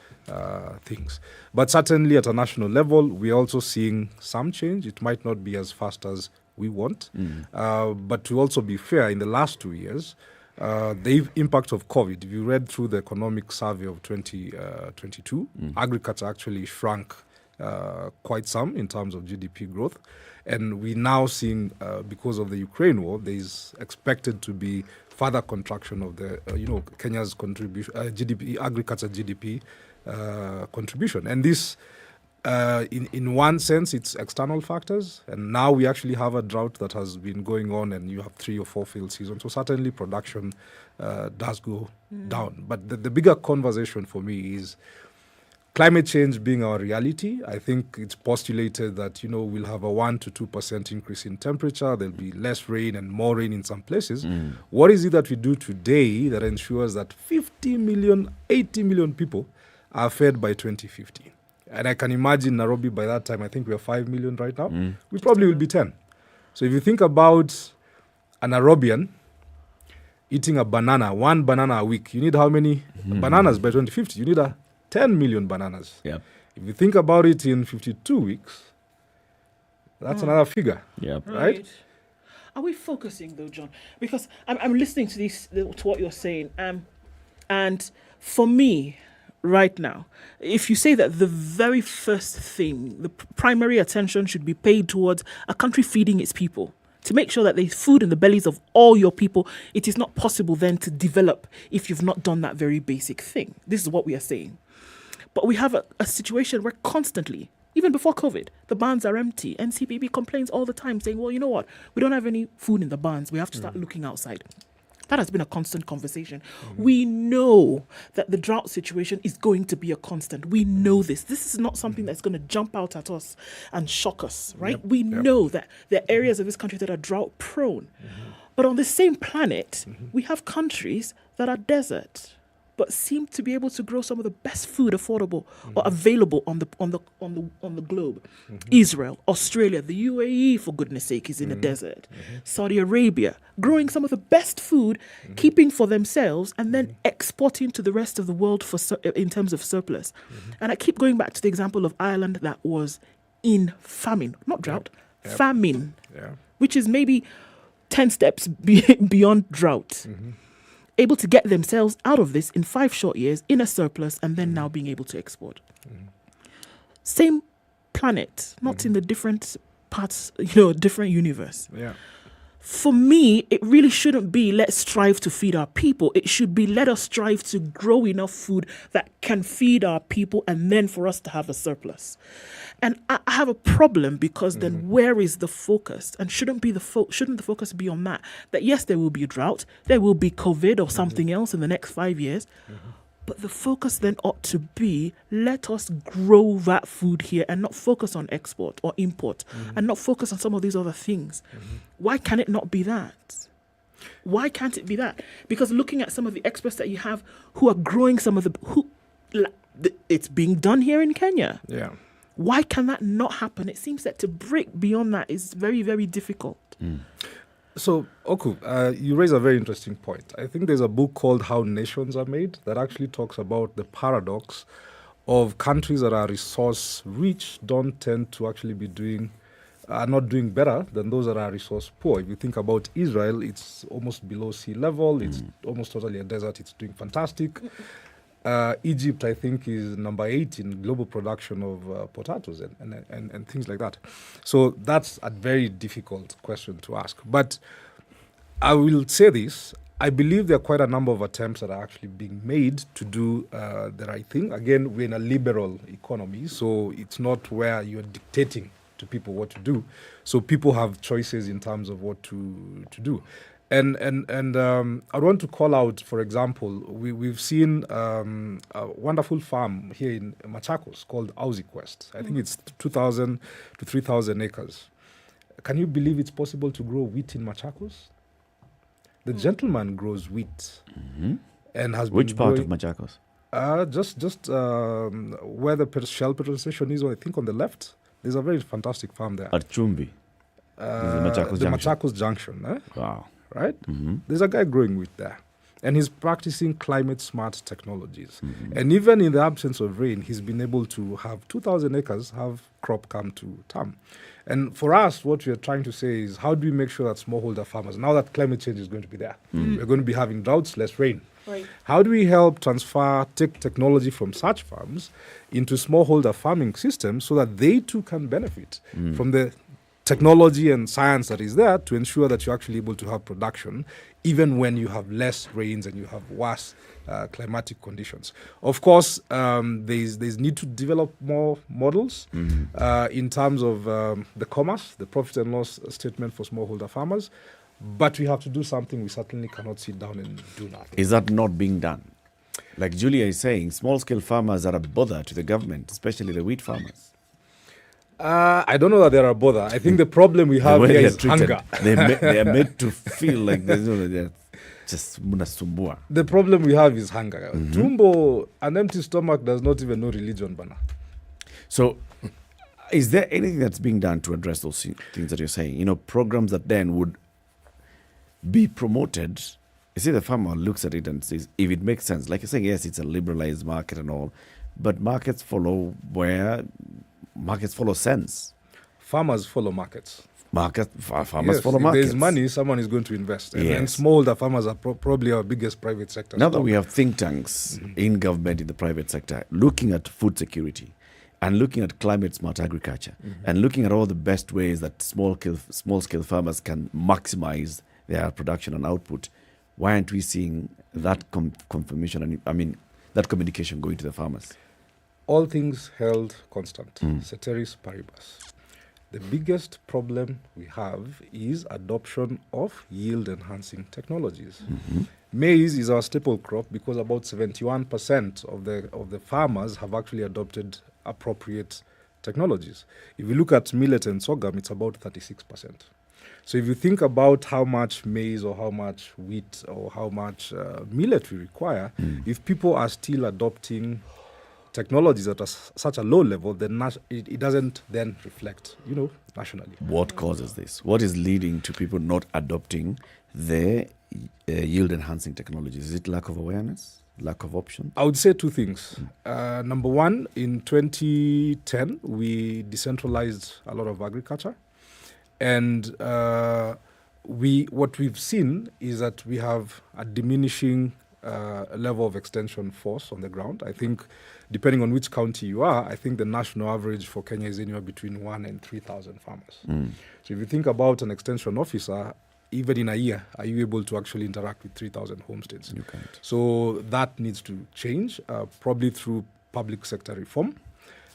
things. But certainly at a national level, we're also seeing some change. It might not be as fast as we want. But to also be fair, in the last 2 years, the impact of COVID, if you read through the economic survey of 2022, agriculture actually shrunk quite some in terms of GDP growth. And we now seeing, because of the Ukraine war, there is expected to be further contraction of the, Kenya's contribution, GDP, agriculture GDP contribution. And this In one sense, it's external factors, and now we actually have a drought that has been going on, and you have 3 or 4 failed seasons. So certainly production does go down. But the bigger conversation for me is climate change being our reality. I think it's postulated that, we'll have a 1 to 2% increase in temperature. There'll be less rain and more rain in some places. What is it that we do today that ensures that 50 million, 80 million people are fed by 2050? And I can imagine Nairobi by that time, I think we are 5 million right now. We probably will be 10. So if you think about a Nairobian eating a banana, 1 banana a week, you need how many bananas by 2050? You need 10 million bananas. Yep. If you think about it in 52 weeks, that's another figure. Yep. Right? Are we focusing though, John? Because I'm listening to to what you're saying. And for me, right now, if you say that the very first thing, the primary attention should be paid towards a country feeding its people, to make sure that there's food in the bellies of all your people, it is not possible then to develop if you've not done that very basic thing. This is what we are saying. But we have a situation where constantly, even before COVID, the barns are empty. NCPB complains all the time saying, well, you know what? We don't have any food in the barns. We have to start looking outside. That has been a constant conversation. We know that the drought situation is going to be a constant. We know this. This is not something that's going to jump out at us and shock us, right? We know that there are areas of this country that are drought prone. But on the same planet, we have countries that are desert, but seem to be able to grow some of the best food affordable or available on the globe. Israel, Australia, the UAE, for goodness sake, is in a desert. Saudi Arabia, growing some of the best food, keeping for themselves, and then exporting to the rest of the world in terms of surplus. And I keep going back to the example of Ireland that was in famine, not drought, famine, which is maybe 10 steps beyond drought. Able to get themselves out of this in 5 short years in a surplus, and then now being able to export. Same planet, not in the different parts, different universe. For me, it really shouldn't be let's strive to feed our people. It should be let us strive to grow enough food that can feed our people, and then for us to have a surplus. And I have a problem because then where is the focus? And shouldn't the focus be on that? That yes, there will be a drought, there will be COVID or something else in the next 5 years. But the focus then ought to be, let us grow that food here and not focus on export or import and not focus on some of these other things. Why can it not be that? Why can't it be that? Because looking at some of the experts that you have who are growing some of it's being done here in Kenya. Why can that not happen? It seems that to break beyond that is very, very difficult. So, Okoh, you raise a very interesting point. I think there's a book called How Nations Are Made that actually talks about the paradox of countries that are resource rich don't tend to actually are not doing better than those that are resource poor. If you think about Israel, it's almost below sea level. It's almost totally a desert. It's doing fantastic. Egypt, I think, is number 8 in global production of potatoes and things like that. So that's a very difficult question to ask. But I will say this. I believe there are quite a number of attempts that are actually being made to do the right thing. Again, we're in a liberal economy, so it's not where you're dictating to people what to do. So people have choices in terms of what to do. And I want to call out, for example, we've seen a wonderful farm here in Machakos called Aussie Quest. I think it's 2,000 to 3,000 acres. Can you believe it's possible to grow wheat in Machakos? The gentleman grows wheat and has Which been part growing, of Machakos? Just where the Shell petrol station is, I think on the left. There's a very fantastic farm there. At Chumbi. The Machakos Junction. Wow. Right? There's a guy growing wheat there. And he's practicing climate-smart technologies. And even in the absence of rain, he's been able to have 2,000 acres have crop come to term. And for us, what we are trying to say is, how do we make sure that smallholder farmers, now that climate change is going to be there, we're going to be having droughts, less rain. Right. How do we help transfer technology from such farms into smallholder farming systems so that they too can benefit from the technology and science that is there to ensure that you're actually able to have production, even when you have less rains and you have worse climatic conditions. Of course, there's need to develop more models in terms of the commerce, the profit and loss statement for smallholder farmers. But we have to do something. We certainly cannot sit down and do nothing. Is that not being done? Like Julia is saying, small-scale farmers are a bother to the government, especially the wheat farmers. I don't know that they're a bother. I think the problem we have here is hunger. They are made to feel like they're just munasumbua. The problem we have is hunger. Tumbo, an empty stomach does not even know religion, Bana. So, is there anything that's being done to address those things that you're saying? You know, programs that then would be promoted. You see, the farmer looks at it and says, if it makes sense, like you're saying, yes, it's a liberalized market and all, but markets follow sense. Farmers follow markets. Farmers follow markets. If there's money, someone is going to invest. And smallholder farmers are probably our biggest private sector. Now that we have think tanks in government, in the private sector, looking at food security and looking at climate smart agriculture and looking at all the best ways that small scale farmers can maximize their production and output, why aren't we seeing that confirmation and that communication going to the farmers? All things held constant, ceteris paribus. The biggest problem we have is adoption of yield-enhancing technologies. Maize is our staple crop because about 71% of the farmers have actually adopted appropriate technologies. If you look at millet and sorghum, it's about 36%. So if you think about how much maize or how much wheat or how much millet we require, if people are still adopting technologies at such a low level, then it doesn't then reflect, nationally. What causes this? What is leading to people not adopting the yield-enhancing technologies? Is it lack of awareness, lack of options? I would say two things. Number one, in 2010, we decentralized a lot of agriculture. And what we've seen is that we have a diminishing level of extension force on the ground. I think, depending on which county you are, I think the national average for Kenya is anywhere between 1,000 and 3,000 farmers. So if you think about an extension officer, even in a year, are you able to actually interact with 3,000 homesteads? You can't. So that needs to change, probably through public sector reform.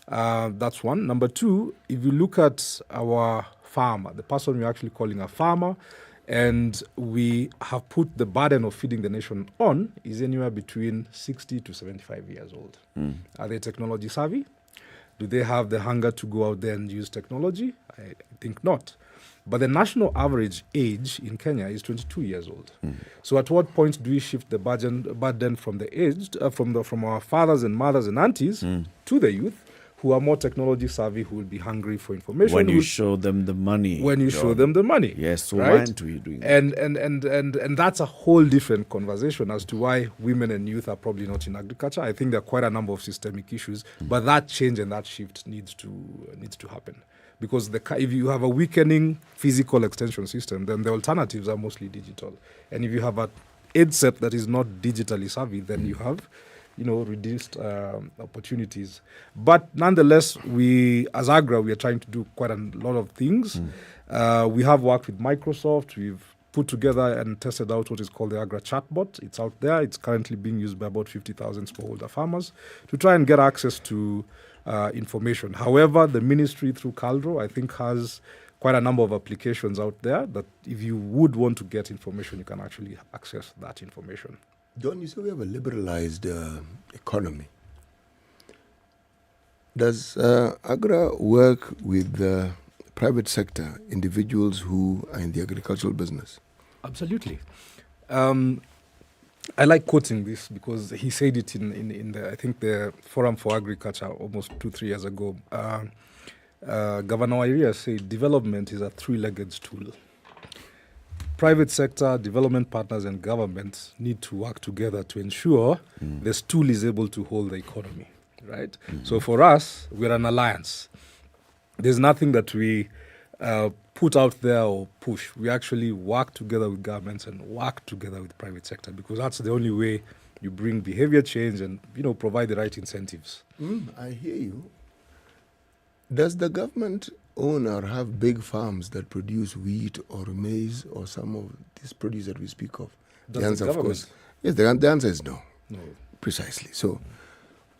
That's one. Number two, if you look at our farmer, the person we're actually calling a farmer, and we have put the burden of feeding the nation on, is anywhere between 60 to 75 years old. Are they technology savvy? Do they have the hunger to go out there and use technology? I think not. But the national average age in Kenya is 22 years old. So at what point do we shift the burden from the aged, from our fathers and mothers and aunties to the youth, who are more technology savvy, who will be hungry for information? When you show them the money. When you show them the money. Yes, so right? why aren't we doing that? And that's a whole different conversation as to why women and youth are probably not in agriculture. I think there are quite a number of systemic issues, but that change and that shift needs to happen. Because if you have a weakening physical extension system, then the alternatives are mostly digital. And if you have an aid set that is not digitally savvy, then you have reduced opportunities. But nonetheless, as Agra, we are trying to do quite a lot of things. We have worked with Microsoft. We've put together and tested out what is called the Agra chatbot. It's out there. It's currently being used by about 50,000 smallholder farmers to try and get access to information. However, the ministry through Caldro, I think, has quite a number of applications out there that if you would want to get information, you can actually access that information. John, you say we have a liberalized economy. Does Agra work with the private sector, individuals who are in the agricultural business? Absolutely. I like quoting this because he said it in the, I think, the Forum for Agriculture almost 2-3 years ago. Governor Nyeri said development is a three-legged stool. Private sector, development partners, and government need to work together to ensure the stool is able to hold the economy, right? So for us, we're an alliance. There's nothing that we put out there or push. We actually work together with governments and work together with the private sector because that's the only way you bring behavior change and provide the right incentives. I hear you. Does the government own or have big farms that produce wheat or maize or some of this produce that we speak of? Does the answer, the of course, government? yes, the answer is no. No. Precisely. So,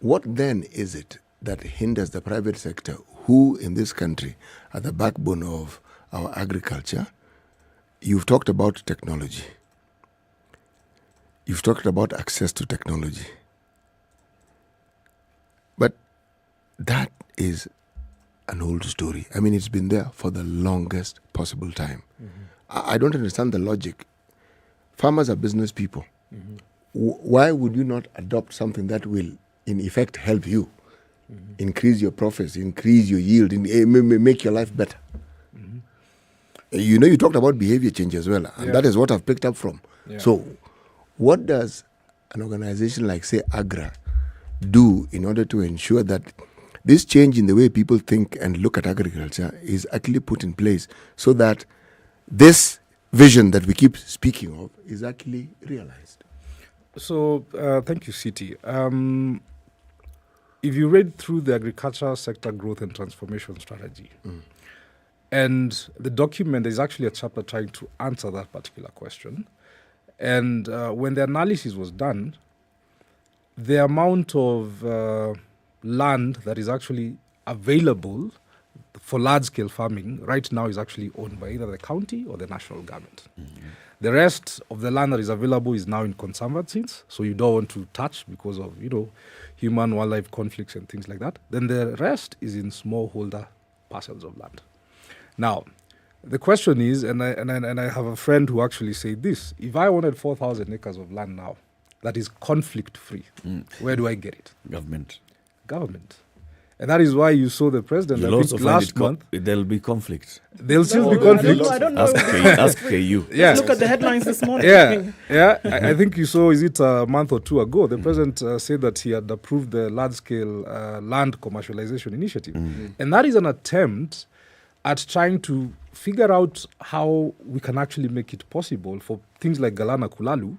what then is it that hinders the private sector, who in this country are the backbone of our agriculture? You've talked about technology. You've talked about access to technology. But that is an old story. I mean, it's been there for the longest possible time. I don't understand the logic. Farmers are business people. Why would you not adopt something that will, in effect, help you increase your profits, increase your yield, make your life better? You know, you talked about behavior change as well, and that is what I've picked up from. Yeah. So, what does an organization like, say, AGRA do in order to ensure that this change in the way people think and look at agriculture is actually put in place so that this vision that we keep speaking of is actually realized? So, thank you, Siti. If you read through the agricultural sector growth and transformation strategy, and the document, there's actually a chapter trying to answer that particular question. And when the analysis was done, the amount of land that is actually available for large-scale farming right now is actually owned by either the county or the national government. The rest of the land that is available is now in conservancies, so you don't want to touch because of, human-wildlife conflicts and things like that. Then the rest is in smallholder parcels of land. Now, the question is, and I have a friend who actually said this, if I wanted 4,000 acres of land now that is conflict-free, where do I get it? Government. And that is why you saw the president, You'll I also think last month. There'll be conflict. There'll still be conflict. I don't know. Ask KU. Yeah. Look at the headlines this morning. I think you saw, is it a month or two ago, the president said that he had approved the large-scale land commercialization initiative. And that is an attempt at trying to figure out how we can actually make it possible for things like Galana Kulalu.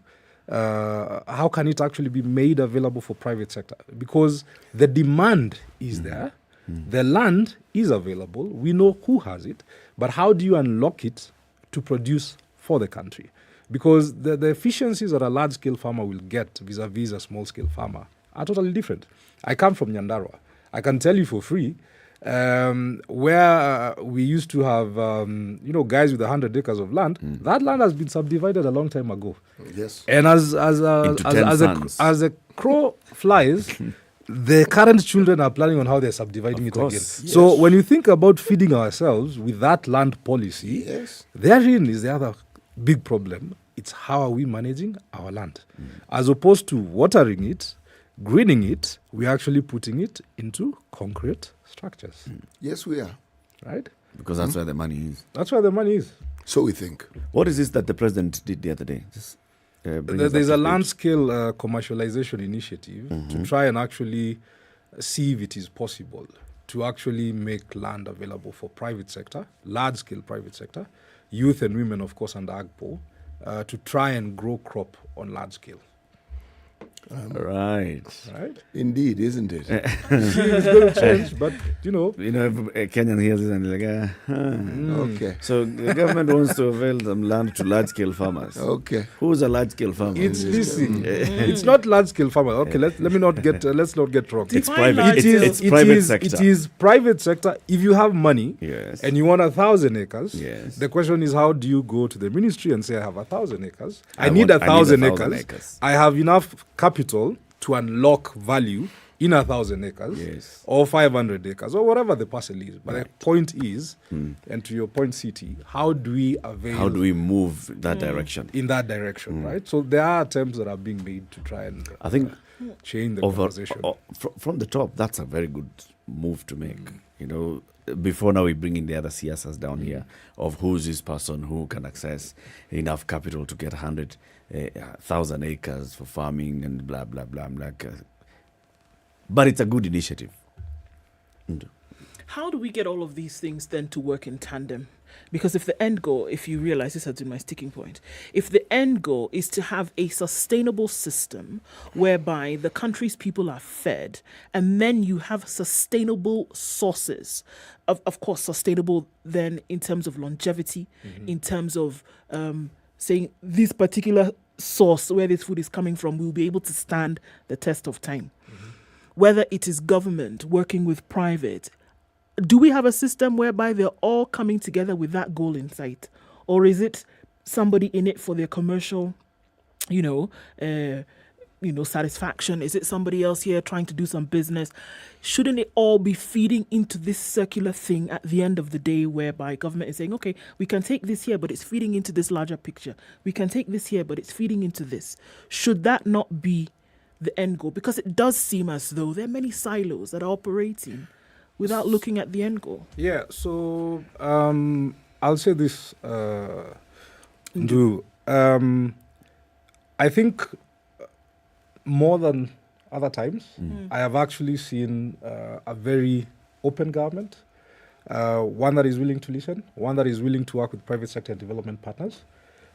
How can it actually be made available for private sector? Because the demand is there, the land is available, we know who has it, but how do you unlock it to produce for the country? Because the efficiencies that a large-scale farmer will get vis-a-vis a small-scale farmer are totally different. I come from Nyandarua. I can tell you for free, where we used to have, guys with 100 acres of land, that land has been subdivided a long time ago. Yes. And as a crow flies, the current children are planning on how they're subdividing it again. Yes. So when you think about feeding ourselves with that land policy, therein is the other big problem. It's how are we managing our land? As opposed to watering it, greening it, we're actually putting it into concrete structures. Yes, we are. Right? Because that's where the money is. That's where the money is. So we think. What is this that the president did the other day? There's a land-scale commercialization initiative to try and actually see if it is possible to actually make land available for private sector, large-scale private sector, youth and women, of course, under AGPO, to try and grow crop on large scale. Right. Indeed, isn't it? It's going to change, but Kenyan hears it and they're like, Okay. So the government wants to avail some land to large-scale farmers. Okay. Who's a large-scale farmer? It's it's not large-scale farmer. Okay, let's not get wrong. It's private. It's private sector. It is private sector. If you have money Yes. and you want 1,000 acres, Yes. the question is, how do you go to the ministry and say, I have 1,000 acres? I I need want- 1,000 I need 1,000 acres. acres. I have enough capital to unlock value in 1,000 acres, Yes. or 500 acres, or whatever the parcel is. But the point is, and to your point, CT, how do we avail? How do we move that direction? In that direction, right? So there are attempts that are being made to try and I think change the conversation. From the top, that's a very good move to make. Before now we bring in the other CSs down here of who's this person who can access enough capital to get 100,000 acres for farming and blah, blah, blah. But it's a good initiative. How do we get all of these things then to work in tandem? Because if the end goal, if you realize this has been my sticking point, if the end goal is to have a sustainable system whereby the country's people are fed, and then you have sustainable sources, of course, sustainable then in terms of longevity, in terms of saying this particular source where this food is coming from will be able to stand the test of time. Whether it is government working with private, do we have a system whereby they're all coming together with that goal in sight? Or is it somebody in it for their commercial, satisfaction? Is it somebody else here trying to do some business? Shouldn't it all be feeding into this circular thing at the end of the day whereby government is saying, okay, we can take this here, but it's feeding into this larger picture. We can take this here, but it's feeding into this. Should that not be the end goal? Because it does seem as though there are many silos that are operating without looking at the end goal. Yeah, so I'll say this, Ndu. I think more than other times, I have actually seen a very open government, one that is willing to listen, one that is willing to work with private sector and development partners.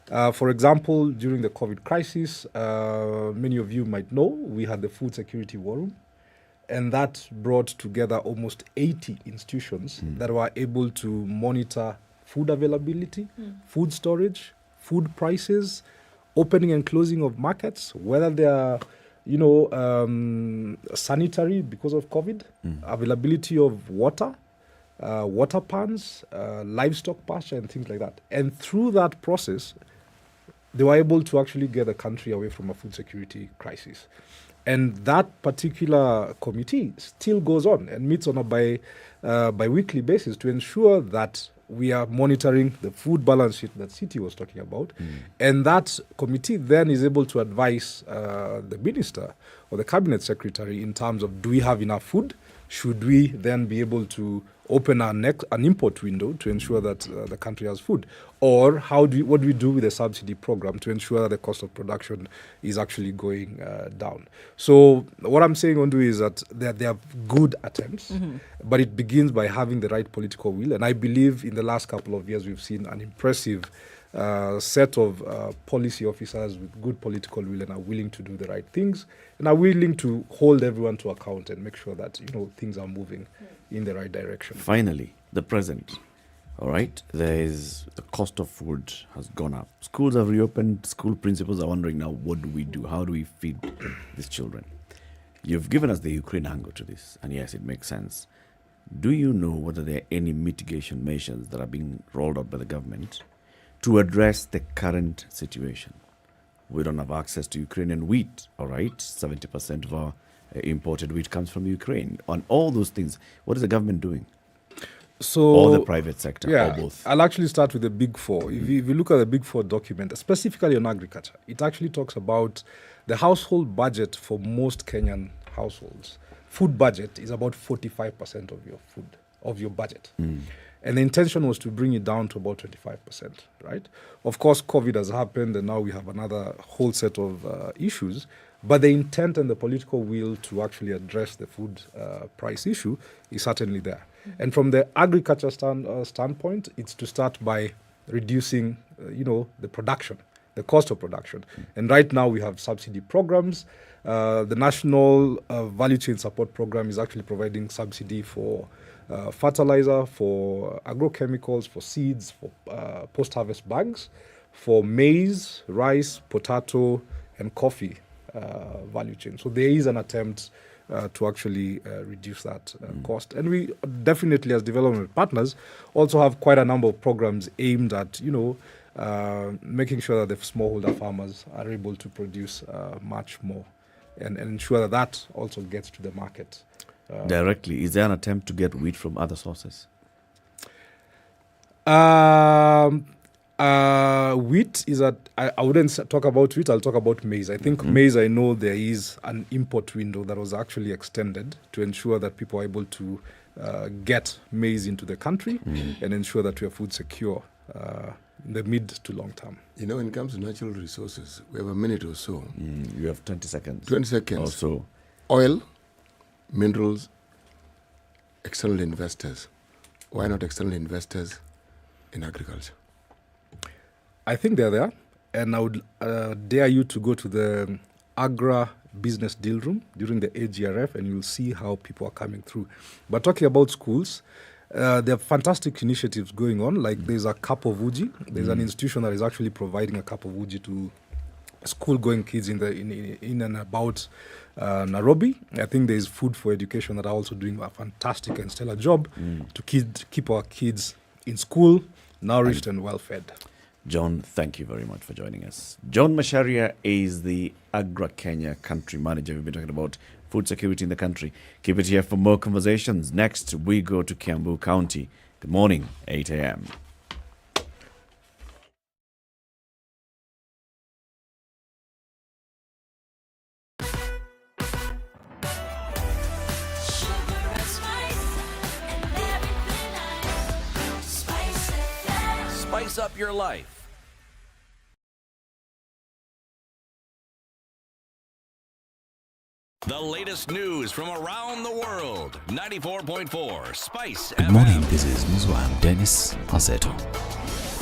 For example, during the COVID crisis, many of you might know, we had the Food Security War Room, and that brought together almost 80 institutions that were able to monitor food availability, food storage, food prices, opening and closing of markets, whether they are, sanitary because of COVID, availability of water, water pans, livestock pasture, and things like that. And through that process, they were able to actually get the country away from a food security crisis. And that particular committee still goes on and meets on a bi-weekly basis to ensure that we are monitoring the food balance sheet that Citi was talking about. And that committee then is able to advise the minister or the cabinet secretary in terms of, do we have enough food? Should we then be able to open an import window to ensure that the country has food? Or what do we do with the subsidy program to ensure that the cost of production is actually going down? So what I'm saying, Ondu, is that there are good attempts, but it begins by having the right political will. And I believe in the last couple of years, we've seen an impressive set of policy officers with good political will and are willing to do the right things and are willing to hold everyone to account and make sure that things are moving in the right direction. Finally, the present. All right, the cost of food has gone up. Schools have reopened. School principals are wondering now, what do we do? How do we feed these children? You've given us the Ukraine angle to this, and yes, it makes sense. Do you know whether there are any mitigation measures that are being rolled out by the government to address the current situation? We don't have access to Ukrainian wheat, all right? 70% of our imported wheat comes from Ukraine. On all those things, what is the government doing? Or the private sector, or both? I'll actually start with the Big Four. If you look at the Big Four document, specifically on agriculture, it actually talks about the household budget for most Kenyan households. Food budget is about 45% of your food, of your budget. And the intention was to bring it down to about 25%, right? Of course, COVID has happened, and now we have another whole set of issues. But the intent and the political will to actually address the food price issue is certainly there. And from the agriculture standpoint, it's to start by reducing, the production, the cost of production. And right now we have subsidy programs. The National Value Chain Support Program is actually providing subsidy for fertilizer, for agrochemicals, for seeds, for post-harvest bags, for maize, rice, potato, and coffee value chain. So there is an attempt to actually reduce that cost. And we definitely, as development partners, also have quite a number of programs aimed at, making sure that the smallholder farmers are able to produce much more and ensure that also gets to the market. Directly, is there an attempt to get wheat from other sources? Wheat is I wouldn't talk about wheat, I'll talk about maize. I think maize, I know there is an import window that was actually extended to ensure that people are able to get maize into the country and ensure that we are food secure in the mid to long term. When it comes to natural resources, we have a minute or so. You have 20 seconds. 20 seconds. Or so. Oil, minerals, external investors. Why not external investors? in agriculture? I think they're there, and I would dare you to go to the Agra Business Deal Room during the AGRF, and you'll see how people are coming through. But talking about schools, there are fantastic initiatives going on. Like there's a cup of uji. There's an institution that is actually providing a cup of uji to school-going kids in and about Nairobi. I think there's Food for Education that are also doing a fantastic and stellar job to keep our kids in school, nourished and well-fed. John, thank you very much for joining us. John Masharia is the Agra Kenya country manager. We've been talking about food security in the country. Keep it here for more conversations. Next, we go to Kiambu County. Good morning, 8 a.m. Spice up your life. The latest news from around the world. 94.4 Spice Good morning, this is Muzo. I'm Dennis Azeto.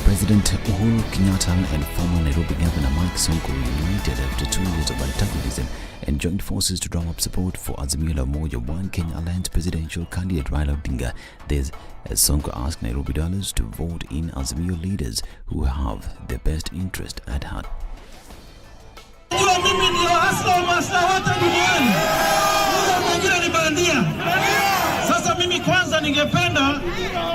President Uhuru Kenyatta and former Nairobi Governor Mike Sonko reunited after 2 years of antagonism and joined forces to drum up support for Azimio la Umoja One Kenya Alliance presidential candidate Raila Odinga. This as Sonko asked Nairobi dollars to vote in Azimio leaders who have their best interest at heart. Sasa mimi kwanza ningependa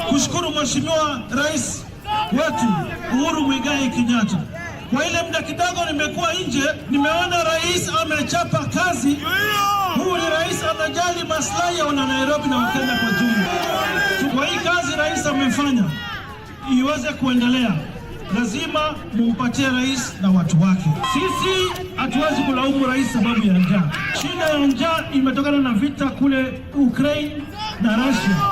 kushukuru Mheshimiwa Rais wetu Uhuru Muigai Kenyatta. Kwa ile muda kidogo nimekuwa nje, nimeona rais amechapa kazi. Huyu ni rais anajali maslahi ya wana Nairobi na Wakenya kwa jumla. Kwa hii kazi rais amefanya iweze kuendelea, lazima mumpatie rais na watu wake. Sisi hatuwezi kulaumu rais sababu ya njaa. Shida ya njaa imetokana na vita kule Ukraine na Russia.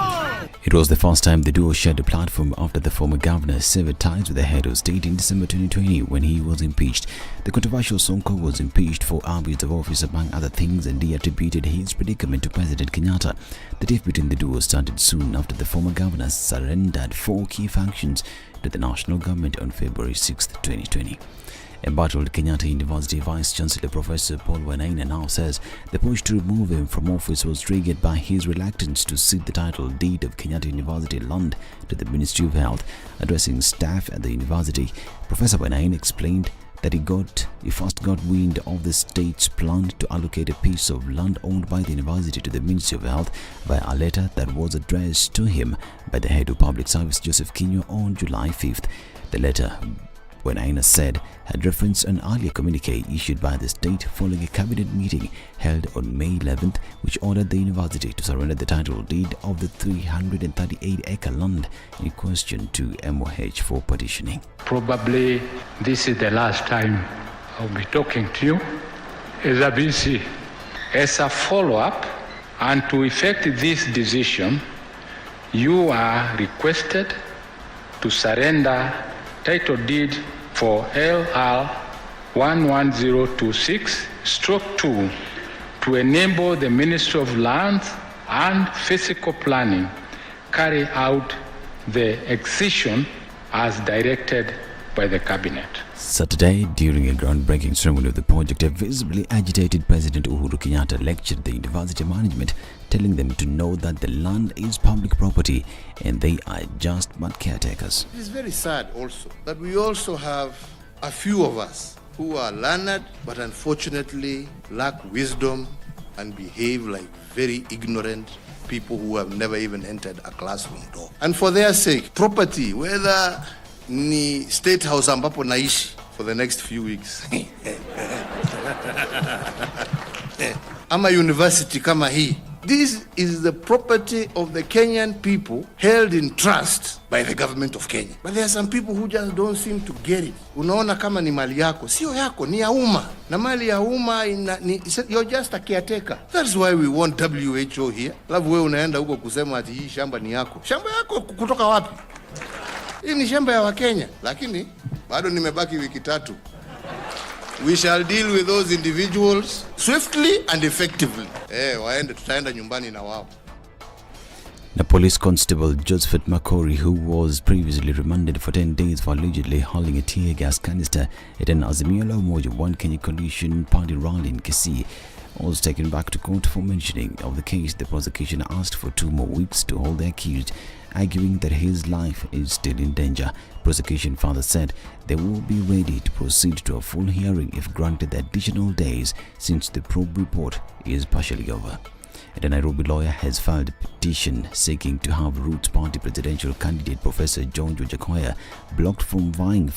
It was the first time the duo shared a platform after the former governor severed ties with the head of state in December 2020 when he was impeached. The controversial Sonko was impeached for abuse of office among other things, and he attributed his predicament to President Kenyatta. The tiff between the duo started soon after the former governor surrendered 4 key functions to the national government on February 6, 2020. Embattled Kenyatta University Vice-Chancellor Professor Paul Wanaina now says the push to remove him from office was triggered by his reluctance to cede the title deed of Kenyatta University land to the Ministry of Health. Addressing staff at the university, Professor Wanaina explained that he first got wind of the state's plan to allocate a piece of land owned by the university to the Ministry of Health via a letter that was addressed to him by the head of Public Service Joseph Kinyo on July 5th. The letter, when Aina said, had referenced an earlier communique issued by the state following a cabinet meeting held on May 11th, which ordered the university to surrender the title deed of the 338-acre land in question to MOH for petitioning. Probably this is the last time I'll be talking to you as a BC. As a follow-up and to effect this decision, you are requested to surrender title deed for LR 11026/2 to enable the Ministry of Lands and Physical Planning carry out the excision as directed by the Cabinet. Saturday, during a groundbreaking ceremony of the project, a visibly agitated President Uhuru Kenyatta lectured the university management, telling them to know that the land is public property and they are just but caretakers. It is very sad also that we also have a few of us who are learned but unfortunately lack wisdom and behave like very ignorant people who have never even entered a classroom door. And for their sake, property, whether ni state house ambapo naishi for the next few weeks ama university kama hii, this is the property of the Kenyan people held in trust by the government of Kenya. But there are some people who just don't seem to get it. Unaona kama ni mali yako, sio yako, ni ya umma. Na mali ya umma you're just a caretaker. That's why we want WHO here. Alafu wewe unaenda huko kusema ati hii shamba ni yako. Shamba yako kutoka wapi? Hii ni shamba ya Wakenya, lakini bado nimebaki wiki 3. We shall deal with those individuals swiftly and effectively. Waende, tutaenda nyumbani na wao. The police constable Joseph Makori, who was previously remanded for 10 days for allegedly hurling a tear gas canister at an Azimio La Umoja One Kenya Coalition party rally in Kisii, was taken back to court for mentioning of the case. The prosecution asked for 2 more weeks to hold the accused, arguing that his life is still in danger. Prosecution further said they will be ready to proceed to a full hearing if granted the additional days, since the probe report is partially over. The Nairobi lawyer has filed a petition seeking to have Roots Party presidential candidate Professor George Wajakoya blocked from vying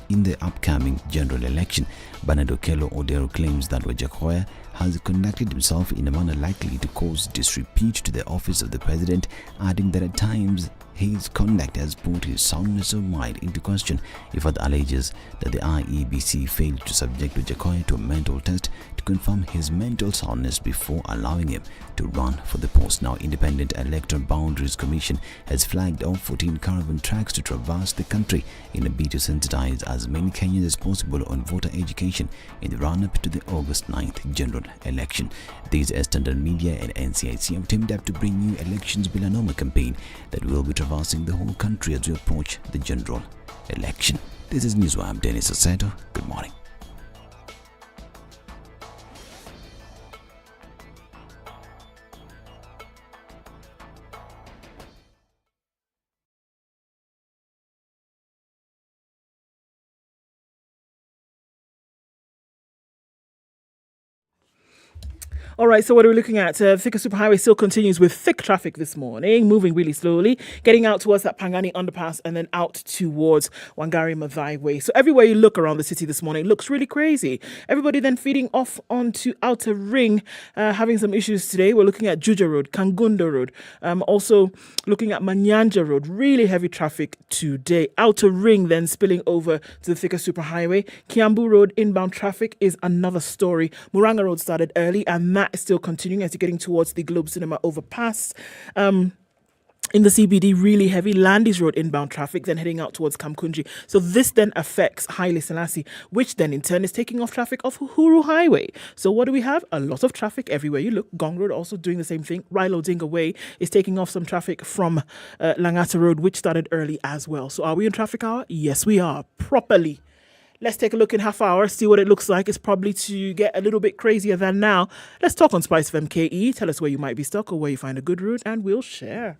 in the upcoming general election. Bernard Okello Odero claims that Wajakoya has conducted himself in a manner likely to cause disrepute to the office of the president, adding that at times his conduct has put his soundness of mind into question. He further alleges that the Iebc failed to subject Wajakoya to a mental test to confirm his mental soundness before allowing him to run for the post. Now, Independent Electoral Boundaries Commission has flagged off 14 caravan tracks to traverse the country in a bid to sensitize as many Kenyans as possible on voter education in the run-up to the August 9th general election. These Standard Media and NCIC have teamed up to bring you Elections Melanoma campaign that will be traversing the whole country as we approach the general election. This is Newswire. I'm Dennis Oseto. Good morning. All right, so what are we looking at? Thika Superhighway still continues with thick traffic this morning, moving really slowly, getting out towards that Pangani underpass and then out towards Wangari Maathai Way. So everywhere you look around the city this morning looks really crazy. Everybody then feeding off onto Outer Ring, having some issues today. We're looking at Juja Road, Kangunda Road, also looking at Manyanja Road. Really heavy traffic today. Outer Ring then spilling over to the Thika Superhighway. Kiambu Road inbound traffic is another story. Muranga Road started early and that is still continuing as you're getting towards the Globe Cinema overpass. In the CBD, really heavy Landis Road inbound traffic, then heading out towards Kamkunji. So this then affects Haile Selassie, which then in turn is taking off traffic off Uhuru Highway. So what do we have? A lot of traffic everywhere you look. Gong Road also doing the same thing. Raila Odinga Way is taking off some traffic from Langata Road, which started early as well. So are we in traffic hour? Yes, we are. Properly. Let's take a look in half hour, see what it looks like. It's probably to get a little bit crazier than now. Let's talk on SpiceFM KE. Tell us where you might be stuck or where you find a good route, and we'll share.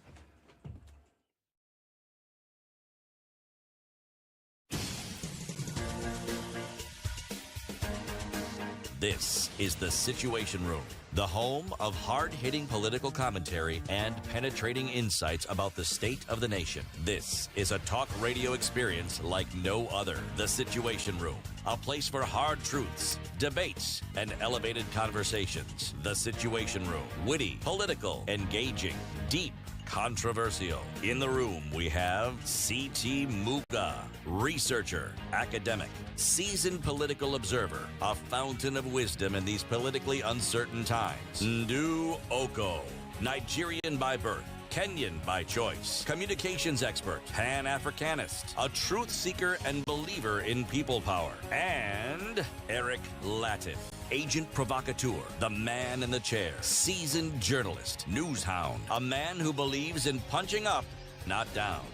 This is The Situation Room, the home of hard-hitting political commentary and penetrating insights about the state of the nation. This is a talk radio experience like no other. The Situation Room, a place for hard truths, debates, and elevated conversations. The Situation Room, witty, political, engaging, deep, controversial. In the room, we have C.T. Muga, researcher, academic, seasoned political observer, a fountain of wisdom in these politically uncertain times. Ndu Okoh, Nigerian by birth, Kenyan by choice, communications expert, Pan-Africanist, a truth seeker and believer in people power, and Eric Latiff, agent provocateur, the man in the chair, seasoned journalist, news hound, a man who believes in punching up, not down.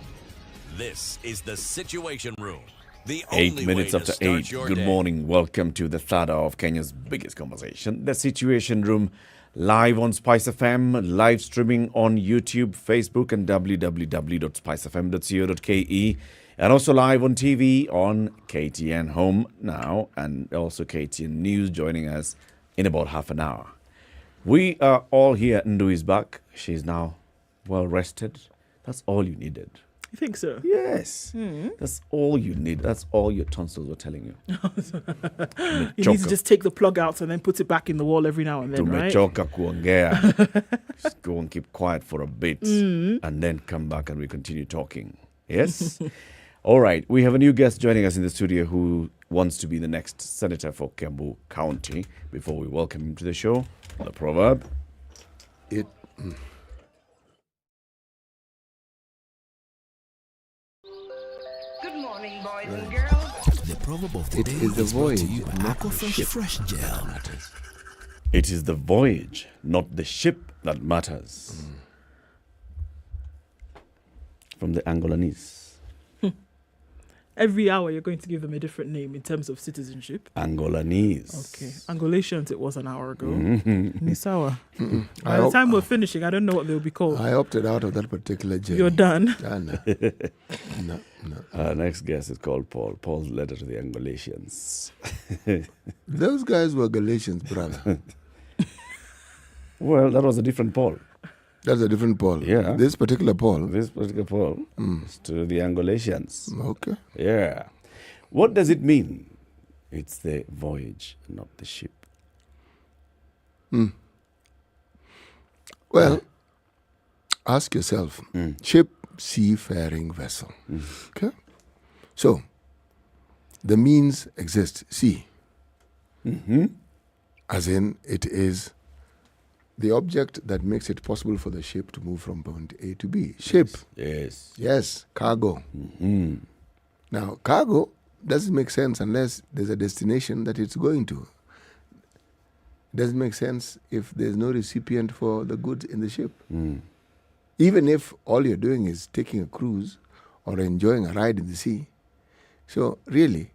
This is The Situation Room. The 8 minutes after 8. Good morning. Welcome to the third hour of Kenya's biggest conversation, The Situation Room. Live on SpiceFM, live streaming on YouTube, Facebook, and www.spicefm.co.ke. And also live on TV on KTN Home now, and also KTN News joining us in about half an hour. We are all here. Ndu is back. She's now well rested. That's all you needed. You think so? Yes. That's all you need. That's all your tonsils were telling you. You need to just take the plug out and then put it back in the wall every now and then, right? Tumechoka kuongea. Just go and keep quiet for a bit and then come back and we continue talking. Yes? All right. We have a new guest joining us in the studio who wants to be the next senator for Kiambu County. Before we welcome him to the show, the proverb. Good morning, boys and girls. The proverb of the day is brought to you by Okoh Fresh Gel. It is the voyage, not the ship, that matters. from the Angolanese. Every hour you're going to give them a different name in terms of citizenship. Angolanese. Okay. Angolations, it was an hour ago. Mm-hmm. Nisawa. By the time we're finishing, I don't know what they'll be called. I opted out of that particular journey. You're done. No. Our next guest is called Paul. Paul's letter to the Angolasians. Those guys were Galatians, brother. Well, that was a different Paul. That's a different Paul. Yeah. This particular Paul. This particular Paul is to the Angolasians. Okay. Yeah. What does it mean? It's the voyage, not the ship. Well, ask yourself. Ship, seafaring vessel. Okay? So, the means exist. Sea. As in, it is the object that makes it possible for the ship to move from point A to B. Ship. Yes. Cargo. Now, cargo doesn't make sense unless there's a destination that it's going to. It doesn't make sense if there's no recipient for the goods in the ship. Even if all you're doing is taking a cruise or enjoying a ride in the sea. So, really,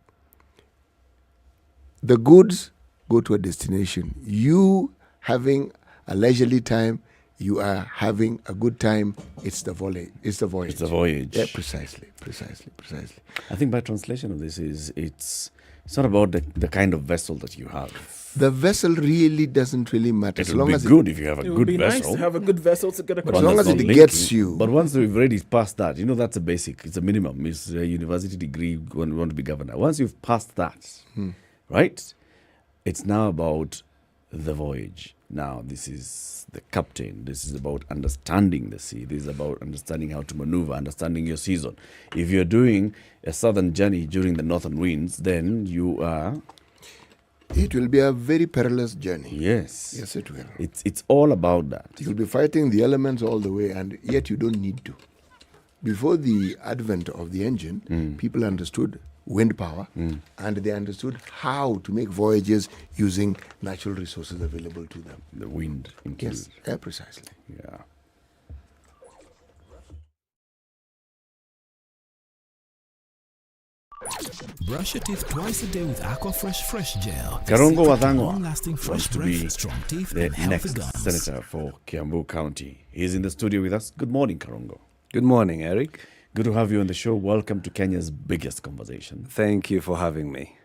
the goods go to a destination. You having a leisurely time, you are having a good time. It's the voyage. It's the voyage. Yeah, precisely. I think by translation of this is it's not about the kind of vessel that you have. The vessel really doesn't really matter. It would be good if you have a good vessel. It would be nice to have a good vessel to get across. As long as it gets you. But once we've already passed that, that's a basic. It's a minimum. It's a university degree when we want to be governor. Once you've passed that, right? It's now about the voyage. Now, this is the captain. This is about understanding the sea. This is about understanding how to maneuver, understanding your season. If you're doing a southern journey during the northern winds, then you are... It will be a very perilous journey. Yes. Yes, it will. It's all about that. You'll be fighting the elements all the way, and yet you don't need to. Before the advent of the engine, people understood wind power, and they understood how to make voyages using natural resources available to them. The wind included. Yes, yeah, precisely. Yeah. Brush your teeth twice a day with Aqua Fresh Gel. Karongo Wathangwa long-lasting fresh wants to be breath, strong teeth, the and healthy next gums. senator for Kiambu County. He's in the studio with us. Good morning, Karongo. Good morning, Eric. Good to have you on the show. Welcome to Kenya's biggest conversation. Thank you for having me.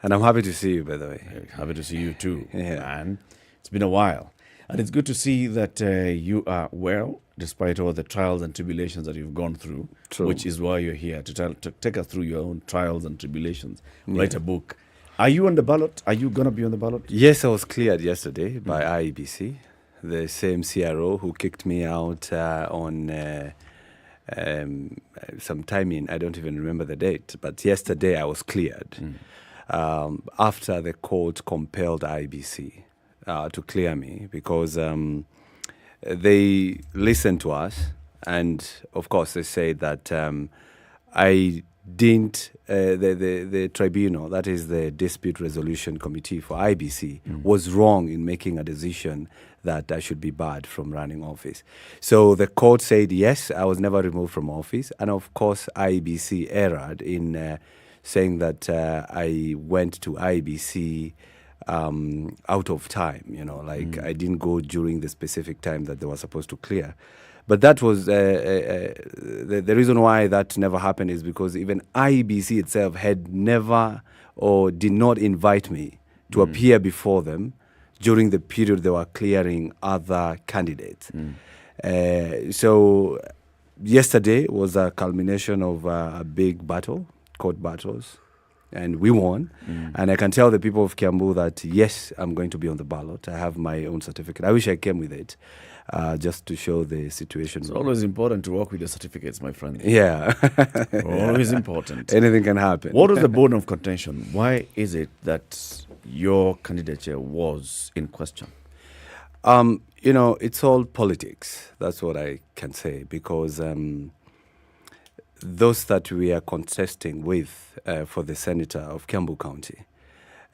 And I'm happy to see you, by the way. Happy to see you too, Yeah. man. It's been a while. And it's good to see that you are well, despite all the trials and tribulations that you've gone through, True. which is why you're here, to take us through your own trials and tribulations. Yeah. Write a book. Are you on the ballot? Are you going to be on the ballot? Yes, I was cleared yesterday by Iebc, the same CRO who kicked me out on some time in, I don't even remember the date, but yesterday I was cleared after the court compelled Iebc to clear me because they listened to us, and of course they said that I didn't, the tribunal, that is the Dispute Resolution Committee for Iebc, was wrong in making a decision that I should be barred from running office. So the court said, yes, I was never removed from office. And of course, Iebc erred in saying that I went to Iebc out of time, I didn't go during the specific time that they were supposed to clear. But that was the reason why that never happened is because even Iebc itself had never or did not invite me to appear before them during the period they were clearing other candidates. So yesterday was a culmination of a big battle, court battles, and we won. And I can tell the people of Kiambu that, yes, I'm going to be on the ballot. I have my own certificate. I wish I came with it. Just to show the situation. It's always important to work with your certificates, my friend. Yeah. Always important. Anything can happen. What was the bone of contention? Why is it that your candidature was in question? It's all politics. That's what I can say. Because those that we are contesting with for the senator of Kiambu County,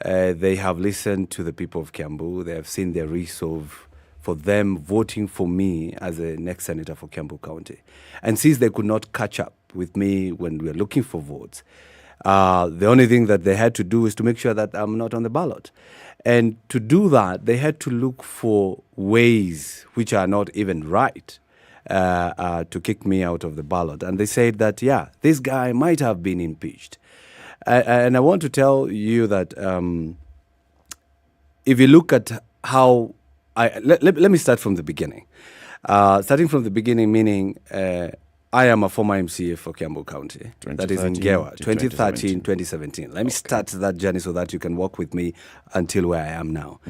they have listened to the people of Kiambu. They have seen their resolve for them voting for me as a next senator for Kiambu County. And since they could not catch up with me when we were looking for votes, the only thing that they had to do is to make sure that I'm not on the ballot. And to do that, they had to look for ways which are not even right to kick me out of the ballot. And they said that, yeah, this guy might have been impeached. And I want to tell you that if you look at how let me start from the beginning. Starting from the beginning, meaning I am a former MCA for Kiambu County. That is in Gewa, 2013, 2017. Let me start that journey so that you can walk with me until where I am now.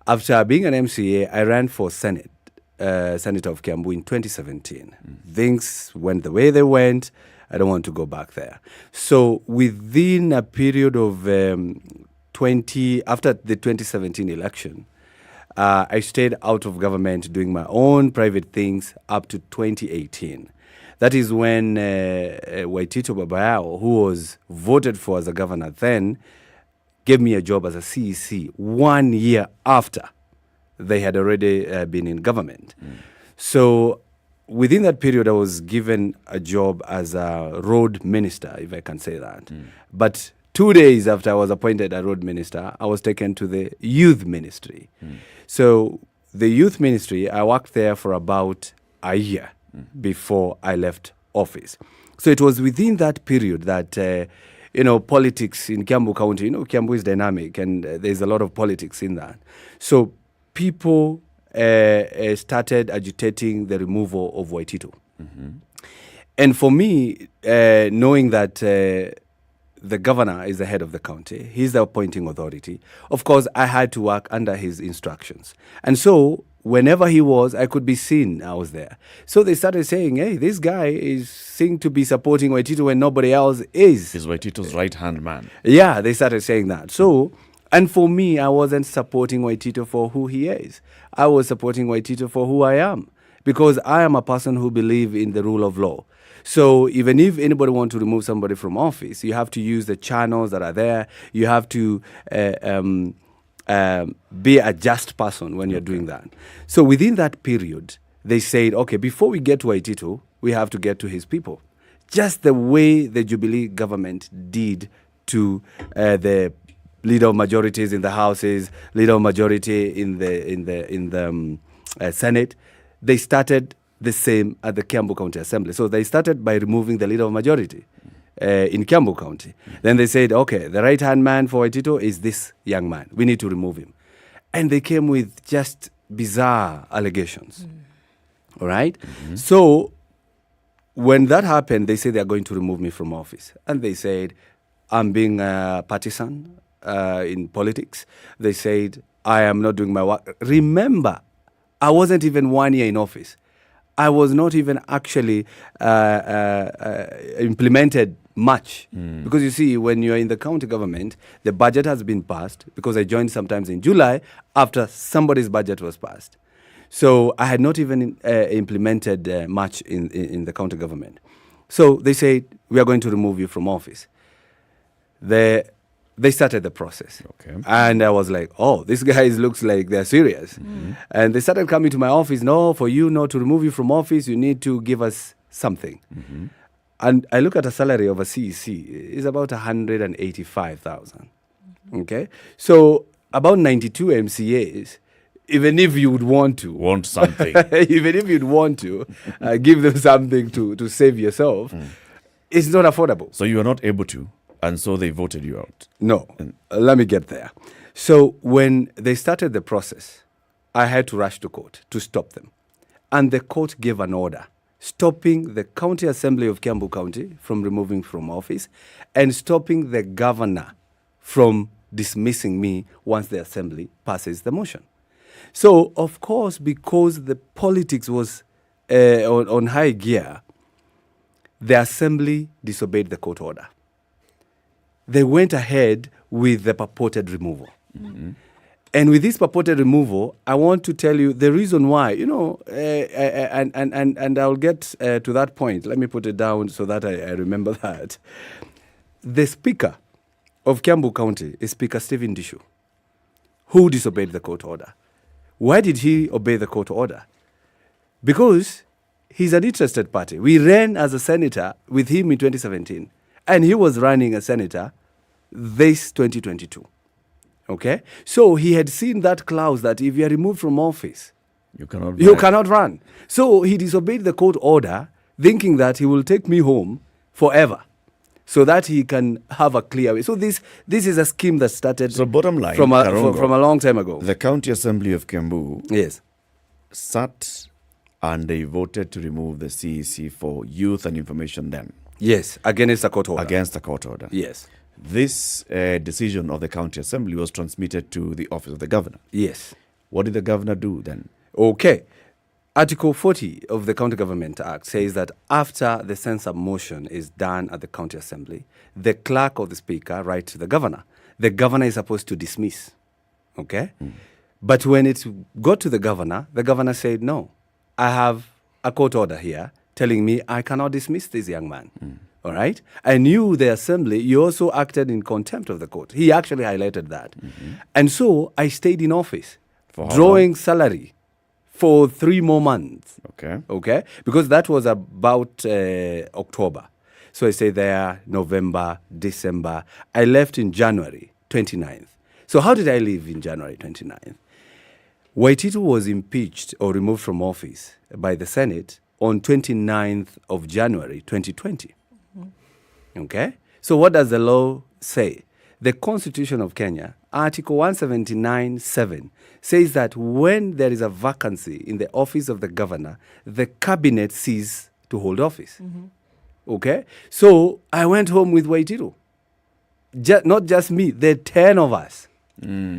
After being an MCA, I ran for Senator of Kiambu in 2017. Things went the way they went. I don't want to go back there. So within a period of after the 2017 election, I stayed out of government doing my own private things up to 2018. That is when Waitito Babayao, who was voted for as a governor then, gave me a job as a CEC 1 year after they had already been in government. So within that period, I was given a job as a road minister, if I can say that. But 2 days after I was appointed a road minister, I was taken to the youth ministry. So the youth ministry, I worked there for about a year before I left office. So it was within that period that, politics in Kiambu County, Kiambu is dynamic and there's a lot of politics in that. So people started agitating the removal of Waitito. And for me, knowing that the governor is the head of the county, he's the appointing authority, of course, I had to work under his instructions. And so whenever he was, I could be seen I was there. So they started saying, hey, this guy is seen to be supporting Waitito when nobody else is. He's Waitito's right-hand man. Yeah, they started saying that. So, and for me, I wasn't supporting Waitito for who he is. I was supporting Waitito for who I am, because I am a person who believes in the rule of law. So even if anybody wants to remove somebody from office, you have to use the channels that are there. You have to be a just person when you're doing that. So within that period, they said, okay, before we get to Waitito, we have to get to his people. Just the way the Jubilee government did to the leader of majorities in the houses, leader of majority in the Senate, they started the same at the Kiambu County Assembly. So they started by removing the leader of majority in Kiambu County. Then they said, okay, the right-hand man for Waitito is this young man. We need to remove him. And they came with just bizarre allegations. All right? So when that happened, they said they are going to remove me from office. And they said, I'm being partisan in politics. They said, I am not doing my work. Remember, I wasn't even 1 year in office. I was not even actually implemented much. Because you see, when you're in the county government, the budget has been passed, because I joined sometimes in July after somebody's budget was passed. So I had not even implemented much in the county government. So they said, we are going to remove you from office. They started the process. Okay. And I was like, oh, this guys looks like they're serious. And they started coming to my office. No, for you not to remove you from office, you need to give us something. And I look at a salary of a CEC, it's about 185,000. Okay? So about 92 MCAs, even if you would want to. Want something. Even if you'd want to, give them something to save yourself, it's not affordable. So you are not able to. And so they voted you out. No, let me get there. So when they started the process, I had to rush to court to stop them. And the court gave an order stopping the County Assembly of Kiambu County from removing from office and stopping the governor from dismissing me once the assembly passes the motion. So, of course, because the politics was on high gear, the assembly disobeyed the court order. They went ahead with the purported removal. And with this purported removal, I want to tell you the reason why, and I'll get to that point. Let me put it down so that I remember that. The Speaker of Kiambu County is Speaker Stephen Dishu, who disobeyed the court order. Why did he obey the court order? Because he's an interested party. We ran as a senator with him in 2017, and he was running as senator this 2022. Okay? So he had seen that clause that if you are removed from office, you cannot run. So he disobeyed the court order, thinking that he will take me home forever, so that he can have a clear way. So this is a scheme that started. So bottom line, from a long time ago. The County Assembly of Kiambu, yes, sat and they voted to remove the CEC for youth and information. Then, yes, against the court order. Against the court order. Yes. This decision of the County Assembly was transmitted to the office of the governor. Yes. What did the governor do then? Okay. Article 40 of the County Government Act says that after the censure motion is done at the County Assembly, the clerk or the speaker writes to the governor. The governor is supposed to dismiss. Okay? But when it got to the governor said, no, I have a court order here telling me I cannot dismiss this young man. All right? And you, the assembly, you also acted in contempt of the court. He actually highlighted that. And so I stayed in office, drawing salary for 3 more months. Okay? Because that was about October. So I stayed there November, December. I left in January 29th. So how did I leave in January 29th? Waititu was impeached or removed from office by the Senate on 29th of January 2020. Okay? So what does the law say? The Constitution of Kenya, Article 179(7), says that when there is a vacancy in the office of the governor, the cabinet ceases to hold office. Okay? So I went home with Waititu. Not just me, the 10 of us.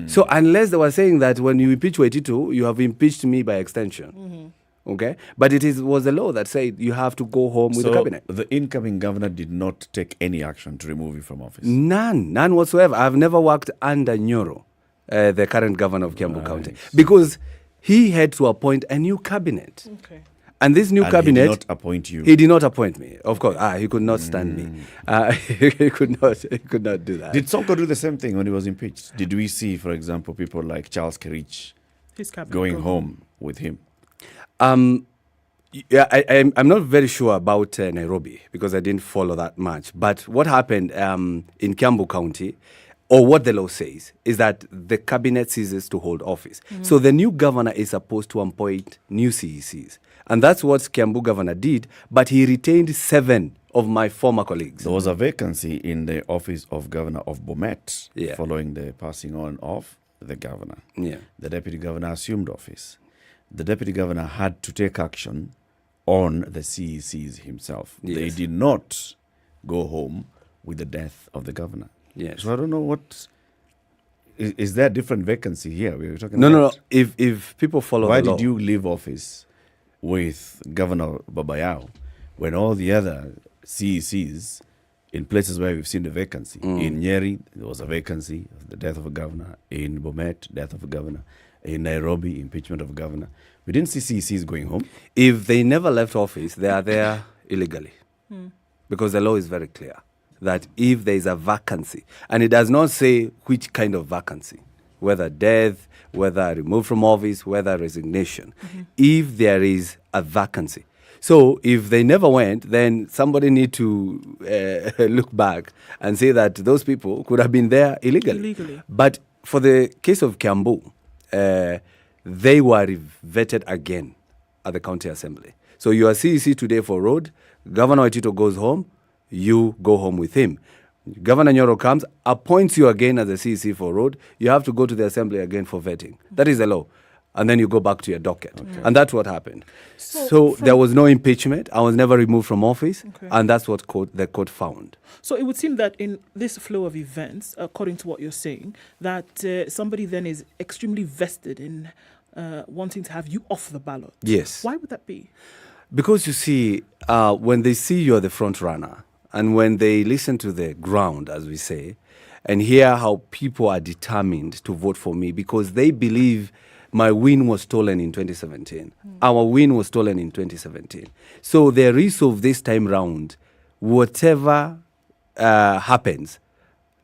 So unless they were saying that when you impeach Waititu, you have impeached me by extension. Okay? But was the law that said you have to go home with the cabinet. The incoming governor did not take any action to remove you from office? None whatsoever. I've never worked under Nyoro, the current governor of Kiambu County, because he had to appoint a new cabinet. Okay. And this new cabinet... He did not appoint you? He did not appoint me. Of course. He could not stand me. He could not do that. Did Sonko do the same thing when he was impeached? Did we see, for example, people like Charles Kerich going home with him? Yeah, I'm not very sure about Nairobi because I didn't follow that much. But what happened in Kiambu County, or what the law says, is that the cabinet ceases to hold office. So the new governor is supposed to appoint new CECs. And that's what Kiambu governor did, but he retained 7 of my former colleagues. There was a vacancy in the office of governor of Bomet following the passing on of the governor. Yeah. The deputy governor assumed office. The deputy governor had to take action on the CECs himself. Yes. They did not go home with the death of the governor. Yes. So I don't know what... Is there a different vacancy here? We were talking No. about... If people follow Why the law... did you leave office with Governor Babayao when all the other CECs in places where we've seen the vacancy? In Nyeri, there was a vacancy, the death of a governor. In Bomet, death of a governor. In Nairobi, impeachment of a governor. We didn't see CECs going home. If they never left office, they are there illegally. Because the law is very clear that if there is a vacancy, and it does not say which kind of vacancy, whether death, whether removed from office, whether resignation, if there is a vacancy. So if they never went, then somebody need to look back and say that those people could have been there illegally. But for the case of Kiambu, they were vetted again at the county assembly. So you are CEC today for road, Governor Waititu goes home, you go home with him. Governor Nyoro comes, appoints you again as a CEC for road, you have to go to the assembly again for vetting. That is the law. And then you go back to your docket. And that's what happened. So there was no impeachment. I was never removed from office. And that's what the court found. So it would seem that in this flow of events, according to what you're saying, that somebody then is extremely vested in wanting to have you off the ballot. Yes. Why would that be? Because you see, when they see you're the front runner, and when they listen to the ground, as we say, and hear how people are determined to vote for me because they believe my win was stolen in 2017. Our win was stolen in 2017. So the resolve this time round, whatever happens,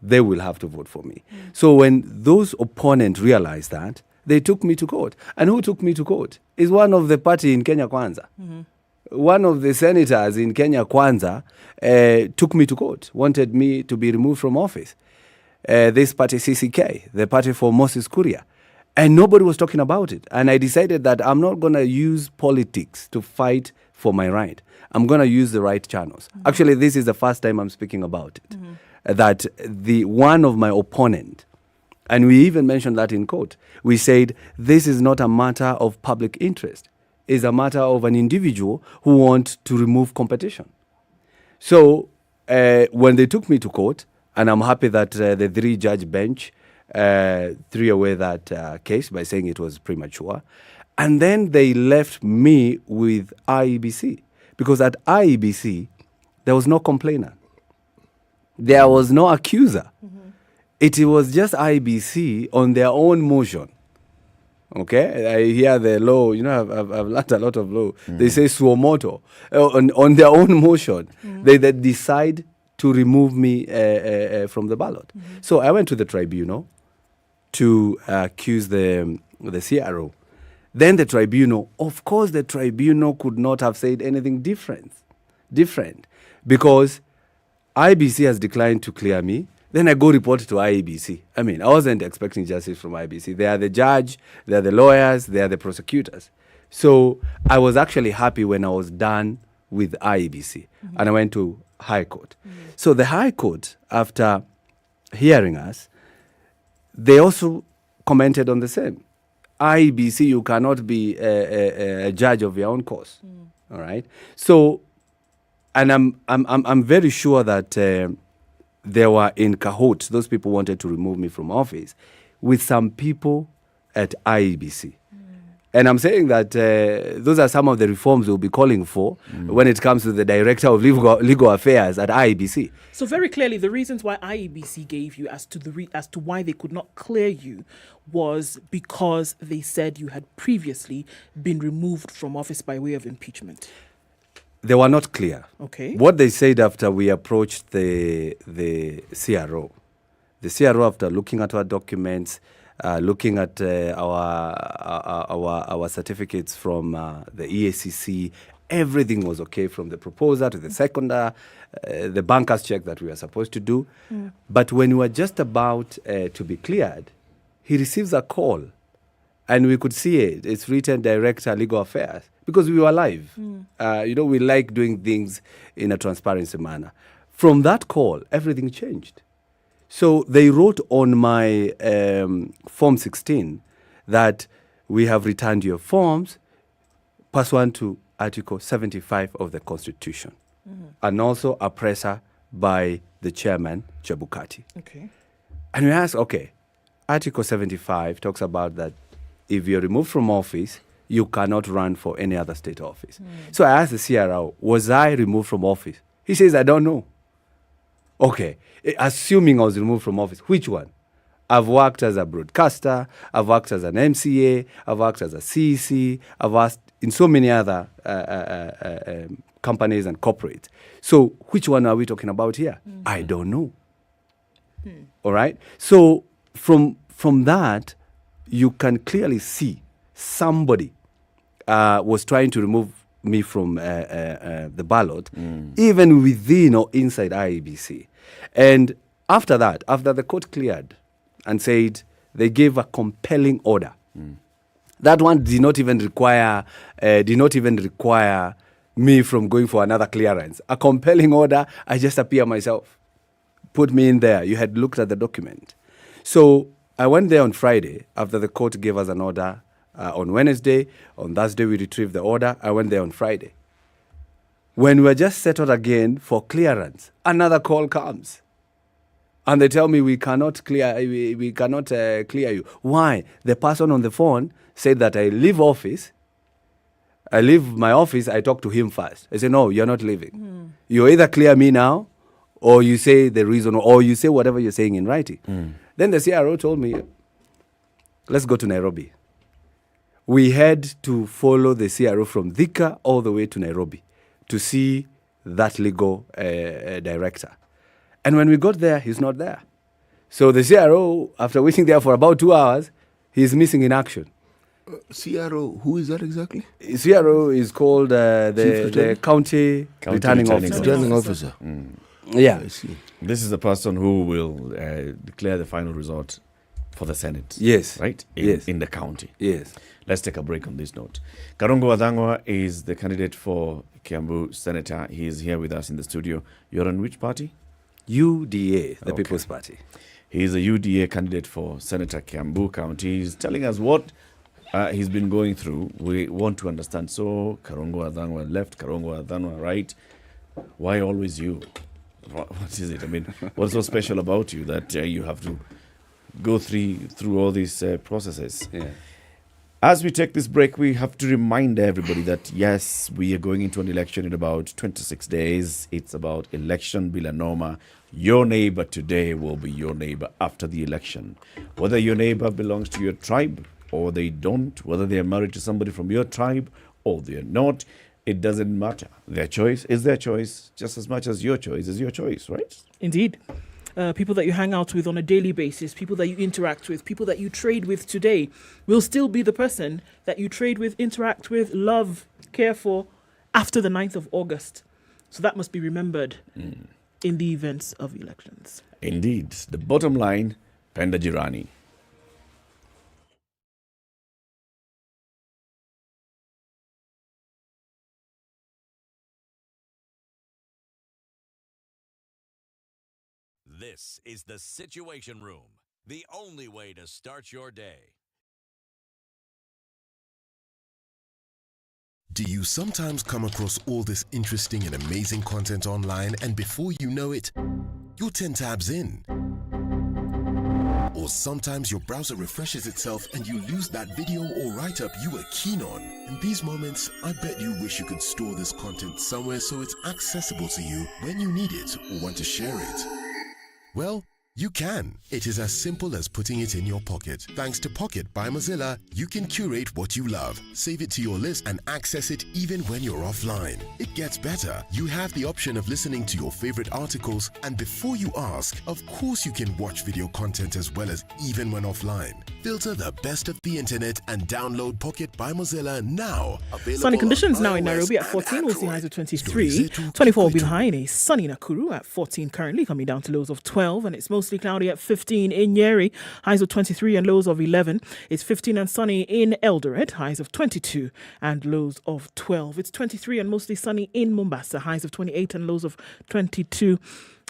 they will have to vote for me. So when those opponents realize that, They took me to court. And who took me to court? Is one of the party in Kenya Kwanza. One of the senators in Kenya Kwanza took me to court, wanted me to be removed from office. This party, CCK, the party for Moses Kuria. And nobody was talking about it. And I decided that I'm not going to use politics to fight for my right. I'm going to use the right channels. Actually, this is the first time I'm speaking about it. That the one of my opponent, and we even mentioned that in court, we said this is not a matter of public interest. It's a matter of an individual who wants to remove competition. So when they took me to court, and I'm happy that the 3-judge bench threw away that case by saying it was premature. And then they left me with Iebc. Because at Iebc, there was no complainant. There was no accuser. It was just Iebc on their own motion. Okay? I hear the law, I've learned a lot of law. They say suo moto. On their own motion, they decide to remove me from the ballot. So I went to the tribunal to accuse the CRO. Then the tribunal, of course the tribunal could not have said anything different because Iebc has declined to clear me. Then I go report to Iebc. I mean, I wasn't expecting justice from Iebc. They are the judge, they are the lawyers, they are the prosecutors. So I was actually happy when I was done with Iebc. And I went to High Court. So the High Court, after hearing us, they also commented on the same. Iebc, you cannot be a judge of your own cause. All right. So, and I'm very sure that they were in cahoots. Those people wanted to remove me from office with some people at Iebc. And I'm saying that those are some of the reforms we'll be calling for when it comes to the Director of Legal Affairs at Iebc. So very clearly, the reasons why Iebc gave you as to why they could not clear you was because they said you had previously been removed from office by way of impeachment. They were not clear. Okay. What they said after we approached the CRO, after looking at our documents, looking at our certificates from the EACC, everything was okay from the proposer to the seconder, the banker's check that we were supposed to do. But when we were just about to be cleared, he receives a call, and we could see it. It's written Director Legal Affairs, because we were live. We like doing things in a transparency manner. From that call, everything changed. So they wrote on my Form 16 that we have returned your forms pursuant to Article 75 of the Constitution, and also a presser by the chairman, Chebukati. Okay. And we asked, okay, Article 75 talks about that if you're removed from office, you cannot run for any other state office. So I asked the CRO, was I removed from office? He says, I don't know. Okay, assuming I was removed from office, which one? I've worked as a broadcaster, I've worked as an MCA, I've worked as a CEC, I've worked in so many other companies and corporates. So which one are we talking about here? I don't know. All right? So from that, you can clearly see somebody was trying to remove me from the ballot, even within or inside Iebc. And after that, after the court cleared and said they gave a compelling order, that one did not even require me from going for another clearance. A compelling order, I just appear myself. Put me in there. You had looked at the document. So I went there on Friday after the court gave us an order on Wednesday. On Thursday, we retrieved the order. I went there on Friday. When we were just settled again for clearance, another call comes. And they tell me we cannot clear you. Why? The person on the phone said that I leave my office, I talk to him first. I say, no, you're not leaving. You either clear me now, or you say the reason, or you say whatever you're saying in writing. Then the CRO told me, let's go to Nairobi. We had to follow the CRO from Thika all the way to Nairobi to see that legal director. And when we got there, he's not there. So the CRO, after waiting there for about 2 hours, He's missing in action. CRO, who is that exactly? CRO is called the county returning officer. Returning officer. Yeah. I see. This is the person who will declare the final result for the Senate. Yes. Right? Yes. In the county. Yes. Let's take a break on this note. Karongo Wadhangwa is the candidate for Kiambu Senator. He is here with us in the studio. You're on which party? UDA, the People's Party. He is a UDA candidate for Senator Kiambu County. He's telling us what he's been going through. We want to understand. So, Karongo Wadhangwa left, Karongo Wadhangwa right. Why always you? What is it? I mean, what's so special about you that you have to go through all these processes? Yeah. As we take this break, we have to remind everybody that, yes, we are going into an election in about 26 days. It's about election bila norma. Your neighbor today will be your neighbor after the election. Whether your neighbor belongs to your tribe or they don't, whether they are married to somebody from your tribe or they are not, it doesn't matter. Their choice is their choice just as much as your choice is your choice, right? Indeed. People that you hang out with on a daily basis, people that you interact with, people that you trade with today will still be the person that you trade with, interact with, love, care for after the 9th of August. So that must be remembered in the events of elections. Indeed. The bottom line, Penda Jirani. This is the Situation Room, the only way to start your day. Do you sometimes come across all this interesting and amazing content online and before you know it, you're 10 tabs in? Or sometimes your browser refreshes itself and you lose that video or write-up you were keen on. In these moments, I bet you wish you could store this content somewhere so it's accessible to you when you need it or want to share it. Well, you can. It is as simple as putting it in your pocket. Thanks to Pocket by Mozilla, you can curate what you love, save it to your list, and access it even when you're offline. It gets better. You have the option of listening to your favorite articles, and before you ask, of course you can watch video content as well as even when offline. Filter the best of the internet and download Pocket by Mozilla now. Available Sunny conditions on now in iOS Nairobi at and 14. We'll see highs of 23. Stories 24 will be the high in a sunny Nakuru at 14 currently, coming down to lows of 12. And it's mostly cloudy at 15 in Nyeri, highs of 23 and lows of 11. It's 15 and sunny in Eldoret, highs of 22 and lows of 12. It's 23 and mostly sunny in Mombasa, highs of 28 and lows of 22.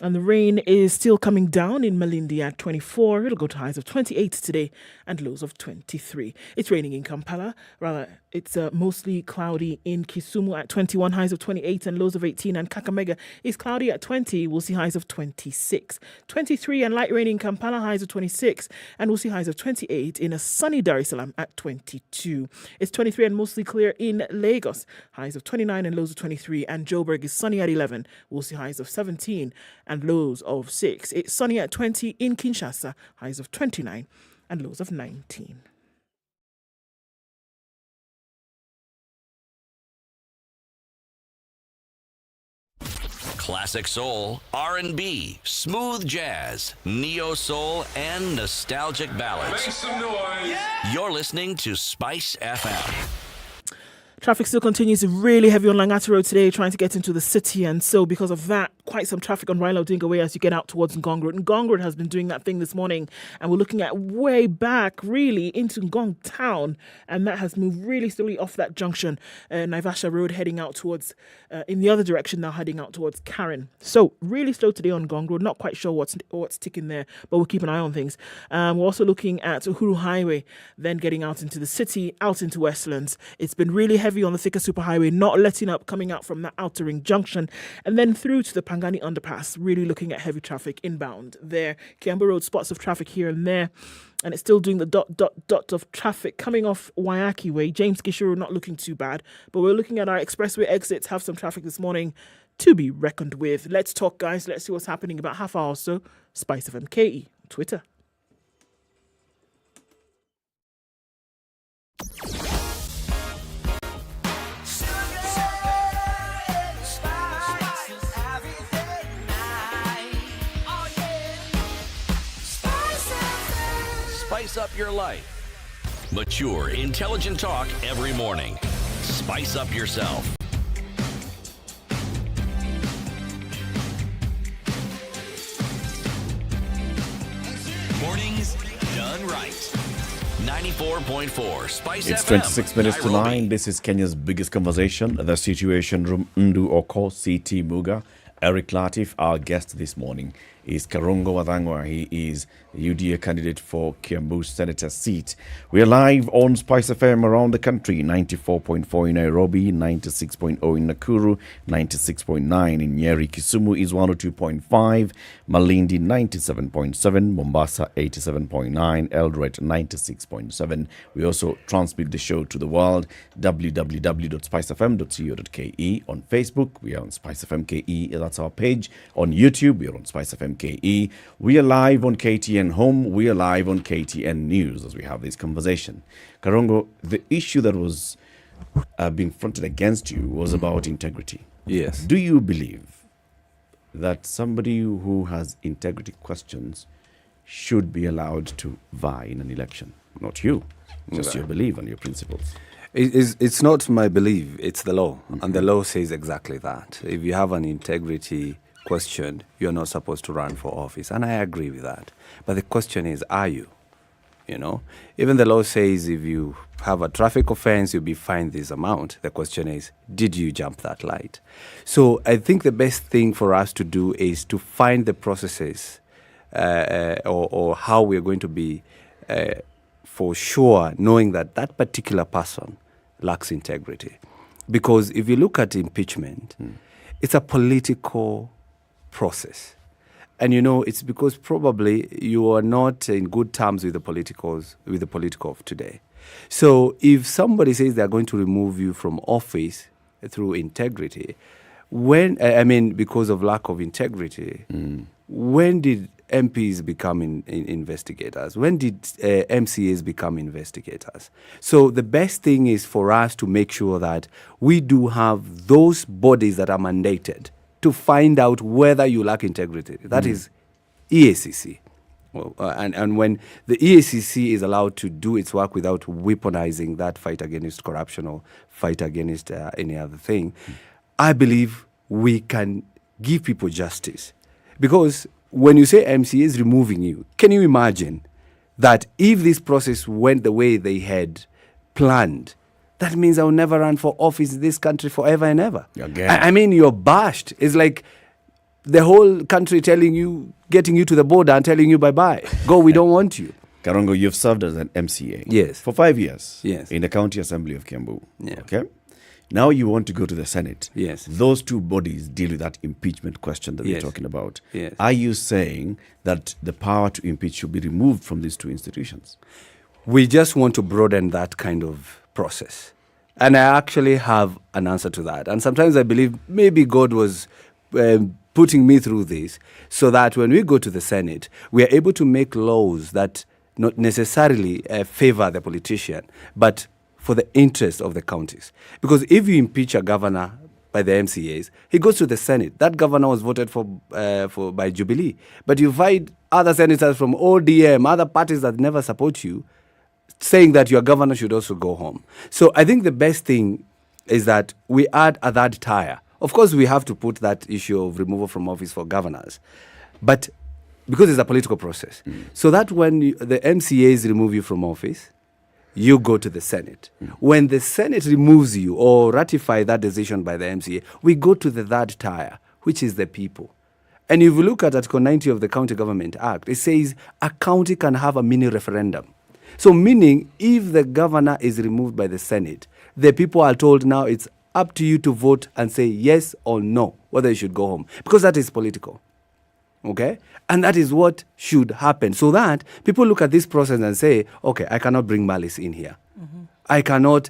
And the rain is still coming down in Malindi at 24. It'll go to highs of 28 today and lows of 23. It's raining in Kampala. Rather, it's mostly cloudy in Kisumu at 21, highs of 28 and lows of 18. And Kakamega is cloudy at 20. We'll see highs of 26. 23 and light rain in Kampala, highs of 26. And we'll see highs of 28 in a sunny Dar es Salaam at 22. It's 23 and mostly clear in Lagos, highs of 29 and lows of 23. And Joburg is sunny at 11. We'll see highs of 17 and lows of 6. It's sunny at 20 in Kinshasa, highs of 29 and lows of 19. Classic soul, R&B, smooth jazz, neo soul, and nostalgic ballads. Make some noise. You're listening to Spice FM. Traffic still continues really heavy on Langata Road today, trying to get into the city. And so because of that, quite some traffic on Raila Odinga Way as you get out towards Ngong Road. Ngong Road has been doing that thing this morning. And we're looking at way back, really, into Ngong Town. And that has moved really slowly off that junction. Naivasha Road heading out towards, in the other direction now, heading out towards Karen. So really slow today on Ngong Road. Not quite sure what's ticking there, but we'll keep an eye on things. We're also looking at Uhuru Highway, then getting out into the city, out into Westlands. It's been really heavy on the Thika Superhighway, not letting up, coming out from that outer ring junction, and then through to the Pangani Underpass, really looking at heavy traffic inbound there. Kiambu Road, spots of traffic here and there, and it's still doing the dot of traffic coming off Waiaki Way. James Gishuru not looking too bad, but we're looking at our expressway exits, have some traffic this morning to be reckoned with. Let's talk, guys. Let's see what's happening. About half hour or so, SpiceFM KE, Twitter. Spice up your life. Mature, intelligent talk every morning. Spice up yourself. Mornings done right. 94.4 Spice It's FM. 26 minutes to Nairobi. 9. This is Kenya's biggest conversation. The Situation Room. Okoh, CT Muga, Eric Latiff. Our guest this morning is Karongo Wadhangwa. He is the UDA candidate for Kiambu Senator seat. We are live on SpiceFM around the country. 94.4 in Nairobi, 96.0 in Nakuru, 96.9 in Nyeri. Kisumu is 102.5, Malindi 97.7, Mombasa 87.9, Eldoret 96.7. We also transmit the show to the world, www.spicefm.co.ke. On Facebook, we are on SpiceFM KE. That's our page. On YouTube, we are on SpiceFM KE. We are live on KTN Home. We are live on KTN News as we have this conversation. Karongo, the issue that was being fronted against you was about integrity. Yes. Do you believe that somebody who has integrity questions should be allowed to vie in an election? Not you, just your belief and your principles. It's not my belief, it's the law. And the law says exactly that. If you have an integrity question, you're not supposed to run for office. And I agree with that. But the question is, are you? You know, even the law says if you have a traffic offense, you'll be fined this amount. The question is, did you jump that light? So I think the best thing for us to do is to find the processes or how we're going to be for sure knowing that that particular person lacks integrity. Because if you look at impeachment, it's a political process. And you know, it's because probably you are not in good terms with the political of today. So if somebody says they're going to remove you from office through integrity, because of lack of integrity, when did MPs become investigators? When did MCAs become investigators? So the best thing is for us to make sure that we do have those bodies that are mandated to find out whether you lack integrity. That is EACC. And when the EACC is allowed to do its work without weaponizing that fight against corruption or fight against any other thing, I believe we can give people justice. Because when you say MCA is removing you, can you imagine that if this process went the way they had planned, that means I'll never run for office in this country forever and ever. I mean, you're bashed. It's like the whole country getting you to the border and telling you bye-bye. Go, we don't want you. Karongo, you've served as an MCA. Yes. For 5 years. Yes. In the County Assembly of Kiambu. Yeah. Okay. Now you want to go to the Senate. Yes. Those two bodies deal with that impeachment question that we're talking about. Yes. Are you saying that the power to impeach should be removed from these two institutions? We just want to broaden that kind of process. And I actually have an answer to that. And sometimes I believe maybe God was putting me through this so that when we go to the Senate, we are able to make laws that not necessarily favor the politician, but for the interest of the counties. Because if you impeach a governor by the MCAs, he goes to the Senate. That governor was voted for by Jubilee. But you find other senators from ODM, other parties that never support you, saying that your governor should also go home. So I think the best thing is that we add a third tier. Of course, we have to put that issue of removal from office for governors, but because it's a political process. So that when the MCAs remove you from office, you go to the Senate. When the Senate removes you or ratify that decision by the MCA, we go to the third tier, which is the people. And if you look at Article 90 of the County Government Act, it says a county can have a mini referendum. So meaning, if the governor is removed by the Senate, the people are told now it's up to you to vote and say yes or no, whether you should go home. Because that is political. Okay? And that is what should happen. So that people look at this process and say, okay, I cannot bring malice in here. I cannot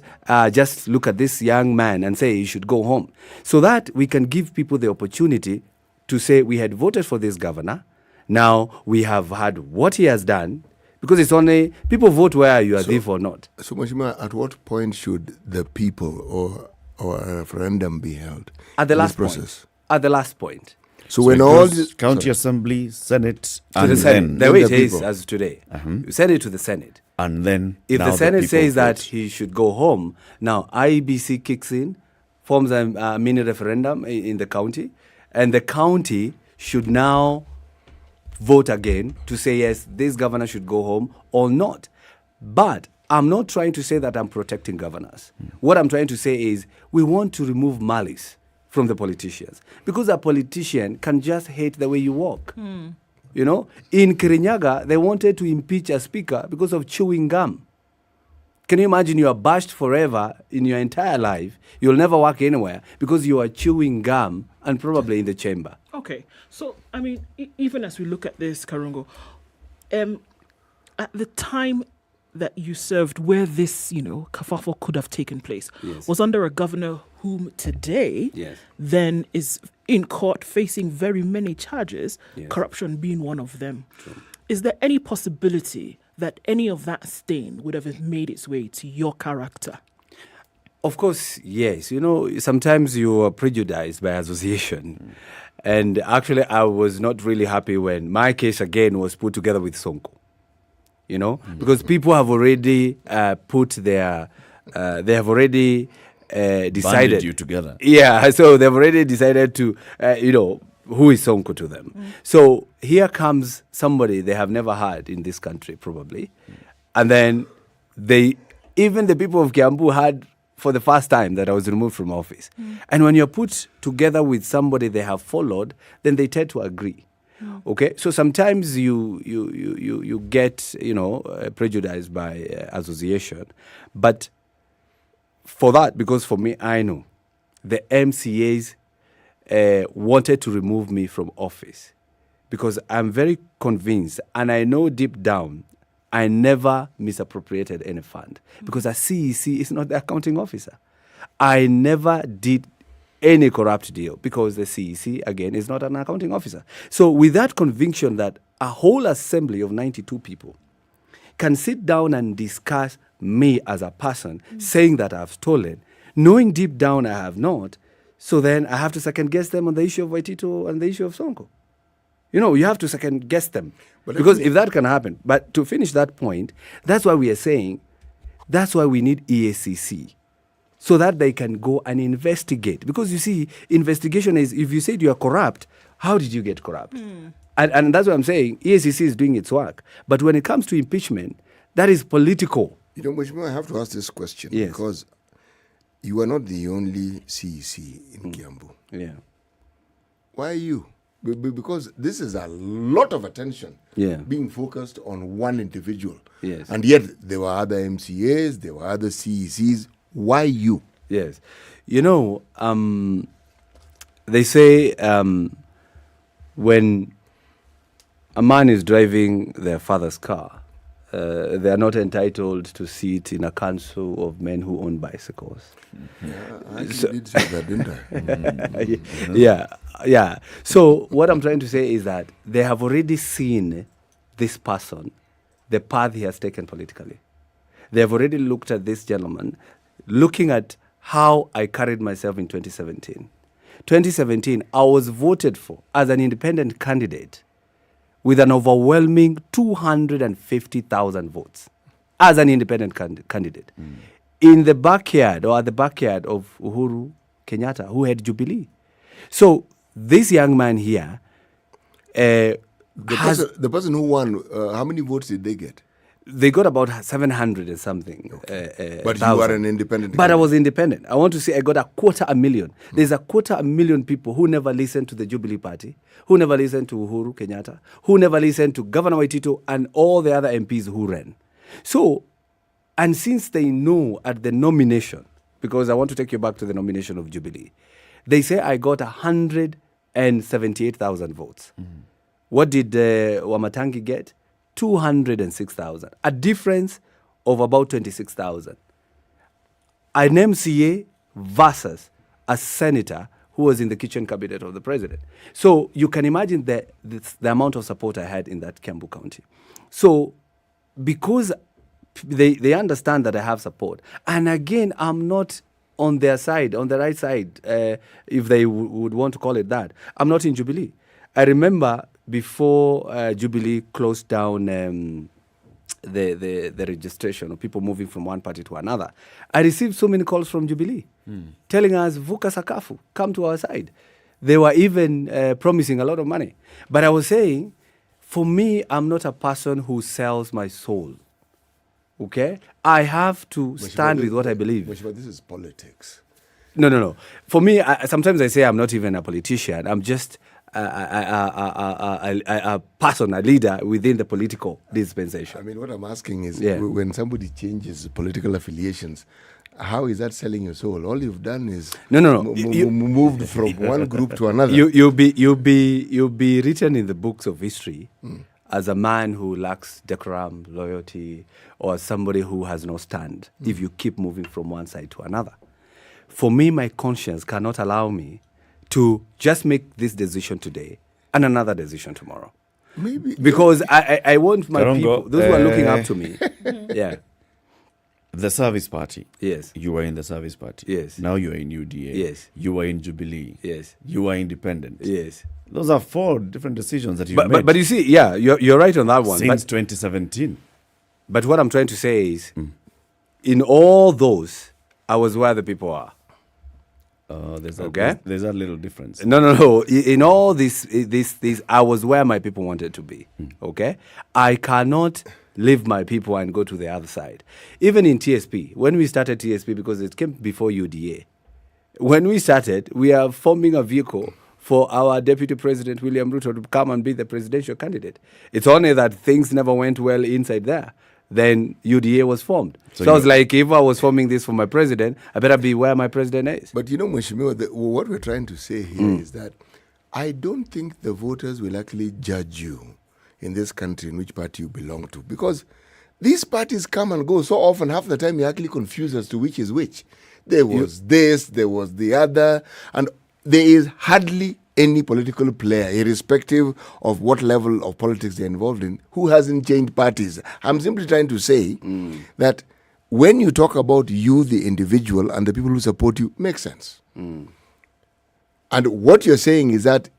just look at this young man and say he should go home. So that we can give people the opportunity to say we had voted for this governor. Now we have had what he has done. Because it's only people vote where you are thief or not. So, Mheshimiwa, at what point should the people or a referendum be held? At the last process. At the last point. So when all the County Assembly, Senate, to the Senate, the way it is as today, you send it to the Senate. And then if now the Senate people says that vote. he should go home, now IEBC kicks in, forms a mini referendum in the county, and the county should now vote again to say, yes, this governor should go home or not. But I'm not trying to say that I'm protecting governors. What I'm trying to say is we want to remove malice from the politicians, because a politician can just hate the way you walk. You know, in Kirinyaga, they wanted to impeach a speaker because of chewing gum. Can you imagine you are bashed forever in your entire life? You'll never work anywhere because you are chewing gum and probably in the chamber. Okay, so I mean, even as we look at this, Karungo, at the time that you served, where this, kerfuffle could have taken place, Yes. was under a governor whom today Yes. then is in court facing very many charges, Yes. corruption being one of them. Is there any possibility that any of that stain would have made its way to your character? Of course, yes. Sometimes you are prejudiced by association. And actually, I was not really happy when my case again was put together with Sonko. Because people have already put their, they have already decided. Banded you together. Yeah, so they've already decided to, who is Sonko to them. So here comes somebody they have never had in this country, probably. And then even the people of Kiambu had for the first time that I was removed from office. And when you're put together with somebody they have followed, then they tend to agree. Okay, so sometimes you get prejudiced by association, but for that, because for me, I know the MCAs wanted to remove me from office because I'm very convinced, and I know deep down, I never misappropriated any fund because a CEC is not the accounting officer. I never did any corrupt deal because the CEC, again, is not an accounting officer. So with that conviction that a whole assembly of 92 people can sit down and discuss me as a person, saying that I've stolen, knowing deep down I have not, so then I have to second guess them on the issue of Waitito and the issue of Sonko. You have to second guess them. Because if that can happen, but to finish that point, that's why we are saying, that's why we need EACC. So that they can go and investigate. Because you see, investigation is, if you said you are corrupt, how did you get corrupt? And that's what I'm saying. EACC is doing its work. But when it comes to impeachment, that is political. Mheshimiwa, I have to ask this question. Yes. Because you are not the only CEC in Kiambu. Yeah. Why you? Because this is a lot of attention being focused on one individual. Yes. And yet there were other MCAs, there were other CECs. Why you? Yes. They say when a man is driving their father's car, they are not entitled to sit in a council of men who own bicycles. I did say that, didn't I? Yeah. So what I'm trying to say is that they have already seen this person, the path he has taken politically. They have already looked at this gentleman, looking at how I carried myself in 2017. 2017, I was voted for as an independent candidate with an overwhelming 250,000 votes as an independent candidate in the backyard or at the backyard of Uhuru Kenyatta, who had Jubilee. So this young man here, the person who won, how many votes did they get? They got about 700 and something. But you are an independent. But I was independent. I want to say I got 250,000. There's 250,000 people who never listened to the Jubilee Party, who never listened to Uhuru Kenyatta, who never listened to Governor Waitito and all the other MPs who ran. So, and since they know at the nomination, because I want to take you back to the nomination of Jubilee, they say I got 178,000 votes. What did Wamatangi get? 206,000, a difference of about 26,000. An MCA versus a senator who was in the kitchen cabinet of the president. So you can imagine the amount of support I had in that Kiambu County. So because they understand that I have support, and again, I'm not on their side, on the right side, if they would want to call it that. I'm not in Jubilee. I remember before Jubilee closed down the registration of people moving from one party to another, I received so many calls from Jubilee telling us, Vuka Sakafu, come to our side. They were even promising a lot of money. But I was saying, for me, I'm not a person who sells my soul. Okay? I have to stand with what I believe. But this is politics. No. For me, sometimes I say I'm not even a politician. I'm just a person, a leader within the political dispensation. I mean, what I'm asking is, when somebody changes political affiliations, how is that selling your soul? All you've done is moved from one group to another. You'll be written in the books of history as a man who lacks decorum, loyalty, or somebody who has no stand if you keep moving from one side to another. For me, my conscience cannot allow me to just make this decision today and another decision tomorrow. Maybe because I want my people, those who are looking up to me. The Service Party. Yes. You were in the Service Party. Yes. Now you are in UDA. Yes. You were in Jubilee. Yes. You are independent. Yes. Those are 4 different decisions that you made. But you see, you're right on that one. Since 2017. But what I'm trying to say is, in all those, I was where the people are. There's that little difference. No. In all this, I was where my people wanted to be. Okay, I cannot leave my people and go to the other side. Even in TSP, when we started TSP, because it came before UDA, when we started, we are forming a vehicle for our Deputy President William Ruto to come and be the presidential candidate. It's only that things never went well inside there. Then UDA was formed. So I was like, if I was forming this for my president, I better be where my president is. But you know, Mheshimiwa, what we're trying to say here is that I don't think the voters will actually judge you in this country in which party you belong to. Because these parties come and go so often, half the time you're actually confused as to which is which. There was this, there was the other, and there is hardly any political player, irrespective of what level of politics they're involved in, who hasn't changed parties. I'm simply trying to say that when you talk about you, the individual, and the people who support you, makes sense. And what you're saying is that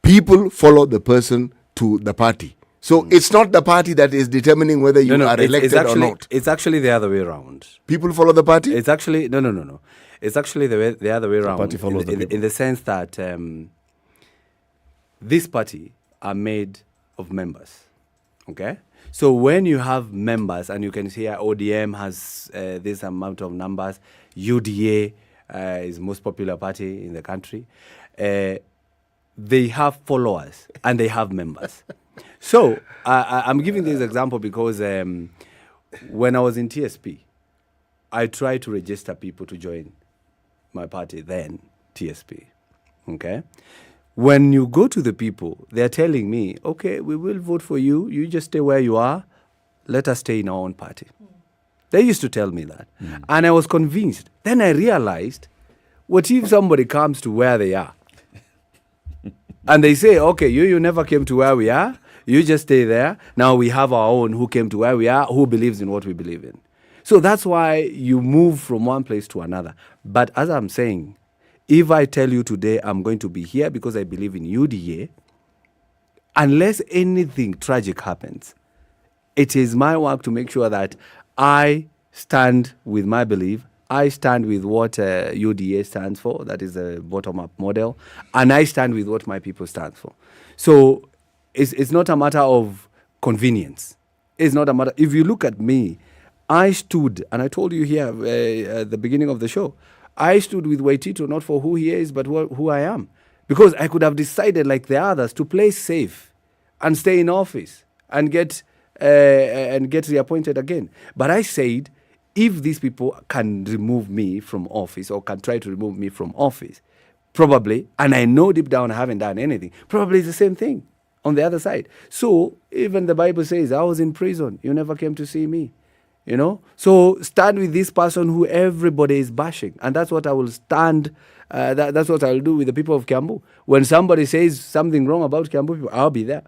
people follow the person to the party. So it's not the party that is determining whether you are elected or not. It's actually the other way around. People follow the party? It's actually, no. It's actually the other way around. The party follows the people. In the sense that this party are made of members. Okay? So when you have members, and you can see ODM has this amount of numbers, UDA is the most popular party in the country, they have followers and they have members. So I'm giving this example because when I was in TSP, I tried to register people to join my party, then TSP. Okay? When you go to the people, they're telling me, okay, we will vote for you. You just stay where you are. Let us stay in our own party. They used to tell me that. And I was convinced. Then I realized, what if somebody comes to where they are? And they say, okay, you never came to where we are. You just stay there. Now we have our own who came to where we are, who believes in what we believe in. So that's why you move from one place to another. But as I'm saying, if I tell you today I'm going to be here because I believe in UDA, unless anything tragic happens, it is my work to make sure that I stand with my belief. I stand with what UDA stands for, that is a bottom-up model, and I stand with what my people stand for. So it's not a matter of convenience. It's not a matter. If you look at me, I stood, and I told you here at the beginning of the show, I stood with Waitito not for who he is, but who I am. Because I could have decided, like the others, to play safe and stay in office and get reappointed again. But I said, if these people can remove me from office or can try to remove me from office, probably, and I know deep down I haven't done anything, probably it's the same thing on the other side. So even the Bible says, I was in prison. You never came to see me. You know? So stand with this person who everybody is bashing. And that's what I will stand, that's what I'll do with the people of Kiambu. When somebody says something wrong about Kiambu people, I'll be there.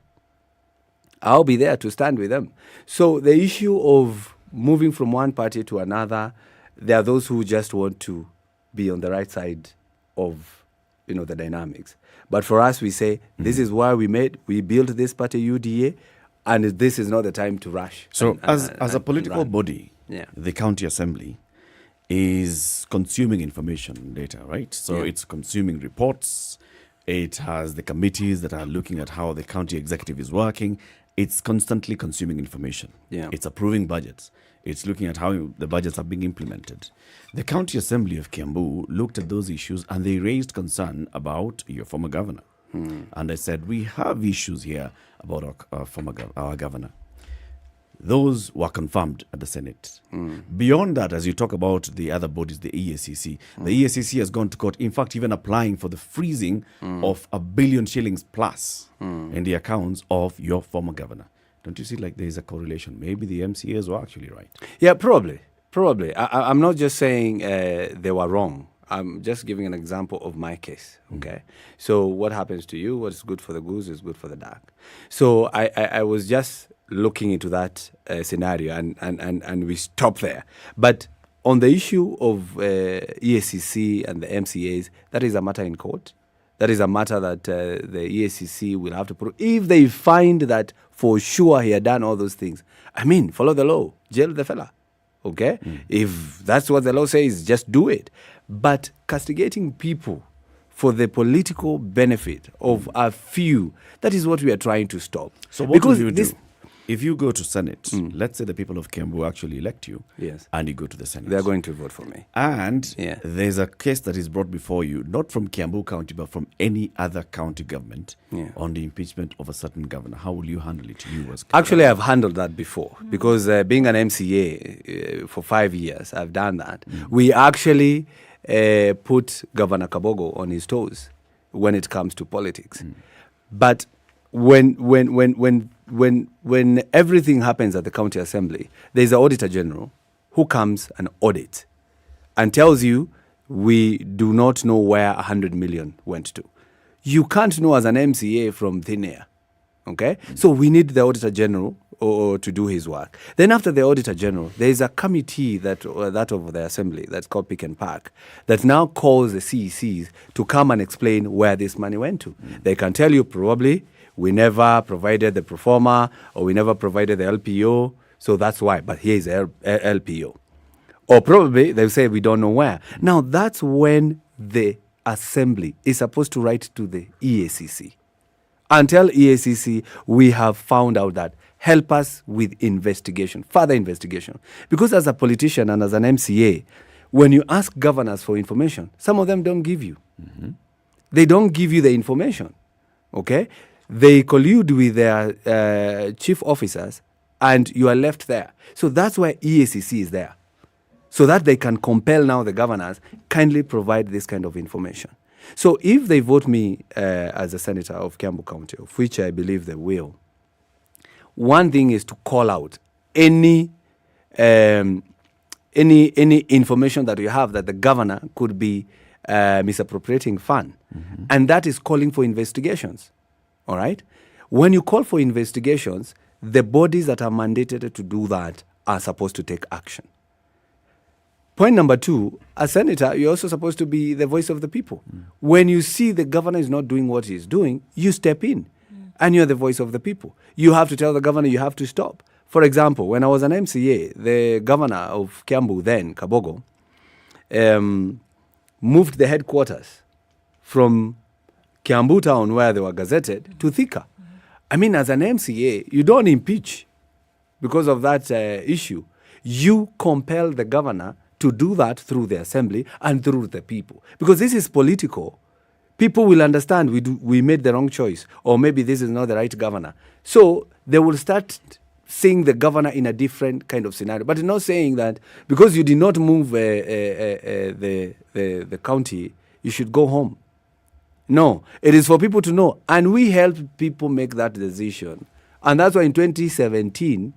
I'll be there to stand with them. So the issue of moving from one party to another, there are those who just want to be on the right side of, the dynamics. But for us, we say, this is why we built this party UDA, and this is not the time to rush. So, as a political body, yeah. the county assembly is consuming information data, right? So Yeah. it's consuming reports. It has the committees that are looking at how the county executive is working. It's constantly consuming information. Yeah. It's approving budgets. It's looking at how the budgets are being implemented. The county assembly of Kiambu looked at those issues and they raised concern about your former governor. And I said, we have issues here about our governor. Those were confirmed at the Senate. Beyond that, as you talk about the other bodies, the EACC, the EACC has gone to court, in fact, even applying for the freezing of $1 billion shillings plus in the accounts of your former governor. Don't you see like there is a correlation? Maybe the MCAs were actually right. Yeah, probably. I'm not just saying they were wrong. I'm just giving an example of my case, okay? So what happens to you, what's good for the goose is good for the duck. So I was just looking into that scenario and we stop there. But on the issue of EACC and the MCAs, that is a matter in court. That is a matter that the EACC will have to prove. If they find that for sure he had done all those things, I mean, follow the law, jail the fella, okay? If that's what the law says, just do it. But castigating people for the political benefit of a few, that is what we are trying to stop. So what will you do? If you go to Senate, let's say the people of Kiambu actually elect you, yes, and you go to the Senate. They're going to vote for me. And there's a case that is brought before you, not from Kiambu County, but from any other county government on the impeachment of a certain governor. How will you handle it? Actually, I've handled that before because being an MCA for 5 years, I've done that. We actually put Governor Kabogo on his toes when it comes to politics. But when everything happens at the county assembly, there's an auditor general who comes and audits and tells you we do not know where 100 million went to. You can't know as an MCA from thin air. Okay? So we need the auditor general to do his work. Then after the auditor general, there is a committee that of the assembly that's called Pick and Pack that now calls the CECs to come and explain where this money went to. They can tell you probably we never provided the pro forma or we never provided the LPO, so that's why. But here is the LPO. Or probably they'll say we don't know where. Now that's when the assembly is supposed to write to the EACC and tell EACC we have found out that. Help us with investigation, further investigation. Because as a politician and as an MCA, when you ask governors for information, some of them don't give you. They don't give you the information, okay? They collude with their chief officers and you are left there. So that's why EACC is there. So that they can compel now the governors, kindly provide this kind of information. So if they vote me as a senator of Kiambu County, of which I believe they will, one thing is to call out any information that you have that the governor could be misappropriating fund, and that is calling for investigations. All right. When you call for investigations, the bodies that are mandated to do that are supposed to take action. Point number 2, as senator, you're also supposed to be the voice of the people. When you see the governor is not doing what he's doing, you step in. And you're the voice of the people. You have to tell the governor you have to stop. For example, when I was an MCA, the governor of Kiambu then, Kabogo, moved the headquarters from Kiambu town where they were gazetted to Thika. I mean, as an MCA, you don't impeach because of that issue. You compel the governor to do that through the assembly and through the people. Because this is political. People will understand we made the wrong choice, or maybe this is not the right governor. So they will start seeing the governor in a different kind of scenario. But not saying that because you did not move the county, you should go home. No, it is for people to know. And we help people make that decision. And that's why in 2017,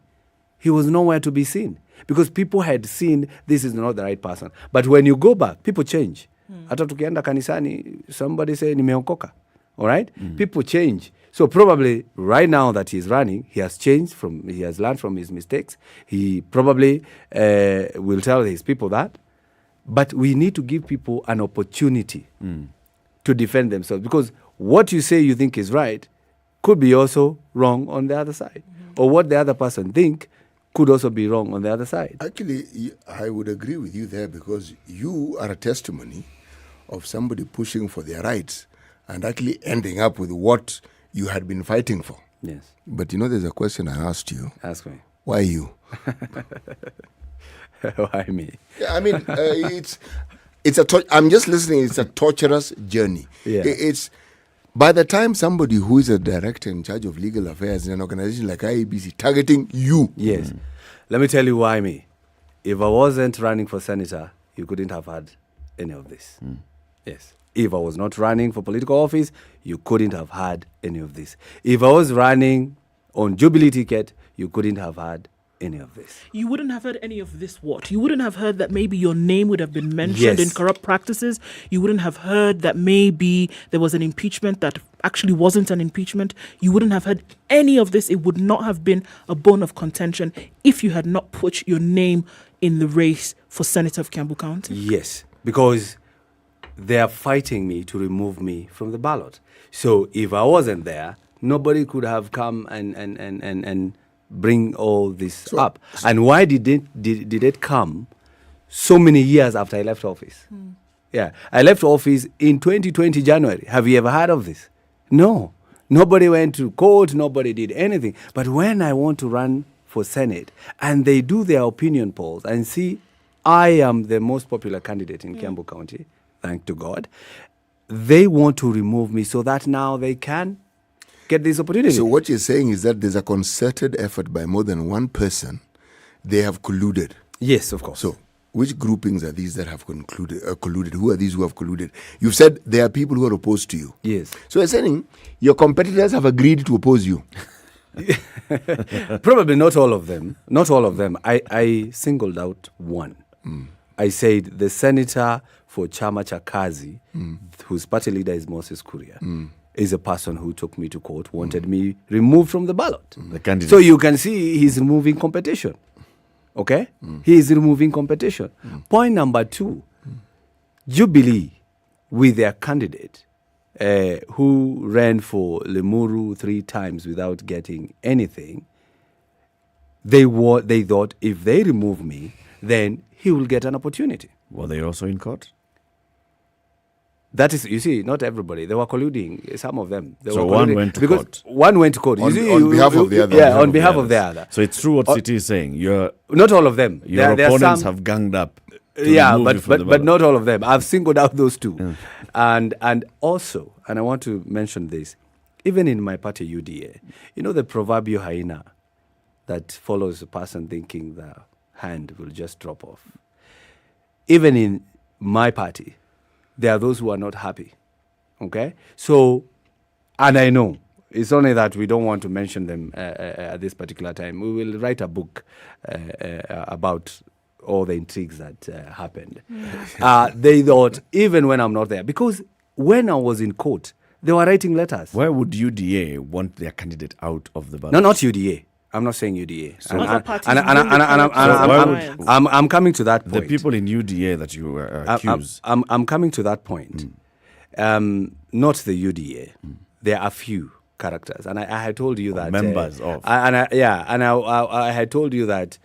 he was nowhere to be seen. Because people had seen this is not the right person. But when you go back, people change. Hata tukienda kanisani, somebody say nimeokoka. All right? People change. So probably right now that he's running, he has learned from his mistakes. He probably will tell his people that. But we need to give people an opportunity to defend themselves. Because what you say you think is right could be also wrong on the other side. or what the other person think could also be wrong on the other side. Actually, I would agree with you there, because you are a testimony of somebody pushing for their rights and actually ending up with what you had been fighting for. Yes. But there's a question I asked you. Ask me. Why you? Why me? Yeah, I mean, I'm just listening. It's a torturous journey. Yeah. It's by the time somebody who is a director in charge of legal affairs in an organization like Iebc targeting you. Yes. Let me tell you why me. If I wasn't running for senator, you couldn't have had any of this. Yes. If I was not running for political office, you couldn't have had any of this. If I was running on Jubilee ticket, you couldn't have had any of this. You wouldn't have heard any of this what? You wouldn't have heard that maybe your name would have been mentioned in corrupt practices. You wouldn't have heard that maybe there was an impeachment that actually wasn't an impeachment. You wouldn't have heard any of this. It would not have been a bone of contention if you had not put your name in the race for Senator of Kiambu County. Yes, because they are fighting me to remove me from the ballot. So if I wasn't there, nobody could have come and bring all this up. And why did it come so many years after I left office? Yeah, I left office in 2020 January. Have you ever heard of this? No. Nobody went to court. Nobody did anything. But when I want to run for Senate and they do their opinion polls and see I am the most popular candidate in Kiambu County, thank to God, they want to remove me so that now they can get this opportunity. So what you're saying is that there's a concerted effort by more than one person. They have colluded. Yes, of course. So which groupings are these that have colluded? Who are these who have colluded? You've said there are people who are opposed to you. Yes. So you're saying your competitors have agreed to oppose you. Probably not all of them. Not all of them. I singled out one. I said the senator for Chama cha Kazi, whose party leader is Moses Kuria, is a person who took me to court, wanted me removed from the ballot. The candidate. So you can see he's removing competition. Okay? He is removing competition. Point number 2, Jubilee with their candidate who ran for Limuru 3 times without getting anything, they thought if they remove me, then he will get an opportunity. Were they also in court? That is, you see, not everybody. They were colluding, some of them. So one went to court. One went to court. On behalf of the other. Yeah, on behalf of the other. So it's true what City is saying. Not all of them. Your opponents have ganged up. Yeah, but not all of them. I've singled out those 2. And also, and I want to mention this, even in my party UDA, the proverbial hyena that follows a person thinking the hand will just drop off. Even in my party, there are those who are not happy. Okay? So, and I know, it's only that we don't want to mention them at this particular time. We will write a book about all the intrigues that happened. They thought, even when I'm not there, because when I was in court, they were writing letters. Why would UDA want their candidate out of the ballot? No, not UDA. I'm not saying UDA. So I'm coming to that point. The people in UDA that you accuse. I'm coming to that point. Not the UDA. There are a few characters, and I had told you that members of. I had told you that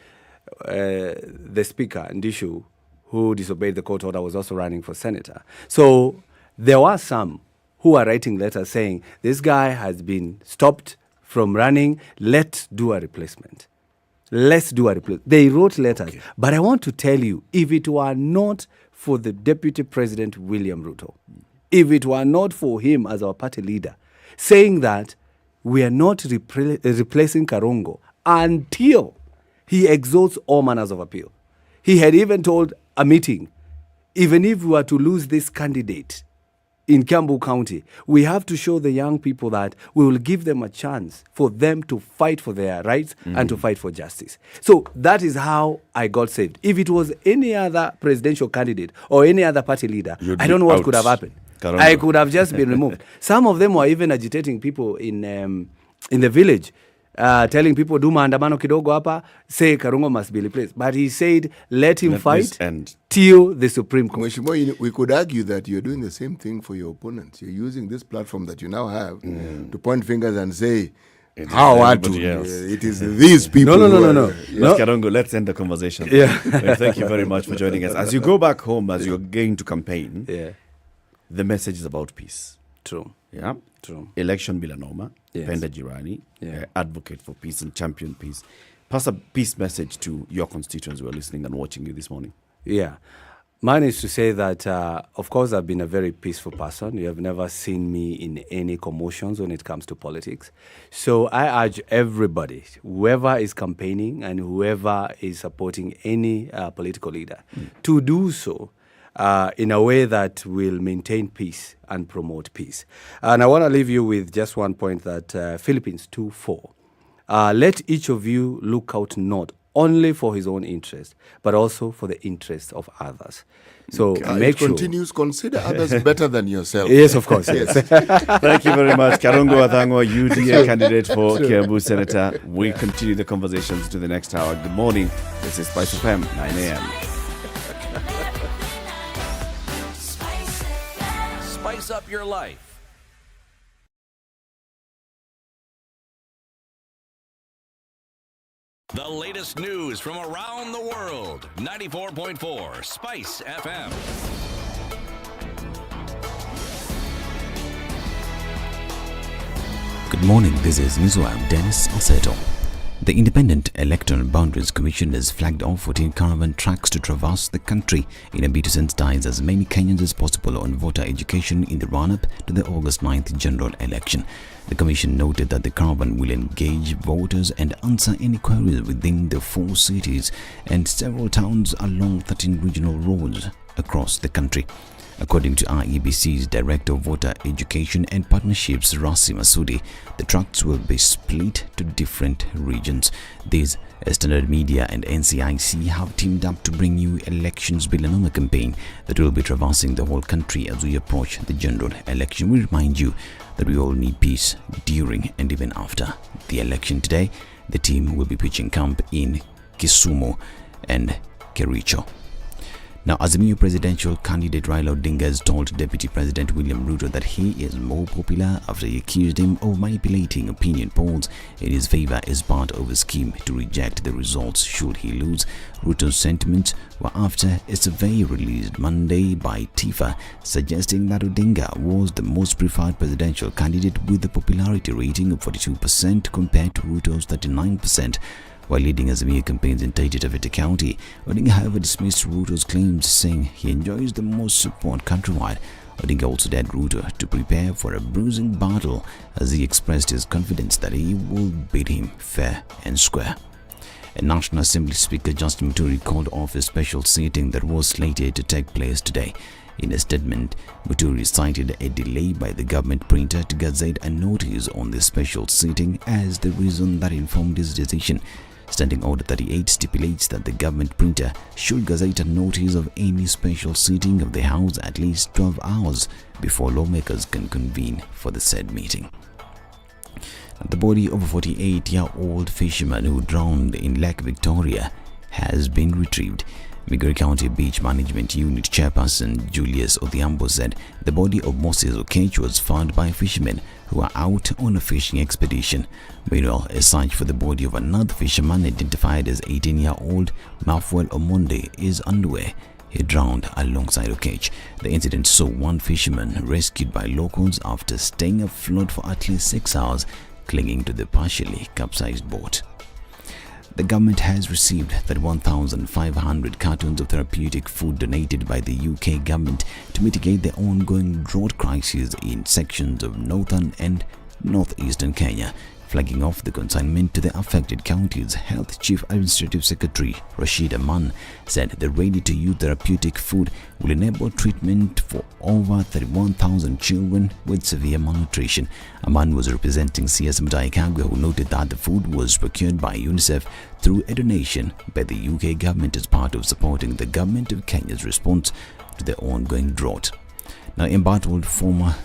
the speaker Ndishu, who disobeyed the court order, was also running for senator. So there were some who are writing letters saying this guy has been stopped from running, let's do a replacement. They wrote letters. Okay. But I want to tell you, if it were not for the Deputy President, William Ruto, if it were not for him as our party leader, saying that we are not replacing Karongo until he exalts all manners of appeal. He had even told a meeting, even if we were to lose this candidate in Kiambu County, we have to show the young people that we will give them a chance for them to fight for their rights and to fight for justice. So that is how I got saved. If it was any other presidential candidate or any other party leader, I don't know what could have happened. Karongo. I could have just been removed. Some of them were even agitating people in the village, telling people, do maandamano kidogo hapa, say Karongo must be replaced. But he said, let him fight till the Supreme Court. Mheshimiwa, we could argue that you're doing the same thing for your opponents. You're using this platform that you now have to point fingers and say, How are to? It is these people. No. Let's get on. Let's end the conversation. Yeah. Thank you very much for joining us. As you go back home, as you're going to campaign, the message is about peace. True. Yeah. True. Election bila noma. Yes. Penda jirani. Advocate for peace and champion peace. Pass a peace message to your constituents who are listening and watching you this morning. Yeah. Mine is to say that, of course, I've been a very peaceful person. You have never seen me in any commotions when it comes to politics. So I urge everybody, whoever is campaigning and whoever is supporting any political leader, to do so in a way that will maintain peace and promote peace. And I want to leave you with just one point that Philippines 2:4. Let each of you look out not only for his own interest, but also for the interest of others. So make sure. Continues, consider others better than yourself. Yes, of course. Yes. Thank you very much. Karongo Athangwa, UDA candidate for Kiambu Senator. We continue the conversations to the next hour. Good morning. This is SpiceFM, 9 a.m. Spice up your life. The latest news from around the world. 94.4 Spice FM. Good morning, this is Newswire Dennis Aseto. The Independent Electoral Boundaries Commission has flagged off 14 caravan tracks to traverse the country in a bid to sensitize as many Kenyans as possible on voter education in the run-up to the August 9th general election. The Commission noted that the caravan will engage voters and answer any queries within the 4 cities and several towns along 13 regional roads across the country. According to Iebc's Director of Voter Education and Partnerships, Rasi Masudi, the tracks will be split to different regions. These Standard Media and NCIC have teamed up to bring you Elections Bilanoma campaign that will be traversing the whole country as we approach the general election. We remind you that we all need peace during and even after the election. Today, the team will be pitching camp in Kisumu and Kericho. Now, Azimio presidential candidate Raila Odinga has told Deputy President William Ruto that he is more popular after he accused him of manipulating opinion polls in his favor as part of a scheme to reject the results should he lose. Ruto's sentiments were after a survey released Monday by TIFA suggesting that Odinga was the most preferred presidential candidate with a popularity rating of 42% compared to Ruto's 39%. While leading Azimio campaigns in Taita Taveta County, Odinga however dismissed Ruto's claims, saying he enjoys the most support countrywide. Odinga also dared Ruto to prepare for a bruising battle as he expressed his confidence that he will beat him fair and square. A National Assembly Speaker Justin Muturi called off a special sitting that was slated to take place today. In a statement, Muturi cited a delay by the government printer to gazette a notice on the special sitting as the reason that informed his decision. Standing Order 38 stipulates that the government printer should gazette a notice of any special sitting of the House at least 12 hours before lawmakers can convene for the said meeting. The body of a 48-year-old fisherman who drowned in Lake Victoria has been retrieved. Migori County Beach Management Unit Chairperson Julius Odhiambo said the body of Moses Okoh was found by fishermen who are out on a fishing expedition. Meanwhile, a search for the body of another fisherman identified as 18-year-old Mafuel Omonde is underway. He drowned alongside Okoh. The incident saw one fisherman rescued by locals after staying afloat for at least 6 hours, clinging to the partially capsized boat. The government has received 31,500 cartons of therapeutic food donated by the UK government to mitigate the ongoing drought crisis in sections of northern and northeastern Kenya. Flagging off the consignment to the affected counties, Health Chief Administrative Secretary Rashid Aman said the ready-to-use therapeutic food will enable treatment for over 31,000 children with severe malnutrition. Aman was representing CS Mutai Kagwe, who noted that the food was procured by UNICEF through a donation by the UK government as part of supporting the government of Kenya's response to the ongoing drought. Now, embattled former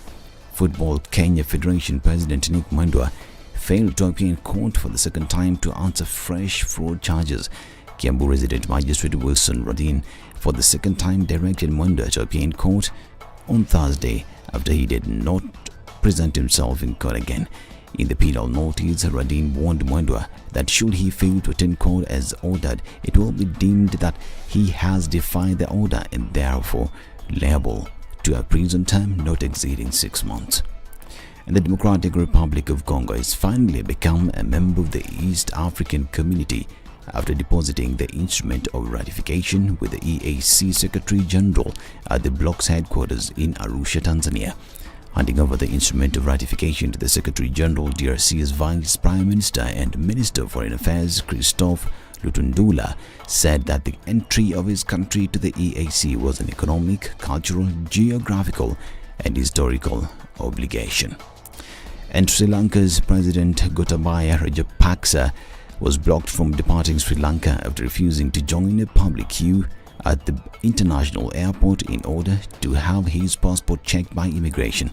Football Kenya Federation President Nick Mwendwa failed to appear in court for the second time to answer fresh fraud charges. Kiambu resident Magistrate Wilson Rodin for the second time directed Mwendwa to appear in court on Thursday after he did not present himself in court again. In the penal notice, Radin warned Mwendwa that should he fail to attend court as ordered, it will be deemed that he has defied the order and therefore liable to a prison term not exceeding 6 months. And the Democratic Republic of Congo has finally become a member of the East African Community after depositing the instrument of ratification with the EAC Secretary General at the bloc's headquarters in Arusha, Tanzania. Handing over the instrument of ratification to the Secretary General, DRC's Vice Prime Minister and Minister of Foreign Affairs, Christophe Lutundula, said that the entry of his country to the EAC was an economic, cultural, geographical and historical obligation. And Sri Lanka's President Gotabaya Rajapaksa was blocked from departing Sri Lanka after refusing to join a public queue at the international airport in order to have his passport checked by immigration.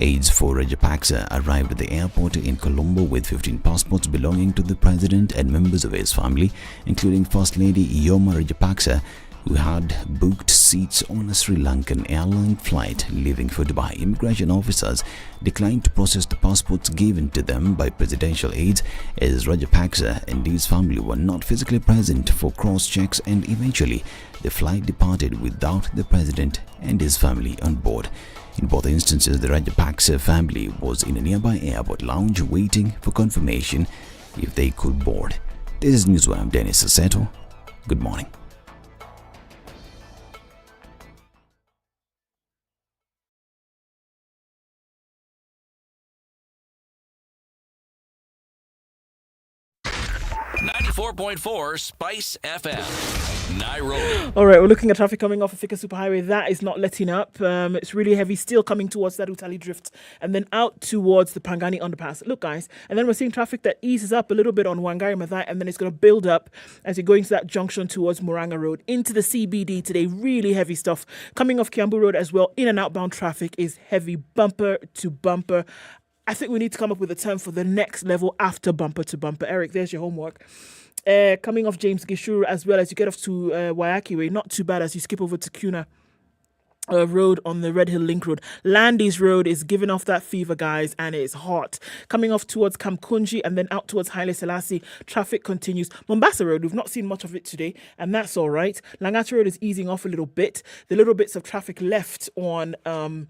Aides for Rajapaksa arrived at the airport in Colombo with 15 passports belonging to the president and members of his family, including First Lady Iyoma Rajapaksa, who had booked seats on a Sri Lankan airline flight leaving for Dubai. Immigration officers declined to process the passports given to them by presidential aides, as Rajapaksa and his family were not physically present for cross-checks, and eventually the flight departed without the president and his family on board. In both instances, the Rajapaksa family was in a nearby airport lounge waiting for confirmation if they could board. This is Newswire. I'm Dennis Sasseto. Good morning. Spice FM, Nairobi. All right, we're looking at traffic coming off of Thika Superhighway. That is not letting up. It's really heavy still coming towards that Utali Drift and then out towards the Pangani Underpass. Look, guys, and then we're seeing traffic that eases up a little bit on Wangari Maathai, and then it's going to build up as you're going to that junction towards Muranga Road into the CBD today. Really heavy stuff coming off Kiambu Road as well. In and outbound traffic is heavy, bumper to bumper. I think we need to come up with a term for the next level after bumper to bumper. Eric, there's your homework. Coming off James Gishuru as well as you get off to Wayaki Way. Not too bad as you skip over to Kuna Road on the Red Hill Link Road. Landis Road is giving off that fever, guys, and it's hot. Coming off towards Kamkunji and then out towards Haile Selassie, traffic continues. Mombasa Road, we've not seen much of it today, and that's all right. Langata Road is easing off a little bit. The little bits of traffic left on Raila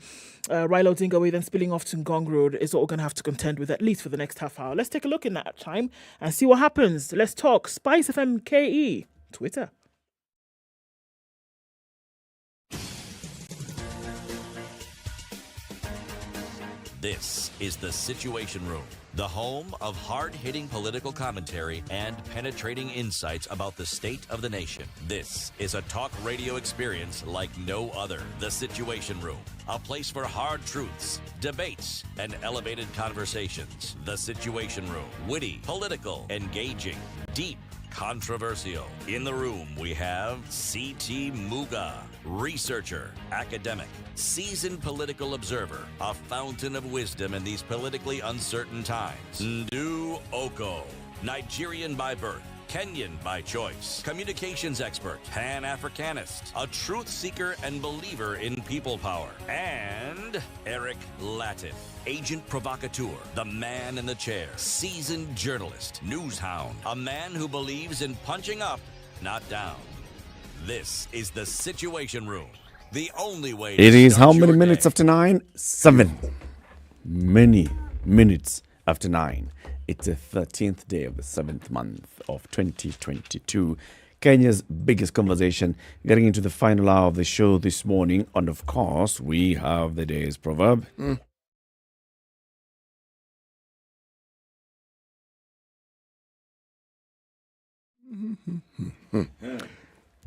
Odinga Way, then spilling off to Ngong Road is what we're going to have to contend with at least for the next half hour. Let's take a look in that time and see what happens. Let's talk SpiceFM KE, Twitter. This is The Situation Room, the home of hard-hitting political commentary and penetrating insights about the state of the nation. This is a talk radio experience like no other. The Situation Room, a place for hard truths, debates, and elevated conversations. The Situation Room, witty, political, engaging, deep, controversial. In the room, we have C.T. Muga, researcher, academic, seasoned political observer, a fountain of wisdom in these politically uncertain times. Ndu Okoh, Nigerian by birth, Kenyan by choice, communications expert, Pan-Africanist, a truth seeker and believer in people power, and Eric Latiff, agent provocateur, the man in the chair, seasoned journalist, news hound, a man who believes in punching up, not down. This is The Situation Room, the only way to It is how start many your minutes day. after 9? 7. Many minutes after 9. It's the 13th day of the 7th month of 2022. Kenya's biggest conversation, getting into the final hour of the show this morning. And of course, we have the day's proverb.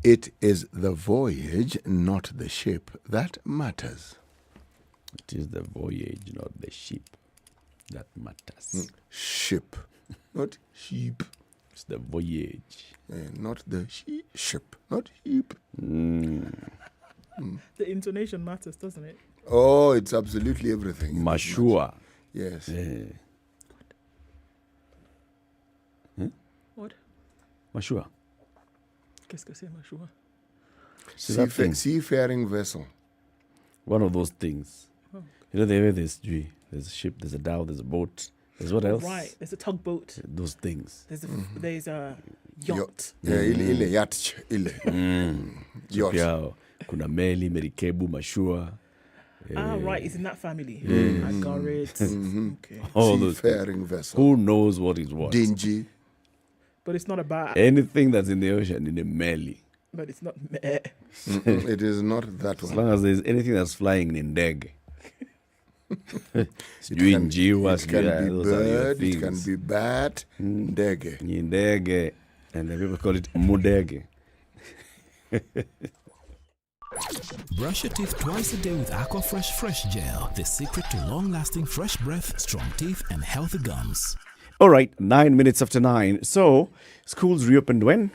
It is the voyage, not the ship, that matters. It is the voyage, not the ship, that matters. Ship, not sheep. It's the voyage. Not the ship, not sheep. The intonation matters, doesn't it? Oh, it's absolutely everything. Mashua. Yes. What? Mashua. Qu'est-ce que c'est, Mashua? Seafaring vessel. One of those things. Oh. You know, there's a ship, there's a dhow, there's a boat. There's what else? Right. There's a tugboat. Those things. There's a yacht. ile yacht ile. Yacht. Pia kuna meli, merikebu, mashua. Right, it's in that family. I got it. Okay. All those seafaring vessel. Who knows what is what? Dingy. But it's not about anything that's in the ocean in a meli. But it's not it is not that one. As long as there's anything that's flying in ndege. It can be bird, it can be bat, ndege. Ndege. And the people call it mudege. Brush your teeth twice a day with Aqua Fresh Gel, the secret to long-lasting fresh breath, strong teeth, and healthy gums. All right, 9 minutes after 9. So, schools reopened when?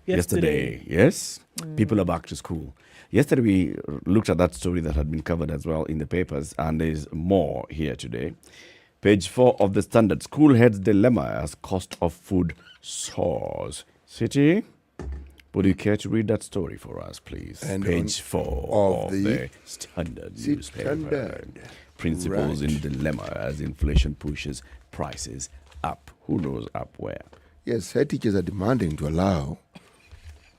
Yesterday. Yes? People are back to school. Yesterday, we looked at that story that had been covered as well in the papers, and there's more here today. Page 4 of the Standard. School heads dilemma as cost of food soars. City? Would you care to read that story for us, please? And Page 4 of the Standard newspaper. Principals in dilemma as inflation pushes prices up. Who knows up where? Yes, head teachers are demanding to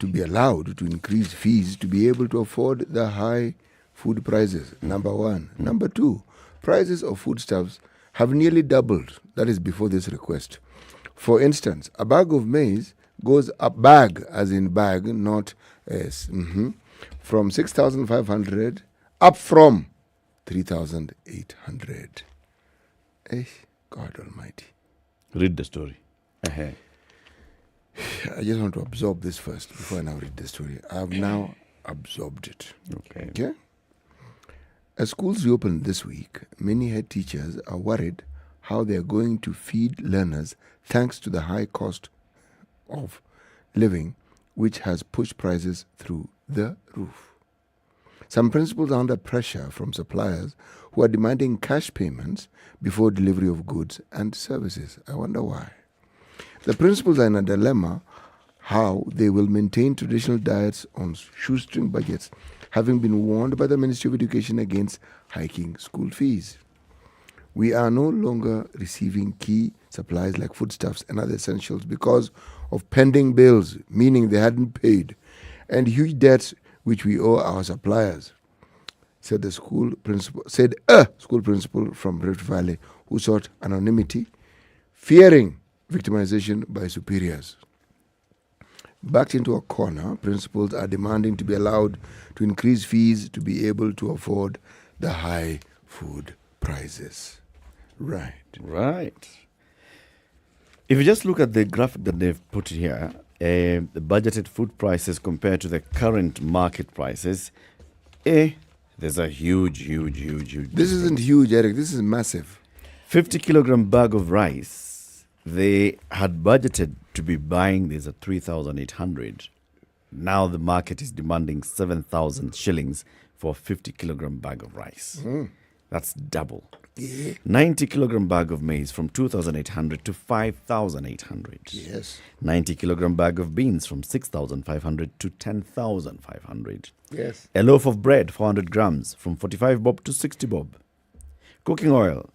be allowed to increase fees to be able to afford the high food prices. Number one. Number two, prices of foodstuffs have nearly doubled. That is before this request. For instance, a bag of maize goes up, bag as in bag, not S, from 6,500 up from 3,800. God Almighty. Read the story. I just want to absorb this first before I now read the story. I have now absorbed it. Okay. As schools reopen this week, many head teachers are worried how they are going to feed learners thanks to the high cost of living, which has pushed prices through the roof. Some principals are under pressure from suppliers who are demanding cash payments before delivery of goods and services. I wonder why. The principals are in a dilemma how they will maintain traditional diets on shoestring budgets, having been warned by the Ministry of Education against hiking school fees. We are no longer receiving key supplies like foodstuffs and other essentials because of pending bills, meaning they hadn't paid, and huge debts which we owe our suppliers, said a school principal from Rift Valley who sought anonymity, fearing victimization by superiors. Backed into a corner, principals are demanding to be allowed to increase fees to be able to afford the high food prices. Right. If you just look at the graphic that they've put here, the budgeted food prices compared to the current market prices, there's a huge This isn't huge, Eric. This is massive. 50 kilogram bag of rice, they had budgeted to be buying this at 3,800. Now the market is demanding 7,000 shillings for a 50 kilogram bag of rice. That's double. 90 kilogram bag of maize from 2,800 to 5,800. Yes. 90 kilogram bag of beans from 6,500 to 10,500. Yes. A loaf of bread, 400 grams, from 45 bob to 60 bob. Cooking oil,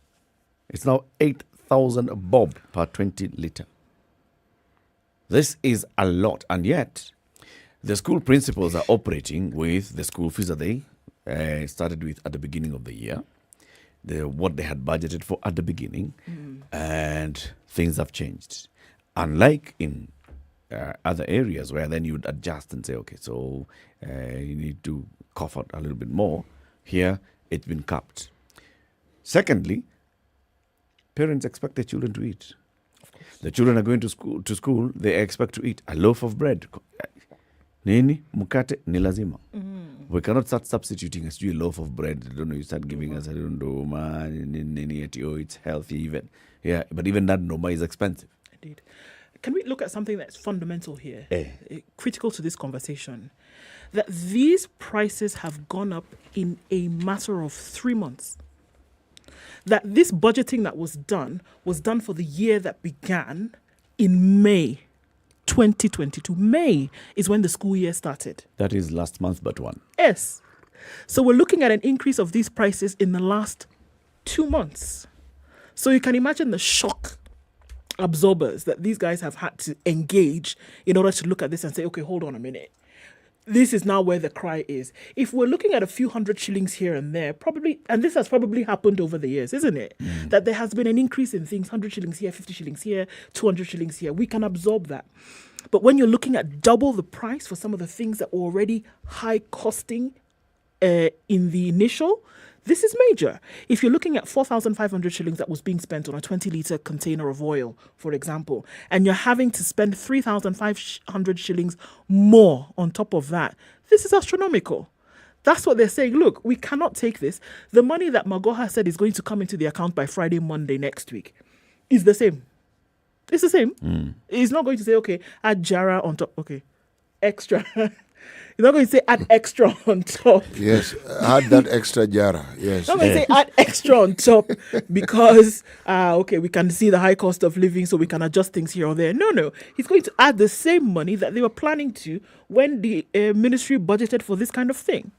it's now 8,000 bob per 20 litre. This is a lot, and yet the school principals are operating with the school fees that they started with at the beginning of the year. What they had budgeted for at the beginning, and things have changed. Unlike in other areas where then you'd adjust and say, okay, so you need to cough out a little bit more. Here, it's been capped. Secondly, parents expect their children to eat. The children are going to school, they expect to eat a loaf of bread. Nini, mukate, ni lazima. We cannot start substituting a loaf of bread. I don't know, you start giving us, I don't know, it's healthy even. Yeah, but even that Noma is expensive. Indeed. Can we look at something that's fundamental here, critical to this conversation? That these prices have gone up in a matter of 3 months. That this budgeting that was done for the year that began in May 2022. May is when the school year started. That is last month but one. Yes. So we're looking at an increase of these prices in the last 2 months. So you can imagine the shock absorbers that these guys have had to engage in order to look at this and say, okay, hold on a minute. This is now where the cry is. If we're looking at a few hundred shillings here and there, probably, and this has probably happened over the years, isn't it? That there has been an increase in things, 100 shillings here, 50 shillings here, 200 shillings here. We can absorb that. But when you're looking at double the price for some of the things that were already high costing in the initial, this is major. If you're looking at 4,500 shillings that was being spent on a 20-litre container of oil, for example, and you're having to spend 3,500 shillings more on top of that, this is astronomical. That's what they're saying. Look, we cannot take this. The money that Magoha said is going to come into the account by Friday, Monday next week is the same. It's the same. He's not going to say, okay, add Jara on top. Okay, extra. He's not going to say add extra on top. Yes, add that extra Jara. Yes. He's not going to say add extra on top because, okay, we can see the high cost of living so we can adjust things here or there. No. He's going to add the same money that they were planning to when the ministry budgeted for this kind of thing.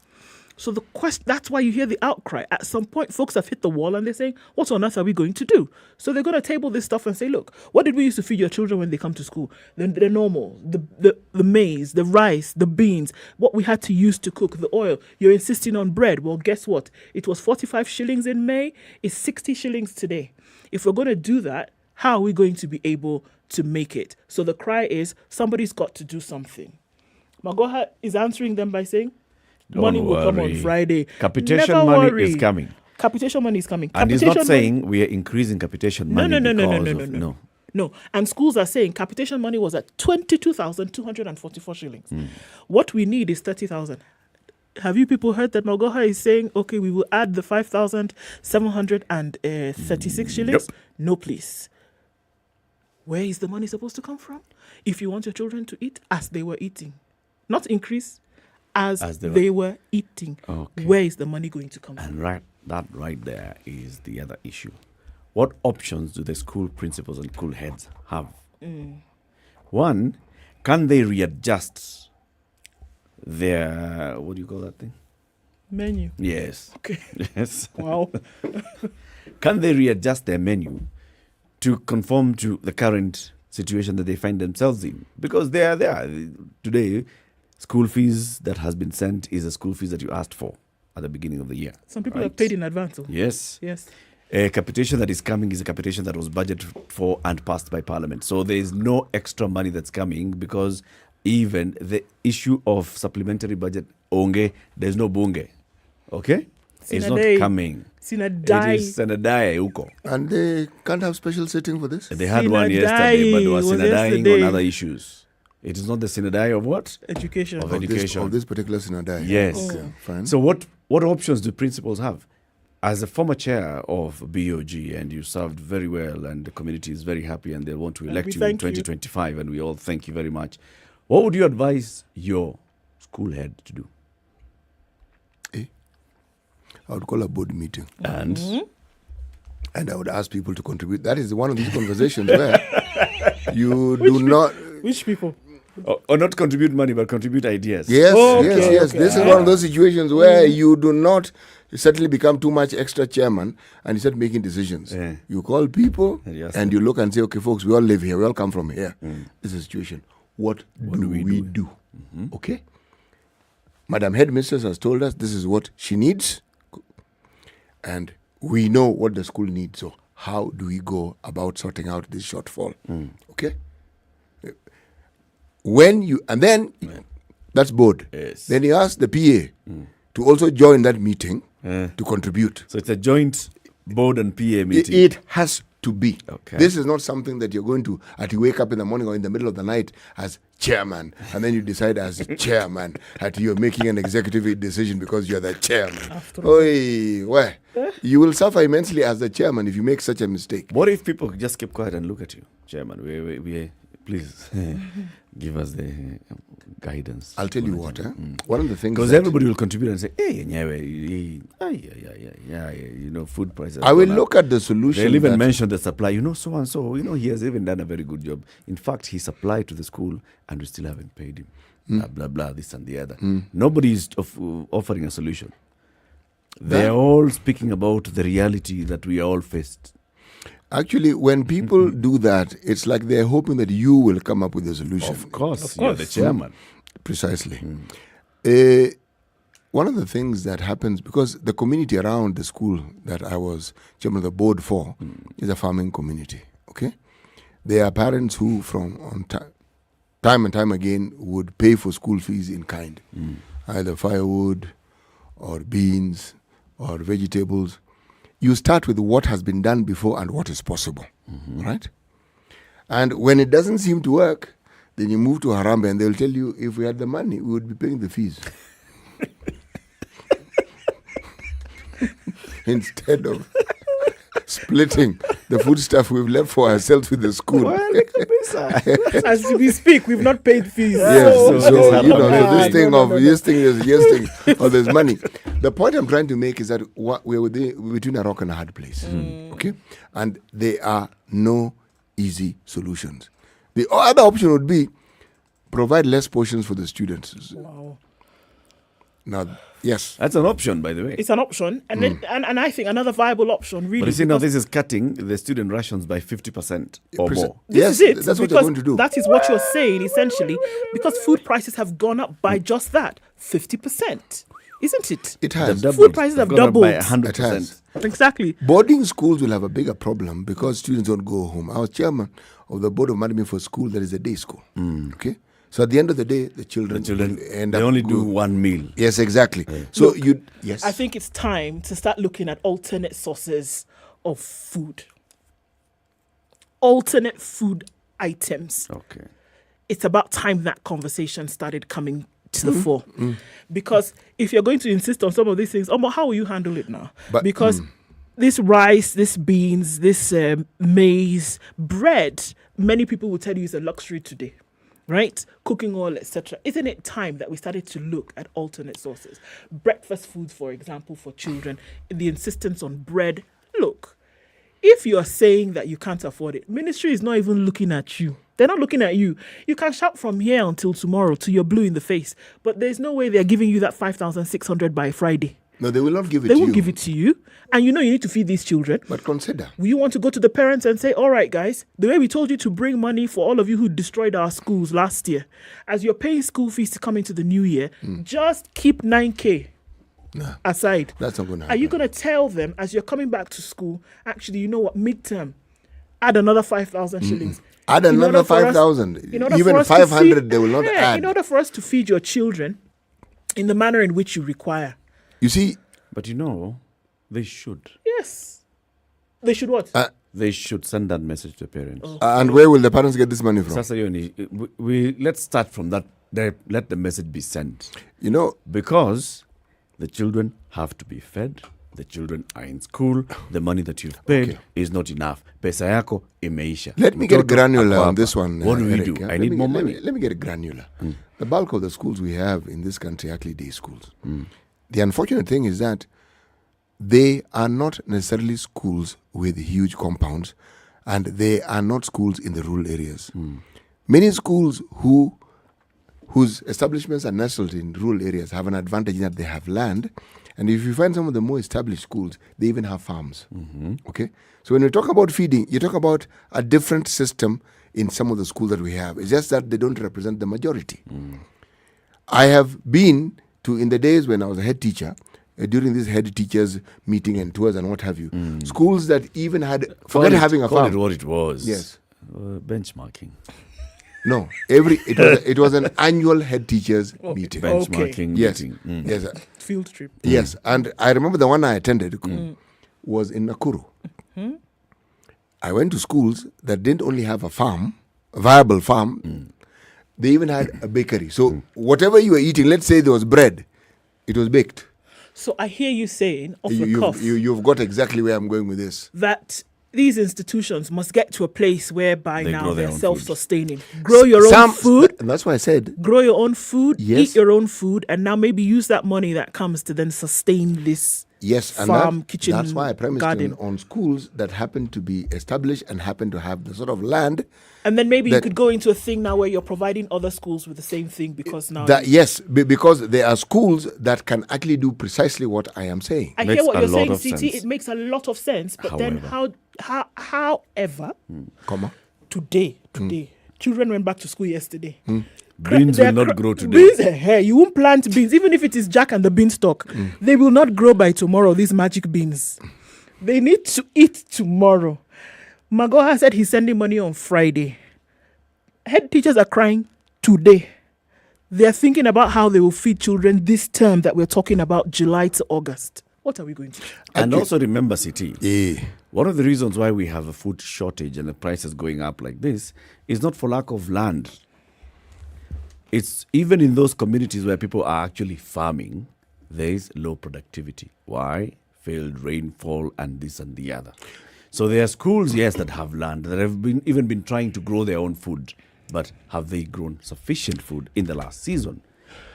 So the that's why you hear the outcry. At some point, folks have hit the wall and they're saying, what on earth are we going to do? So they're going to table this stuff and say, look, what did we used to feed your children when they come to school? The normal, the maize, the rice, the beans, what we had to use to cook, the oil. You're insisting on bread. Well, guess what? It was 45 shillings in May. It's 60 shillings today. If we're going to do that, how are we going to be able to make it? So the cry is, somebody's got to do something. Magoha is answering them by saying, money will come on Friday. Capitation Never money worry. is coming. Capitation money is coming. And he's Capitation not saying we are increasing capitation money. No. And schools are saying capitation money was at 22,244 shillings. What we need is 30,000. Have you people heard that Magoha is saying, okay, we will add the 5,736 shillings? Yep. No, please. Where is the money supposed to come from? If you want your children to eat as they were eating, not increase, as they were eating. Okay. Where is the money going to come from? And that right there is the other issue. What options do the school principals and school heads have? One, can they readjust their, what do you call that thing? Menu. Yes. Okay. Yes. Wow. Can they readjust their menu to conform to the current situation that they find themselves in? Because they are there. Today, school fees that has been sent is a school fees that you asked for at the beginning of the year. Some people have paid in advance. Yes. Yes. A capitation that is coming is a capitation that was budgeted for and passed by Parliament. So there is no extra money that's coming because even the issue of supplementary budget, onge, there's no bunge. Okay? It's not coming. Sinadai. It is Sinadai Uko. And they can't have special sitting for this? They had one yesterday, but they were Sinadaiing on other issues. It is not the Sinadai of what? Education. Of this particular Sinadai. Yes. Okay, fine. So what options do principals have? As a former chair of BOG, and you served very well, and the community is very happy, and they want to elect you in 2025, and we all thank you very much. What would you advise your school head to do? I would call a board meeting. And I would ask people to contribute. That is one of these conversations where you do not... Which people? Or not contribute money, but contribute ideas. Yes, yes. This is one of those situations where you do not suddenly become too much extra chairman and you start making decisions. Yeah. You call people and you look and say, okay, folks, we all live here. We all come from here. This is a situation. What do we do? Okay? Madam Headmistress has told us this is what she needs. And we know what the school needs. So how do we go about sorting out this shortfall? Okay? That's board. Yes. Then you ask the PA to also join that meeting to contribute. So it's a joint board and PA meeting. It has to be. Okay. This is not something that you're going to, you wake up in the morning or in the middle of the night as chairman, and then you decide as chairman that you're making an executive decision because you're the chairman. You will suffer immensely as the chairman if you make such a mistake. What if people just keep quiet and look at you, chairman? We please give us the guidance. I'll tell you what. One of the things, because everybody will contribute and say, "Hey, food prices." I will look at the solution. They'll even mention the supply. So and so. He has even done a very good job. In fact, he supplied to the school, and we still haven't paid him. Blah blah blah. This and the other. Nobody is offering a solution. They're all speaking about the reality that we are all faced. Actually, when people do that, it's like they're hoping that you will come up with a solution. Of course, you're the chairman. Precisely. One of the things that happens, because the community around the school that I was chairman of the board for is a farming community, okay? There are parents who time and time again would pay for school fees in kind, either firewood or beans or vegetables. You start with what has been done before and what is possible, right? And when it doesn't seem to work, then you move to Harambee and they'll tell you, if we had the money, we would be paying the fees. Instead of splitting the food stuff we've left for ourselves with the school. As we speak, we've not paid fees. Yes, so this thing is or there's money. The point I'm trying to make is that we're between a rock and a hard place. Okay? And there are no easy solutions. The other option would be provide less portions for the students. Wow. Now, yes. That's an option, by the way. It's an option. And then, and I think another viable option, really. But you see, now this is cutting the student rations by 50% or more. This is it. That's what they're going to do. That is what you're saying, essentially, because food prices have gone up by just that, 50%. Isn't it? It has. Food prices have doubled. By 100%. Exactly. Boarding schools will have a bigger problem because students don't go home. I was chairman of the board of management for a school that is a day school. Okay? So at the end of the day, the children end up... They only do one meal. Yes, exactly. So Look, yes. I think it's time to start looking at alternate sources of food. Alternate food items. Okay. It's about time that conversation started coming to the fore. Because if you're going to insist on some of these things, how will you handle it now? Because this rice, this beans, this maize, bread, many people will tell you is a luxury today. Right? Cooking oil, etc. Isn't it time that we started to look at alternate sources? Breakfast foods, for example, for children, the insistence on bread. Look, if you're saying that you can't afford it, ministry is not even looking at you. They're not looking at you. You can shout from here until tomorrow till you're blue in the face, but there's no way they're giving you that 5,600 by Friday. No, they will not give it to you. They won't give it to you. And you know you need to feed these children. But consider. Will you want to go to the parents and say, all right, guys, the way we told you to bring money for all of you who destroyed our schools last year, as you're paying school fees to come into the new year, just keep 9K aside. That's not going to happen. Are you going to tell them, as you're coming back to school, actually, you know what, midterm, add another 5,000 shillings. Add another 5,000. Even 500 they will not add. In order for us to feed your children in the manner in which you require. You see, but they should. Yes. They should what? They should send that message to parents. And where will the parents get this money from? Let's start from that. Let the message be sent. Because the children have to be fed. The children are in school. The money that you've paid is not enough. Pesa yako imeisha. Let me get granular on this one. What do we Eric, do? I need more money. Let me get granular. The bulk of the schools we have in this country are actually day schools. The unfortunate thing is that they are not necessarily schools with huge compounds, and they are not schools in the rural areas. Many schools whose establishments are nestled in rural areas have an advantage in that they have land, and if you find some of the more established schools, they even have farms. Okay? So when we talk about feeding, you talk about a different system in some of the schools that we have. It's just that they don't represent the majority. I have been in the days when I was a head teacher, during this head teachers meeting and tours and what have you, schools that even had having a farm. Call it what it was. Yes, benchmarking. No, it was an annual head teachers meeting. Benchmarking meeting. Yes, field trip. Yes, and I remember the one I attended was in Nakuru. I went to schools that didn't only have a viable farm. They even had a bakery. So whatever you were eating, let's say there was bread, it was baked. So I hear you saying, off the cuff, you've got exactly where I'm going with this. That these institutions must get to a place whereby now they're self-sustaining. Grow your own food. And that's why I said. Grow your own food, yes. Eat your own food, and now maybe use that money that comes to then sustain this Yes, and farm, kitchen, that's why I premised garden. on schools that happen to be established and happen to have the sort of land. And then maybe you that- could go into a thing now where you're providing other schools with the same thing because now... Yes, because there are schools that can actually do precisely what I am saying. I hear what you're saying, CT. It makes a lot of sense. But then however, today, children went back to school yesterday. Beans will not grow today. Beans, you won't plant beans, even if it is Jack and the beanstalk. They will not grow by tomorrow, these magic beans. They need to eat tomorrow. Magoha said he's sending money on Friday. Head teachers are crying today. They're thinking about how they will feed children this term that we're talking about, July to August. What are we going to do? And also remember, CT, one of the reasons why we have a food shortage and the prices going up like this is not for lack of land. It's even in those communities where people are actually farming, there is low productivity. Why? Failed rainfall and this and the other. So there are schools, yes, that have land, that have even been trying to grow their own food. But have they grown sufficient food in the last season?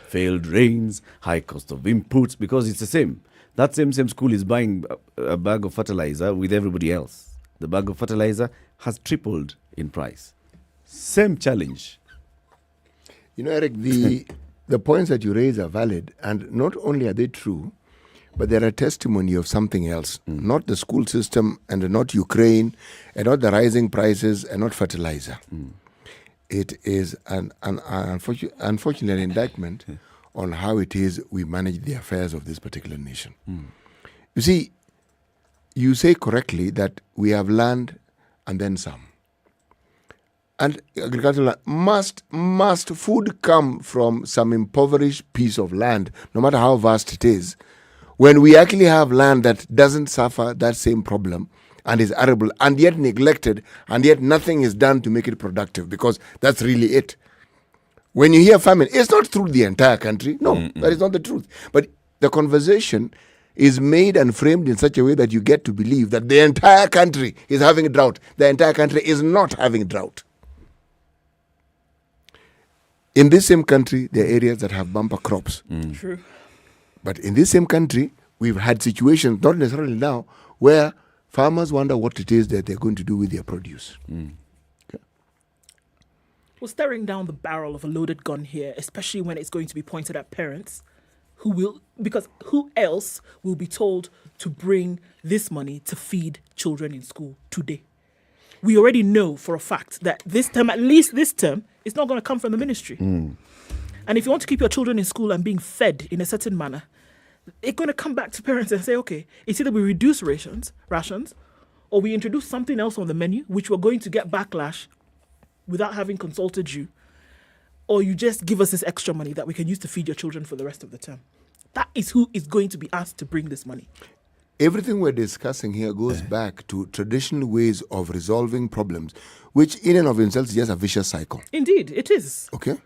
Failed rains, high cost of inputs, because it's the same. That same school is buying a bag of fertilizer with everybody else. The bag of fertilizer has tripled in price. Same challenge. You know, Eric, the points that you raise are valid, and not only are they true, but they're a testimony of something else. Not the school system, and not Ukraine, and not the rising prices, and not fertilizer. It is an unfortunate indictment on how it is we manage the affairs of this particular nation. You see, you say correctly that we have land and then some. And agricultural land must food come from some impoverished piece of land, no matter how vast it is, when we actually have land that doesn't suffer that same problem and is arable and yet neglected and yet nothing is done to make it productive, because that's really it. When you hear famine, it's not through the entire country. No, that is not the truth. But the conversation is made and framed in such a way that you get to believe that the entire country is having a drought. The entire country is not having a drought. In this same country, there are areas that have bumper crops. True. But in this same country, we've had situations, not necessarily now, where farmers wonder what it is that they're going to do with their produce. We're staring down the barrel of a loaded gun here, especially when it's going to be pointed at parents because who else will be told to bring this money to feed children in school today? We already know for a fact that this term, at least this term, it's not going to come from the ministry. And if you want to keep your children in school and being fed in a certain manner, it's going to come back to parents and say, okay, it's either we reduce rations, or we introduce something else on the menu, which we're going to get backlash without having consulted you, or you just give us this extra money that we can use to feed your children for the rest of the term. That is who is going to be asked to bring this money. Everything we're discussing here goes back to traditional ways of resolving problems, which in and of themselves is just a vicious cycle. Indeed, it is. Okay?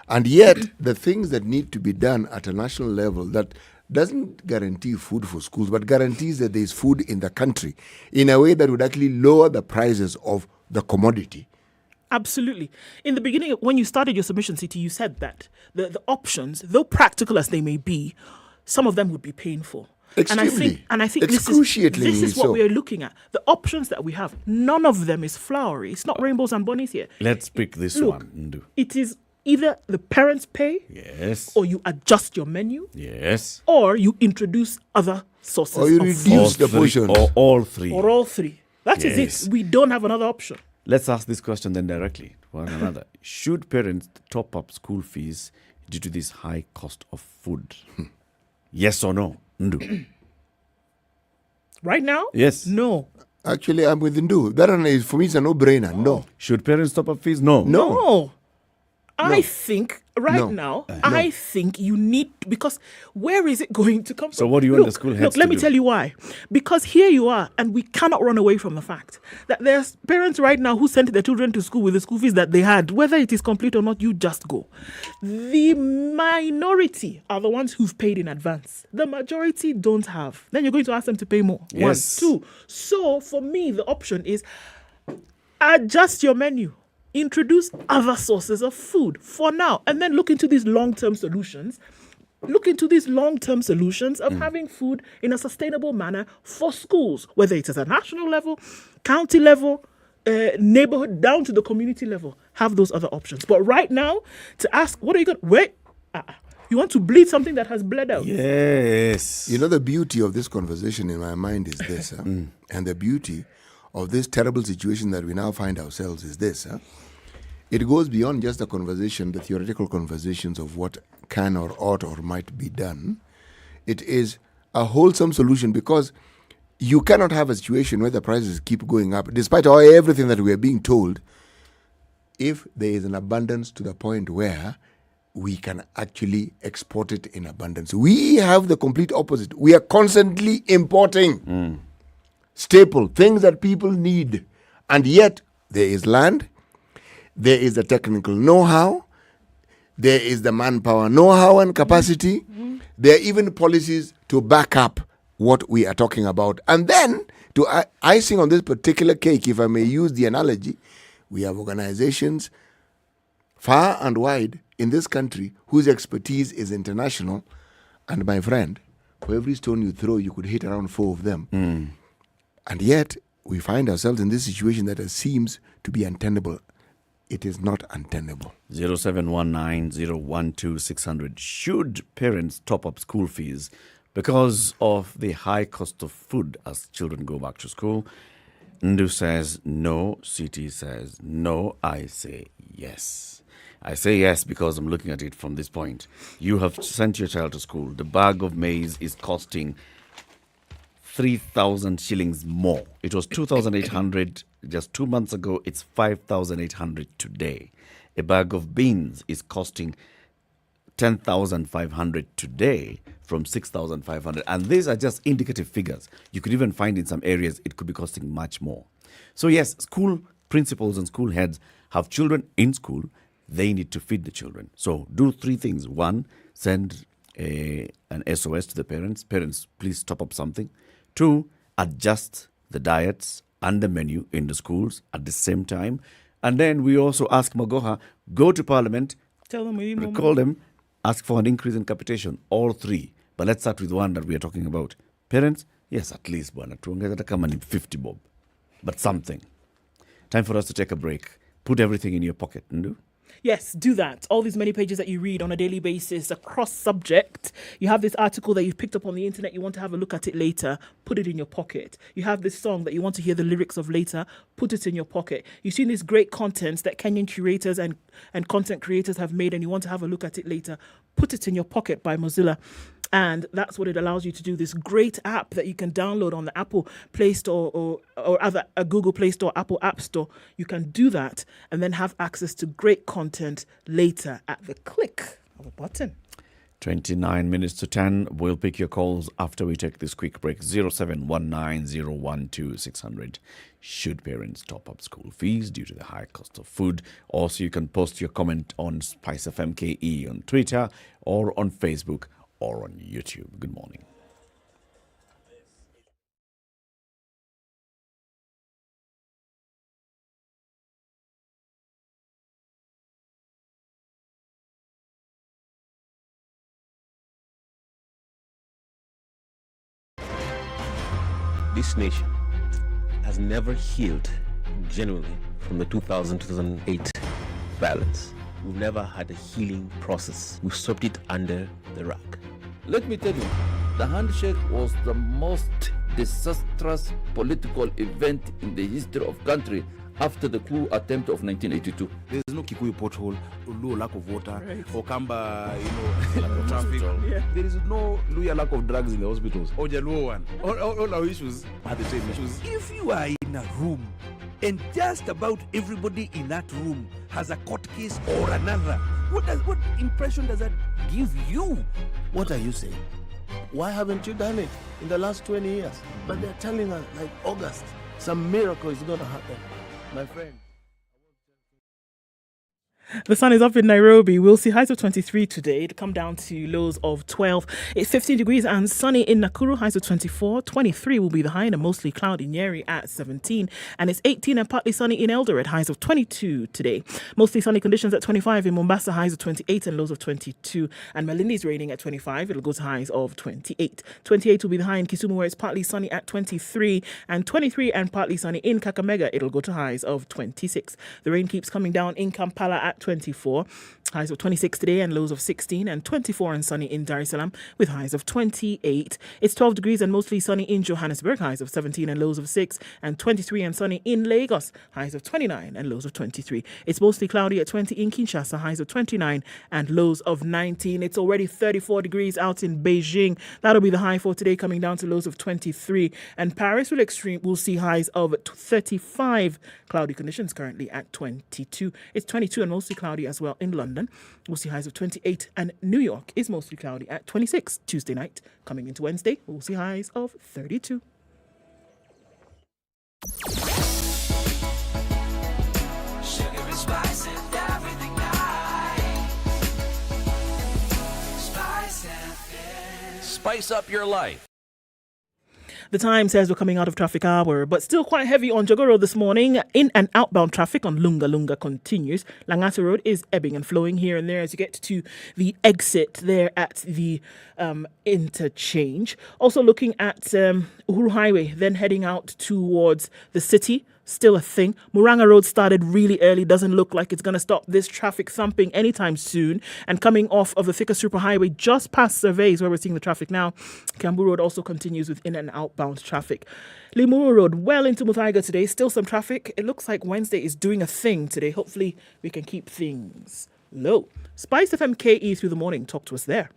And yet, the things that need to be done at a national level that doesn't guarantee food for schools, but guarantees that there is food in the country in a way that would actually lower the prices of the commodity. Absolutely. In the beginning, when you started your submission, CT, you said that the options, though practical as they may be, some of them would be painful. Extremely. And I think this is what we are looking at. The options that we have, none of them is flowery. It's not rainbows and bunnies here. Let's pick this one. It is either the parents pay, yes, or you adjust your menu, yes, or you introduce other sources or you of reduce the portion, or all three. Or all three. That is it. We don't have another option. Let's ask this question then directly to one another. Should parents top up school fees due to this high cost of food? Yes or no? Ndu. Right now? Yes. No. Actually, I'm with Ndu. That one is, for me, it's a no-brainer. No. Should parents top up fees? No. No. I think now, I think you need, because where is it going to come from? So what do you want the school heads to let me tell you why. Because here you are, and we cannot run away from the fact that there's parents right now who sent their children to school with the school fees that they had. Whether it is complete or not, you just go. The minority are the ones who've paid in advance. The majority don't have. Then you're going to ask them to pay more. Yes. 1, 2. So for me, the option is adjust your menu. Introduce other sources of food for now, and then look into these long-term solutions. look into these long-term solutions of having food in a sustainable manner for schools, whether it's at a national level, county level, neighborhood, down to the community level. Have those other options. But right now, to ask, what are you going to... Wait. You want to bleed something that has bled out? Yes. You know, the beauty of this conversation in my mind is this. And the beauty of this terrible situation that we now find ourselves is this. It goes beyond just the conversation, the theoretical conversations of what can or ought or might be done. It is a wholesome solution, because you cannot have a situation where the prices keep going up, despite everything that we are being told, if there is an abundance to the point where we can actually export it in abundance. We have the complete opposite. We are constantly importing staple things that people need. And yet, there is land, there is the technical know-how, there is the manpower know-how and capacity, there are even policies to back up what we are talking about. And then, to icing on this particular cake, if I may use the analogy, we have organizations far and wide in this country whose expertise is international. And my friend, for every stone you throw, you could hit around 4 of them. And yet, we find ourselves in this situation that seems to be untenable. It is not untenable. 0719-012-600. Should parents top up school fees because of the high cost of food as children go back to school? Ndu says no. CT says no. I say yes. I say yes because I'm looking at it from this point. You have sent your child to school. The bag of maize is costing 3,000 shillings more. It was 2,800 just 2 months ago. It's 5,800 today. A bag of beans is costing 10,500 today from 6,500. And these are just indicative figures. You could even find in some areas it could be costing much more. So yes, school principals and school heads have children in school. They need to feed the children. So do 3 things. 1, send an SOS to the parents. Parents, please top up something. 2, adjust the diets and the menu in the schools at the same time. And then we also ask Magoha, go to Parliament, tell them we need call them, ask for an increase in capitation. All 3. But let's start with one that we are talking about. Parents, yes, at least, bwana, tuongeze kama ni 50 bob. But something. Time for us to take a break. Put everything in your pocket, Ndu. Yes, do that. All these many pages that you read on a daily basis across subject. You have this article that you've picked up on the internet. You want to have a look at it later. Put it in your pocket. You have this song that you want to hear the lyrics of later. Put it in your pocket. You've seen this great content that Kenyan curators and content creators have made, and you want to have a look at it later. Put it in your pocket by Mozilla. And that's what it allows you to do. This great app that you can download on the Apple Play Store or other a Google Play Store, Apple App Store. You can do that and then have access to great content later at the click of a button. 29 minutes to 10. We'll pick your calls after we take this quick break. 0719-012-600. Should parents top up school fees due to the high cost of food? Also, you can post your comment on SpiceFM KE on Twitter or on Facebook or on YouTube. Good morning. This nation has never healed genuinely from the 2000-2008 violence. We've never had a healing process. We've swept it under the rug. Let me tell you, the handshake was the most disastrous political event in the history of country after the coup attempt of 1982. There is no Kikuyu pothole, Luo lack of water, right. Okamba, lack of traffic. Yeah. There is no Luya lack of drugs in the hospitals. Or Jaluo one. All our issues are the same issues. If you are in a room and just about everybody in that room has a court case or another, what impression does that give you? What are you saying? Why haven't you done it in the last 20 years? But they're telling us, like August, some miracle is going to happen. My friend. The sun is up in Nairobi. We'll see highs of 23 today. It'll come down to lows of 12. It's 15 degrees and sunny in Nakuru, highs of 24. 23 will be the high and mostly cloudy in Nyeri at 17. And it's 18 and partly sunny in Eldoret, highs of 22 today. Mostly sunny conditions at 25 in Mombasa, highs of 28 and lows of 22. And Malindi is raining at 25. It'll go to highs of 28. 28 will be the high in Kisumu, where it's partly sunny at 23. And 23 and partly sunny in Kakamega. It'll go to highs of 26. The rain keeps coming down in Kampala at 24, highs of 26 today and lows of 16, and 24 and sunny in Dar es Salaam with highs of 28. It's 12 degrees and mostly sunny in Johannesburg, highs of 17 and lows of 6, and 23 and sunny in Lagos, highs of 29 and lows of 23. It's mostly cloudy at 20 in Kinshasa, highs of 29 and lows of 19. It's already 34 degrees out in Beijing. That'll be the high for today, coming down to lows of 23. And Paris will see highs of 35. Cloudy conditions currently at 22. It's 22 and mostly cloudy as well in London. We'll see highs of 28, and New York is mostly cloudy at 26. Tuesday night, coming into Wednesday, we'll see highs of 32. Sugar and spice and everything nice. SpiceFM. Spice up your life. The Times says we're coming out of traffic hour, but still quite heavy on Jogoo Road this morning. In and outbound traffic on Lunga Lunga continues. Langata Road is ebbing and flowing here and there as you get to the exit there at the interchange. Also looking at Uhuru Highway, then heading out towards the city. Still a thing. Muranga Road started really early. Doesn't look like it's going to stop this traffic thumping anytime soon. And coming off of the Thika Superhighway just past Surveys, where we're seeing the traffic now, Kiambu Road also continues with in and outbound traffic. Limuru Road well into Muthaiga today. Still some traffic. It looks like Wednesday is doing a thing today. Hopefully we can keep things low. SpiceFM KE through the morning. Talk to us there.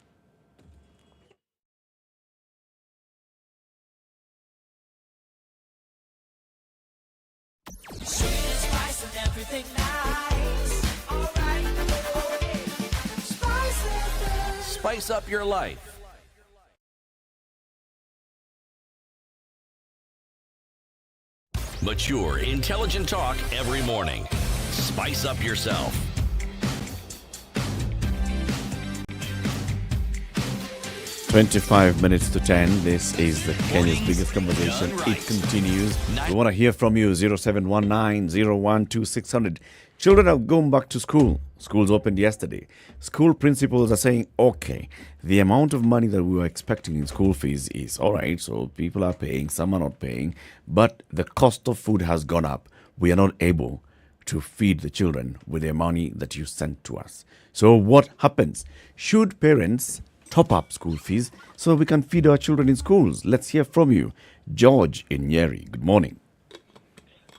Sugar and spice and everything nice. All right. Okay. SpiceFM. Spice up your life. Mature, intelligent talk every morning. Spice up yourself. 25 minutes to 10. This is the Kenya's biggest conversation. It continues. We want to hear from you. 0719-012-600. Children have gone back to school. Schools opened yesterday. School principals are saying, okay, the amount of money that we were expecting in school fees is all right. So people are paying, some are not paying. But the cost of food has gone up. We are not able to feed the children with the money that you sent to us. So what happens? Should parents top up school fees so we can feed our children in schools? Let's hear from you. George in Nyeri. Good morning.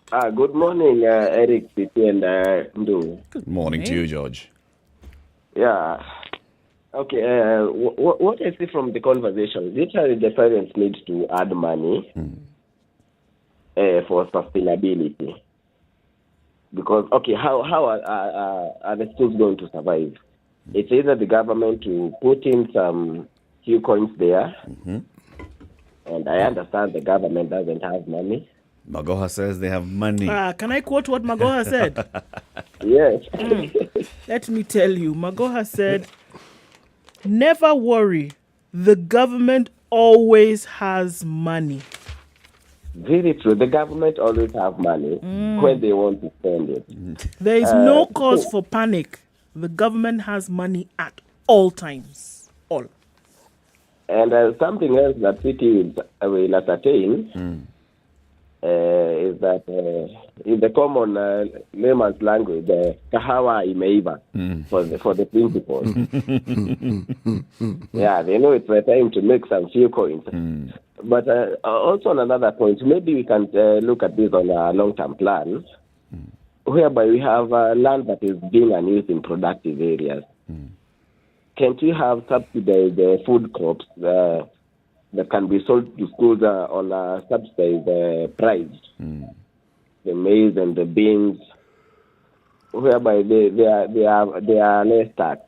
Good morning, Eric, Piti, and Ndu. Good morning to you, George. Yeah. Okay. What I see from the conversation, literally the parents need to add money for sustainability. Because, okay, how are the schools going to survive? It's either the government to put in some few coins there, and I understand the government doesn't have money. Magoha says they have money. Can I quote what Magoha said? Yes. Let me tell you, Magoha said, never worry, the government always has money. Very true. The government always have money when they want to spend it. There is no cause for panic. The government has money at all times. All. And something else that city will ascertain is that in the common layman's language, kahawa imeiva for the principals. Yeah, they know it's the time to make some few coins. But also on another point, maybe we can look at this on a long-term plan, whereby we have land that is being unused in productive areas. Can't we have subsidized food crops that can be sold to schools on a subsidized price? The maize and the beans, whereby they are less taxed.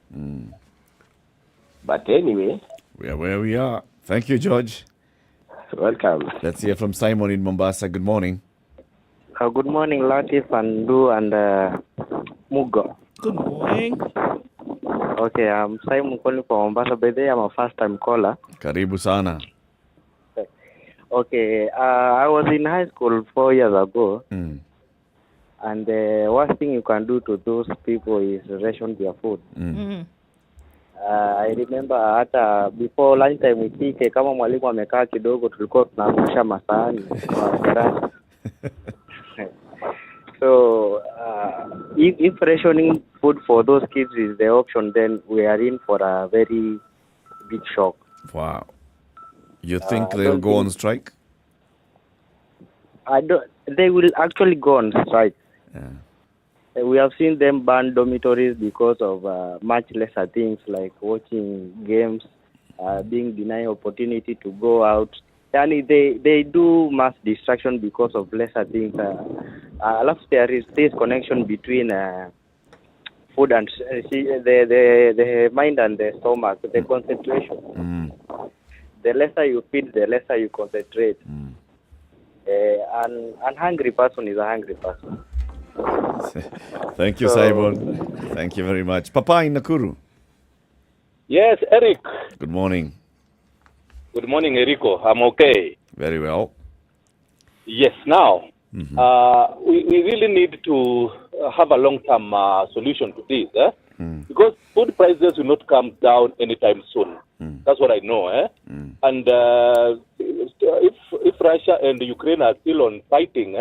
But anyway, we are where we are. Thank you, George. Welcome. Let's hear from Simon in Mombasa. Good morning. Good morning, Latiff and Du and Muga. Good morning. Okay, I'm Simon calling from Mombasa. By the way, I'm a first-time caller. Karibu sana. Okay, I was in high school 4 years ago, Mm. and the worst thing you can do to those people is ration their food. I remember hata before lunchtime ifike, kama mwalimu amekaa kidogo, tulikuwa tunaangusha masahani kwa darasa. So, if rationing food for those kids is the option, then we are in for a very big shock. Wow. You think they'll go on strike? They will actually go on strike. We have seen them ban dormitories because of much lesser things like watching games, being denied opportunity to go out. And they do mass distraction because of lesser things. There is this connection between food and the mind and the stomach, the concentration. The lesser you feed, the lesser you concentrate. An hungry person is a hungry person. Thank you, Simon. Thank you very much. Papa in Nakuru. Yes, Eric. Good morning. Good morning, Eriko. I'm okay. Very well. Yes, now, we really need to have a long-term solution to this, because food prices will not come down anytime soon. That's what I know. And if Russia and Ukraine are still on fighting,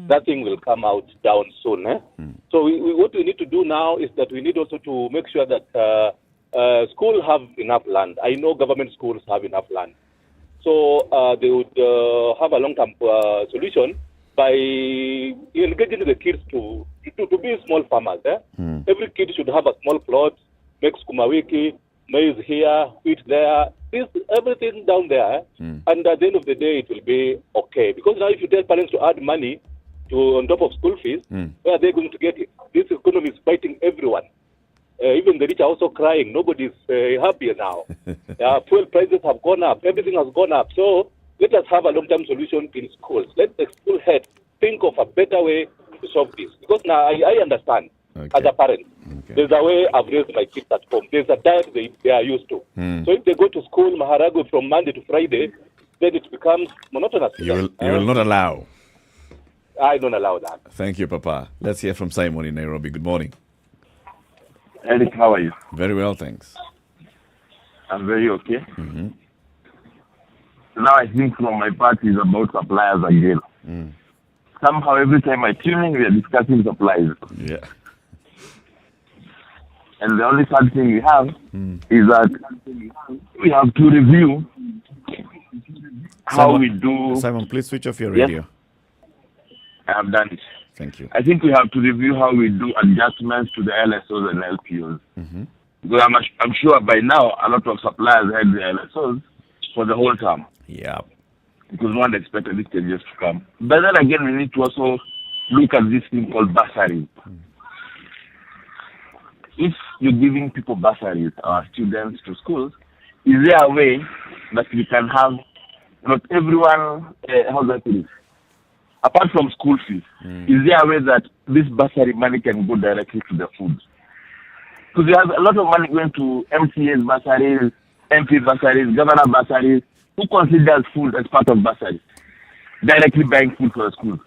nothing will come out down soon. So what we need to do now is that we need also to make sure that schools have enough land. I know government schools have enough land. So they would have a long-term solution by engaging the kids to be small farmers. Every kid should have a small plot, make sukuma wiki, maize here, wheat there, everything down there. And at the end of the day, it will be okay. Because now if you tell parents to add money on top of school fees, where are they going to get it? This economy is fighting everyone. Even the rich are also crying. Nobody's happy now. Fuel prices have gone up. Everything has gone up. So let us have a long-term solution in schools. Let the school head think of a better way to solve this. Because now I understand as a parent. There's a way I've raised my kids at home. There's a diet they are used to. So if they go to school, Maharago, from Monday to Friday, then it becomes monotonous. You will not allow. I don't allow that. Thank you, Papa. Let's hear from Simon in Nairobi. Good morning. Eric, how are you? Very well, thanks. I'm very okay. Now I think from my part is about suppliers again. Somehow every time I tune in, we are discussing supplies. Yeah. And the only sad thing we have is that we have to review how Simon, we do. Simon, please switch off your Yes. radio. I have done it. Thank you. I think we have to review how we do adjustments to the LSOs and LPOs. Because I'm sure by now a lot of suppliers had the LSOs for the whole term. Yeah. Because no one expected these changes to come. But then again, we need to also look at this thing called bursaries. If you're giving people bursaries, our students to schools, is there a way that we can have not everyone, how's that put it? Apart from school fees, is there a way that this bursary money can go directly to the food? Because you have a lot of money going to MCA's bursaries, MP bursaries, governor bursaries. Who considers food as part of bursaries? Directly buying food for the schools.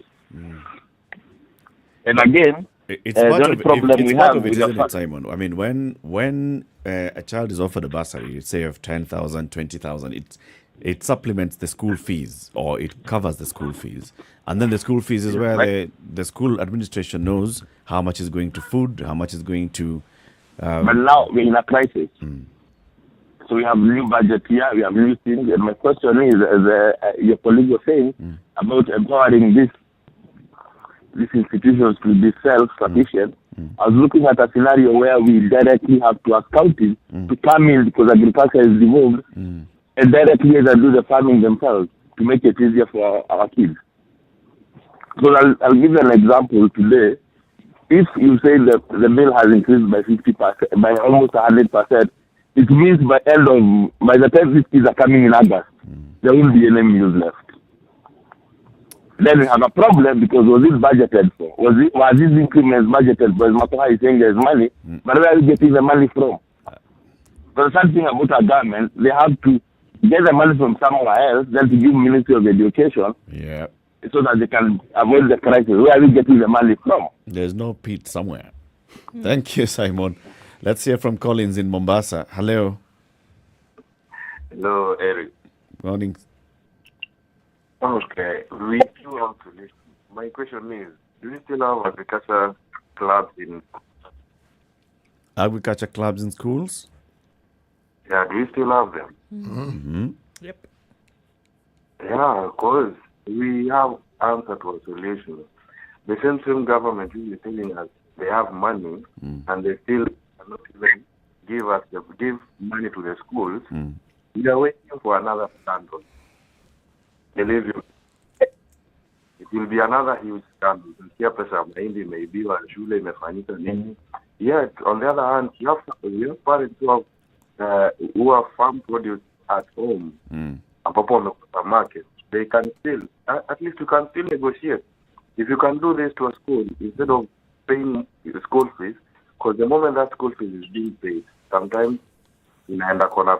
And again, It's part the only of, problem it's we part have of it, with the isn't it, Simon? I mean, when a child is offered a bursary, say of 10,000, 20,000, it supplements the school fees, or it covers the school fees, and then the school fees is where the school administration knows how much is going to food, how much is going to. But now we're in a crisis. So we have new budget here, we have new things, and my question is, as your colleague was saying, about empowering these institutions to be self-sufficient. I was looking at a scenario where we directly have to ask counties to come in because agriculture is removed, and directly either do the farming themselves to make it easier for our kids. So I'll give you an example today. If you say the bill has increased by 50%, by almost 100%, it means by the time these kids are coming in August, there won't be any meals left. then we have a problem because was it budgeted for? Was these increments budgeted for? As Matoha is saying there's money, but where are we getting the money from? So the sad thing about our government, they have to get the money from somewhere else, then to give Ministry of Education, so that they can avoid the crisis. Where are we getting the money from? There's no pit somewhere. Thank you, Simon. Let's hear from Collins in Mombasa. Hello. Hello, Eric. Morning. Okay, we do have to listen. My question is, do you still have agriculture clubs in? Agriculture clubs in schools? Yeah, do you still have them? Mm-hmm. Yep. Yeah, because we have answer to a solution. The same government is telling us they have money and they still cannot even give money to the schools. We are waiting for another scandal. Believe you, it will be another huge scandal. Kia pesa ya mahindi imeibiwa, shule imefanyika nini. Yet, on the other hand, we have parents who have farm produce at home, ambapo wamekuta market. They can still, at least you can still negotiate. If you can do this to a school, instead of paying the school fees, because the moment that school fees is being paid, sometimes inaenda kona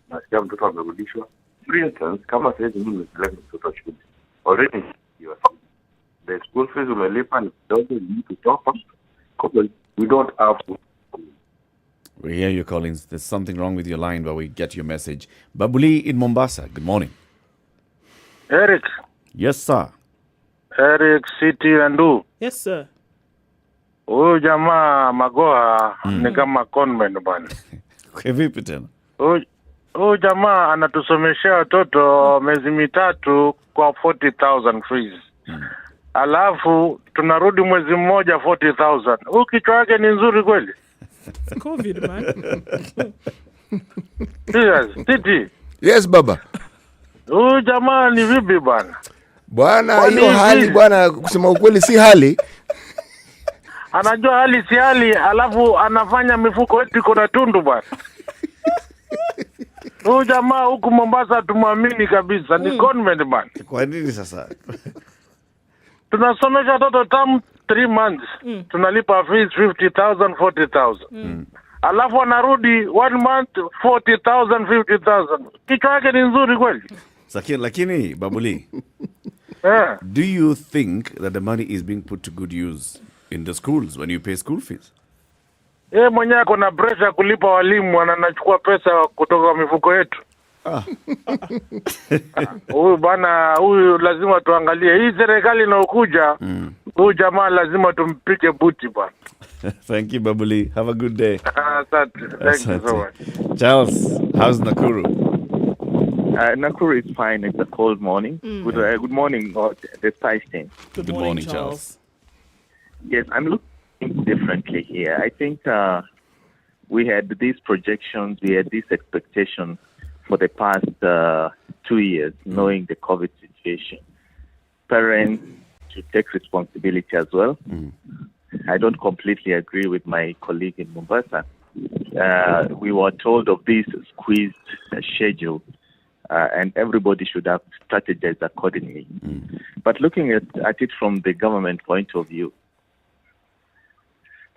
nasikia mtoto amerudishwa. For instance, kama sasa mimi nimepeleka mtoto shule, already the school fees umelipa ni kidogo, you need to top up because we don't have to. We hear you, Collins. There's something wrong with your line, but we get your message. Babuli in Mombasa, good morning. Eric. Yes, sir. Eric City Andu. Yes, sir. Huyu jamaa Magoha ni kama conman bwana. Vipi tena? Huyu jamaa anatusomeshea watoto miezi mitatu kwa 40,000 fees. Alafu tunarudi mwezi mmoja 40,000. Huyu kichwa yake ni nzuri kweli? COVID, man. Yes, Titi. Yes, baba. Huyu jamaa ni vipi bwana? Bwana, hiyo hali bwana, kusema ukweli si hali. Anajua hali si hali, alafu anafanya mifuko eti kuna tundu bwana. Huyu jamaa huku Mombasa tumwamini kabisa, ni convent bwana. Kwa nini sasa? Tunasomesha watoto term 3 months. Tunalipa fees 50,000, 40,000. Alafu anarudi 1 month 40,000, 50,000. Kichwa yake ni nzuri kweli? Lakini Babuli, do you think that the money is being put to good use in the schools when you pay school fees? Mwenyewe kuna pressure kulipa walimu, anachukua pesa kutoka mifuko yetu. Huyu bana, huyu lazima tuangalie. Hii serikali inayokuja, huyu jamaa lazima tumpike buti bwana. Thank you, Babuli. Have a good day. Thank you so much. Charles, how's Nakuru? Nakuru is fine. It's a cold morning. Good morning, the Spice team. Good morning, Charles. Yes, I'm looking differently here. I think we had these projections, we had these expectations for the past 2 years, knowing the COVID situation. Parents to take responsibility as well. I don't completely agree with my colleague in Mombasa. We were told of this squeezed schedule, and everybody should have strategized accordingly. But looking at it from the government point of view,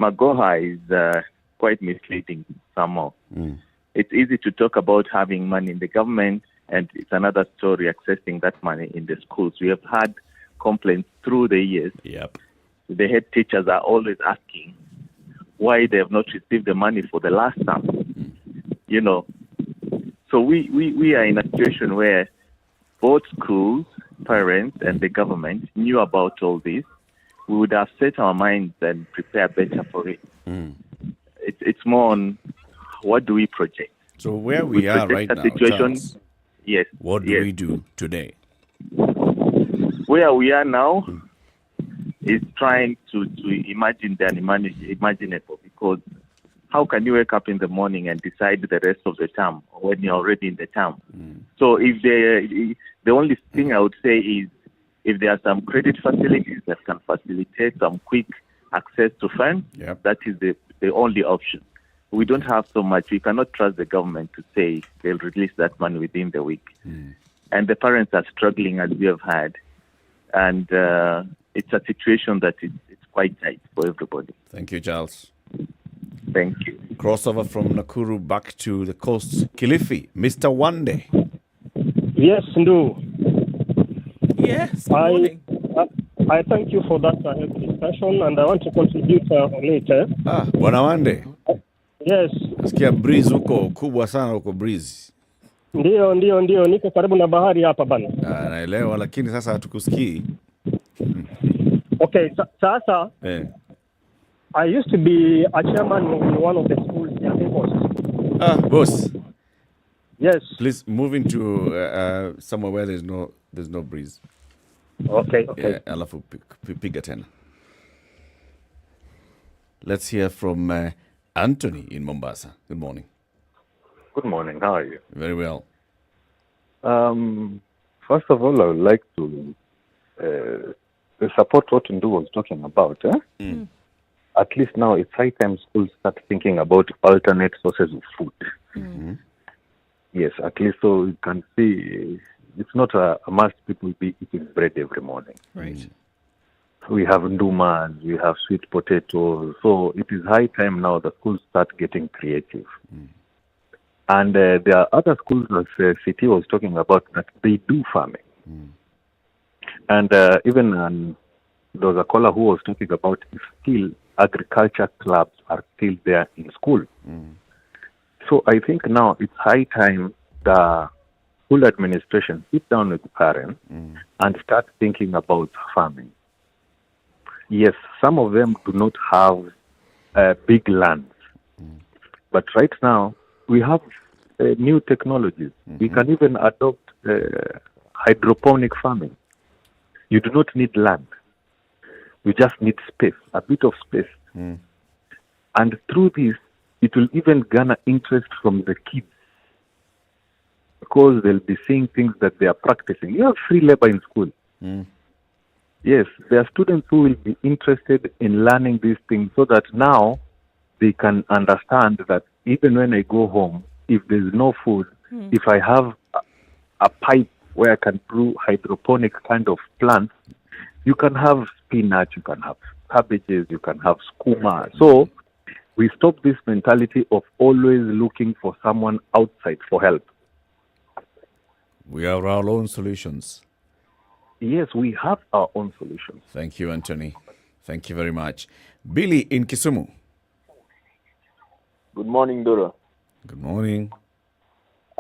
Magoha is quite misleading somehow. It's easy to talk about having money in the government, and it's another story accessing that money in the schools. We have had complaints through the years. The head teachers are always asking why they have not received the money for the last term. You know, so we are in a situation where both schools, parents, and the government knew about all this. We would have set our minds and prepare better for it. It's more on what do we project. So where we are right now, Charles, yes. What do we do today? Where we are now is trying to imagine the unimaginable, because how can you wake up in the morning and decide the rest of the term when you're already in the term? So if the only thing I would say is if there are some credit facilities that can facilitate some quick access to funds, that is the only option. We don't have so much. We cannot trust the government to say they'll release that money within the week. And the parents are struggling, as we have had. and it's a situation that it's quite tight for everybody. Thank you, Charles. Thank you. Crossover from Nakuru back to the coast. Kilifi, Mr. Wande. Yes, Ndu. Yes, good morning. I thank you for that discussion, and I want to contribute on it. Bwana Wande. Yes. Nasikia breeze huko kubwa sana huko breeze. Ndio, niko karibu na bahari hapa bana. Naelewa, lakini sasa hatukusikii. Okay, sasa I used to be a chairman in one of the schools here in Boss. Boss. Yes. Please move into somewhere where there's no breeze. Okay. Yeah, alafu piga tena. Let's hear from Anthony in Mombasa. Good morning. Good morning. How are you? Very well. First of all, I would like to support what Ndu was talking about. At least now it's high time schools start thinking about alternate sources of food. Yes, at least so you can see it's not a must people be eating bread every morning. Right. We have ndumas, we have sweet potatoes. So it is high time now the schools start getting creative. And there are other schools that CT was talking about that they do farming. And even there was a caller who was talking about still agriculture clubs are still there in school. So I think now it's high time the school administration sit down with the parents and start thinking about farming. Yes, some of them do not have big lands. But right now, we have new technologies. We can even adopt hydroponic farming. You do not need land. You just need space, a bit of space. And through this, it will even garner interest from the kids because they'll be seeing things that they are practicing. You have free labor in school. Yes, there are students who will be interested in learning these things so that now they can understand that even when I go home, if there's no food, if I have a pipe where I can grow hydroponic kind of plants, you can have spinach, you can have cabbages, you can have skuma. So we stop this mentality of always looking for someone outside for help. We have our own solutions. Yes, we have our own solutions. Thank you, Anthony. Thank you very much. Billy in Kisumu. Good morning, Dora. Good morning.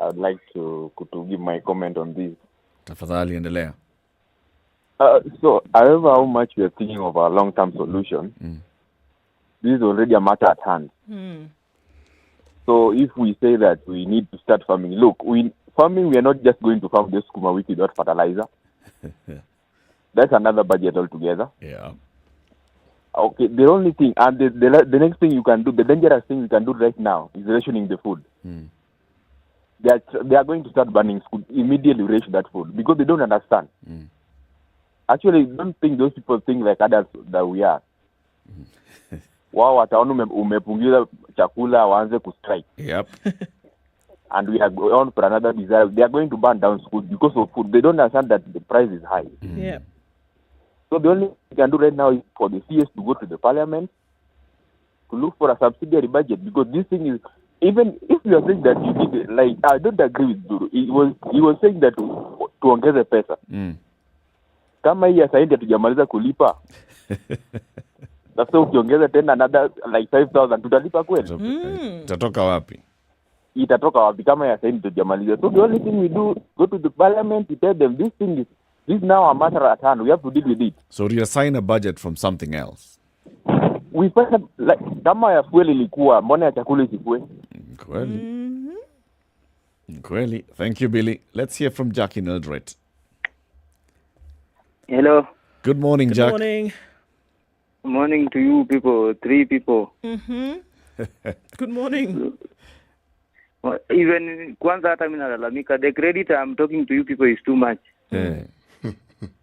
I would like to give my comment on this. Tafadhali endelea. So, however how much we are thinking of a long-term solution, this is already a matter at hand. So, if we say that we need to start farming, look, farming, we are not just going to farm this kuma wiki without fertilizer. That's another budget altogether. Yeah. Okay, the only thing, and the next thing you can do, the dangerous thing you can do right now is rationing the food. They are going to start banning food, immediately ration that food, because they don't understand. Actually, don't think those people think like others that we are. Wao wataona umepunguza chakula waanze kustrike. Yep. And we are on for another desire. They are going to burn down school because of food. They don't understand that the price is high. Yeah. So the only thing we can do right now is for the CS to go to the parliament to look for a subsidiary budget, because this thing is, even if you are saying that you need, like, I don't agree with Duru. He was saying that tuongeze pesa. Kama hii sasa ndio tujamaliza kulipa. Sasa ukiongeza tena another like 5,000 tutalipa kweli? Itatoka wapi? Itatoka wapi kama ya sasa ndio tujamaliza? So the only thing we do, go to the parliament, we tell them this is now a matter at hand. We have to deal with it. So reassign a budget from something else. We find like kama ya fuel ilikuwa, mbona ya chakula isikue? Kweli. Thank you, Billy. Let's hear from Jack in Eldoret. Hello. Good morning, Good Jack. morning. Good morning to you people, 3 people. Good morning. Even kwanza hata mimi nalalamika, the credit I'm talking to you people is too much.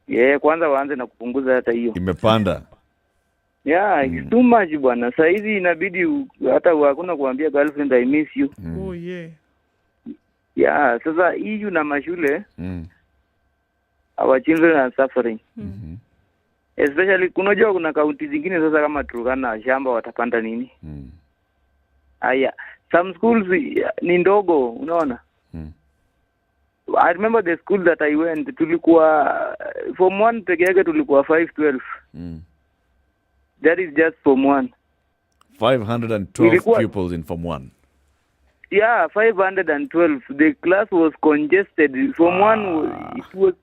Yeah, kwanza waanze na kupunguza hata hiyo. Imepanda. Yeah, it's too much bwana. Sasa hizi inabidi hata hakuna kuambia girlfriend I miss you. Oh yeah. Yeah, sasa hii na mashule our children are suffering. Especially kunajua kuna kaunti zingine sasa kama Turkana shamba watapanda nini? Aya, some schools ni ndogo, unaona? I remember the school that I went, tulikuwa form 1 peke yake tulikuwa 512. That is just form 1. 512 pupils in Form 1. Yeah, 512. The class was congested. Form 1, it was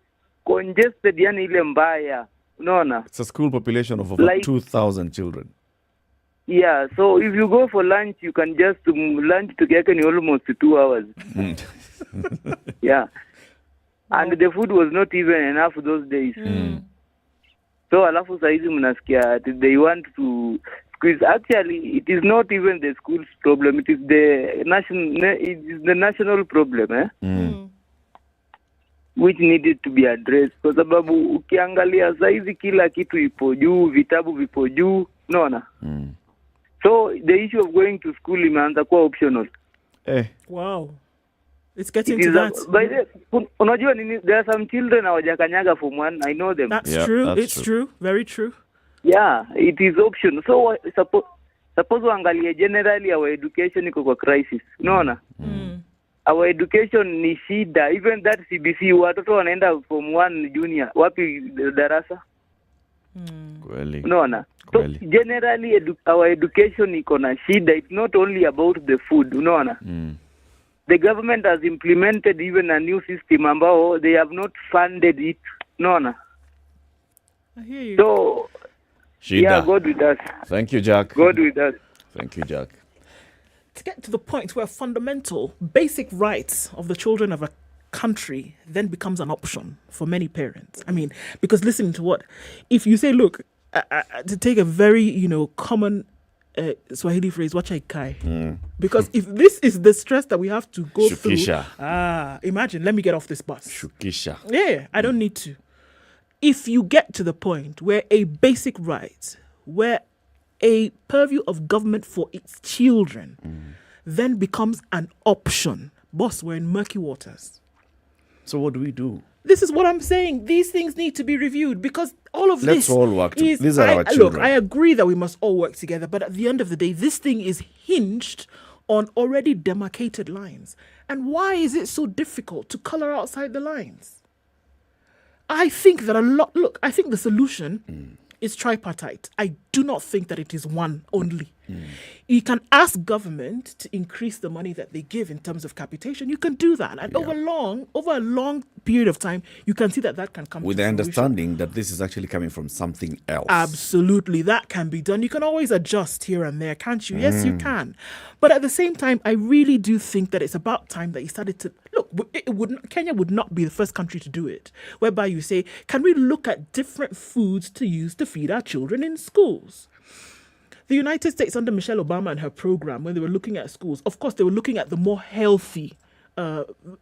congested, yani ile mbaya. Unaona? It's a school population of over Like- 2,000 children. Yeah, so if you go for lunch, you can just lunch together in almost 2 hours. Yeah. And the food was not even enough those days. So alafu saizi mnasikia they want to squeeze. Actually, it is not even the school's problem. It is the national problem, which needed to be addressed. Kwa sababu ukiangalia saizi kila kitu ipo juu, vitabu vipo juu, unaona? So the issue of going to school imeanza kuwa optional. Wow. It's getting It to is that. by the unajua nini, there are some children hawajakanyaga form 1. I know them. That's true. It's true. Very true. Yeah, it is optional. So suppose uangalie generally our education iko kwa crisis. Unaona? Our education ni shida. Even that CBC watoto wanaenda form 1 junior. Wapi darasa? Kweli. Unaona? So generally our education iko na shida. It's not only about the food. Unaona? The government has implemented even a new system ambao they have not funded it. Unaona? I hear you. So Shida. yeah, God with us. Thank you, Jack. God with us. Thank you, Jack. To get to the point where fundamental, basic rights of the children of a country then becomes an option for many parents. I mean, because listening to what, if you say, look, to take a very, common Swahili phrase, wachai kai. Because if this is the stress that we have to go Shukisha. through, imagine, let me get off this bus. Shukisha. Yeah, I don't need to. If you get to the point where a basic right, where a purview of government for its children then becomes an option, boss, we're in murky waters. So what do we do? This is what I'm saying. These things need to be reviewed because all of Let's this all work together. is... These are our Look, children. I agree that we must all work together, but at the end of the day, this thing is hinged on already demarcated lines. And why is it so difficult to color outside the lines? I think that I think the solution is tripartite. I do not think that it is one only. You can ask government to increase the money that they give in terms of capitation. You can do that. And over a long period of time, you can see that can come with to the fruition. understanding that this is actually coming from something else. Absolutely, that can be done. You can always adjust here and there, can't you? Yes, you can. But at the same time, I really do think that it's about time that you started to look. Kenya would not be the first country to do it, whereby you say, can we look at different foods to use to feed our children in schools? The United States under Michelle Obama and her program, when they were looking at schools, of course, they were looking at the more healthy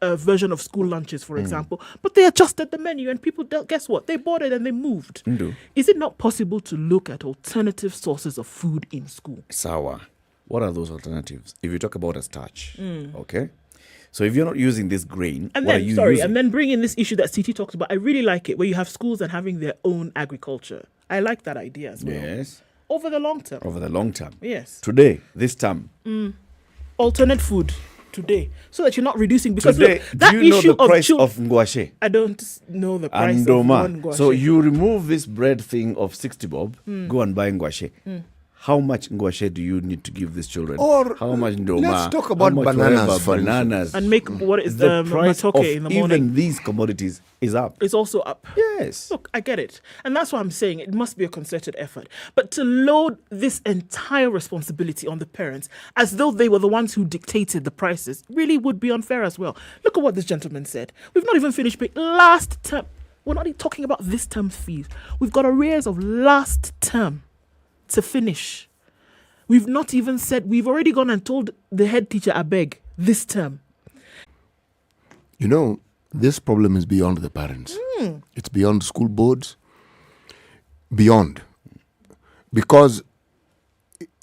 version of school lunches, for example. But they adjusted the menu and people, guess what? They bought it and they moved. Is it not possible to look at alternative sources of food in school? Sawa. What are those alternatives? If you talk about a starch, okay? So if you're not using this grain, And what are then, you using? and then bring in this issue that CT talks about. I really like it, where you have schools and having their own agriculture. I like that idea as well. Yes. Over the long term. Over the long term. Yes. Today, this term. Alternate food today, so that you're not reducing. Because Today, look, that do you know issue the price of of ngwashe? I don't know the price And of doma. one ngwashe. So you remove this bread thing of 60 bob, go and buy ngwashe. How much ngwashe do you need to give these children? Or how much ndoma? let's talk about How much bananas, whatever, for bananas. And make what is the price matoke of in the morning. even these commodities is up. It's also up. Yes. Look, I get it. And that's why I'm saying it must be a concerted effort. But to load this entire responsibility on the parents as though they were the ones who dictated the prices really would be unfair as well. Look at what this gentleman said. We've not even finished paying last term. We're not even talking about this term's fees. We've got arrears of last term to finish. We've not even said, we've already gone and told the head teacher, I beg, this term. You know, this problem is beyond the parents. It's beyond school boards. Beyond. Because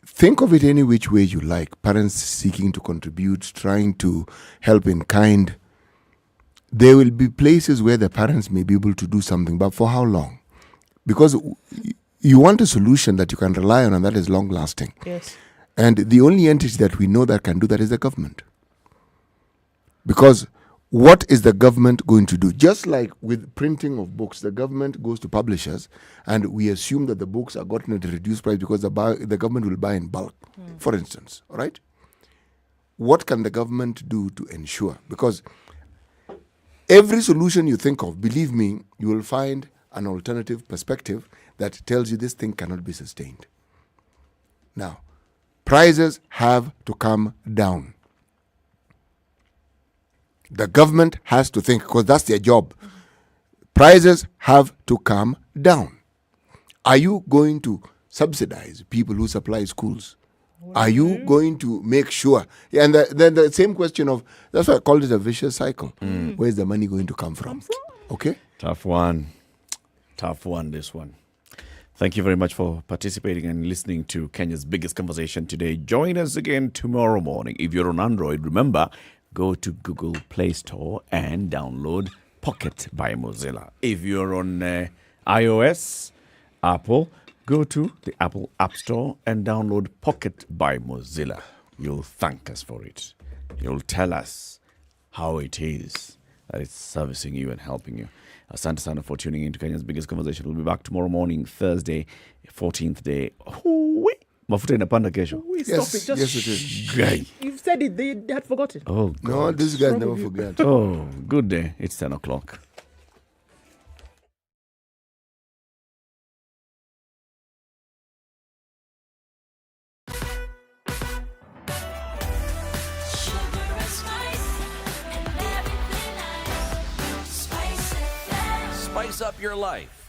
think of it any which way you like. Parents seeking to contribute, trying to help in kind. there will be places where the parents may be able to do something, but for how long? Because you want a solution that you can rely on and that is long lasting. Yes. And the only entity that we know that can do that is the government. Because what is the government going to do? Just like with printing of books, the government goes to publishers and we assume that the books are gotten at a reduced price because the government will buy in bulk, for instance. All right? What can the government do to ensure? Because every solution you think of, believe me, you will find an alternative perspective that tells you this thing cannot be sustained. Now, prices have to come down. The government has to think, because that's their job. Prices have to come down. Are you going to subsidize people who supply schools? Are you going to make sure? Yeah, and then the same question of, that's why I called it a vicious cycle. Where's the money going to come from? Okay? Tough one, this one. Thank you very much for participating and listening to Kenya's biggest conversation today. Join us again tomorrow morning. If you're on Android, remember, go to Google Play Store and download Pocket by Mozilla. If you're on iOS, Apple, go to the Apple App Store and download Pocket by Mozilla. You'll thank us for it. You'll tell us how it is that it's servicing you and helping you. Asante sana for tuning in to Kenya's biggest conversation. We'll be back tomorrow morning, Thursday, 14th day. Mafuta inapanda kesho. Stop it. Yes, it is. Guy. You've said it. They had forgotten. Oh, God. No, these guys never forget. Oh, good day. It's 10 o'clock. Spice up your life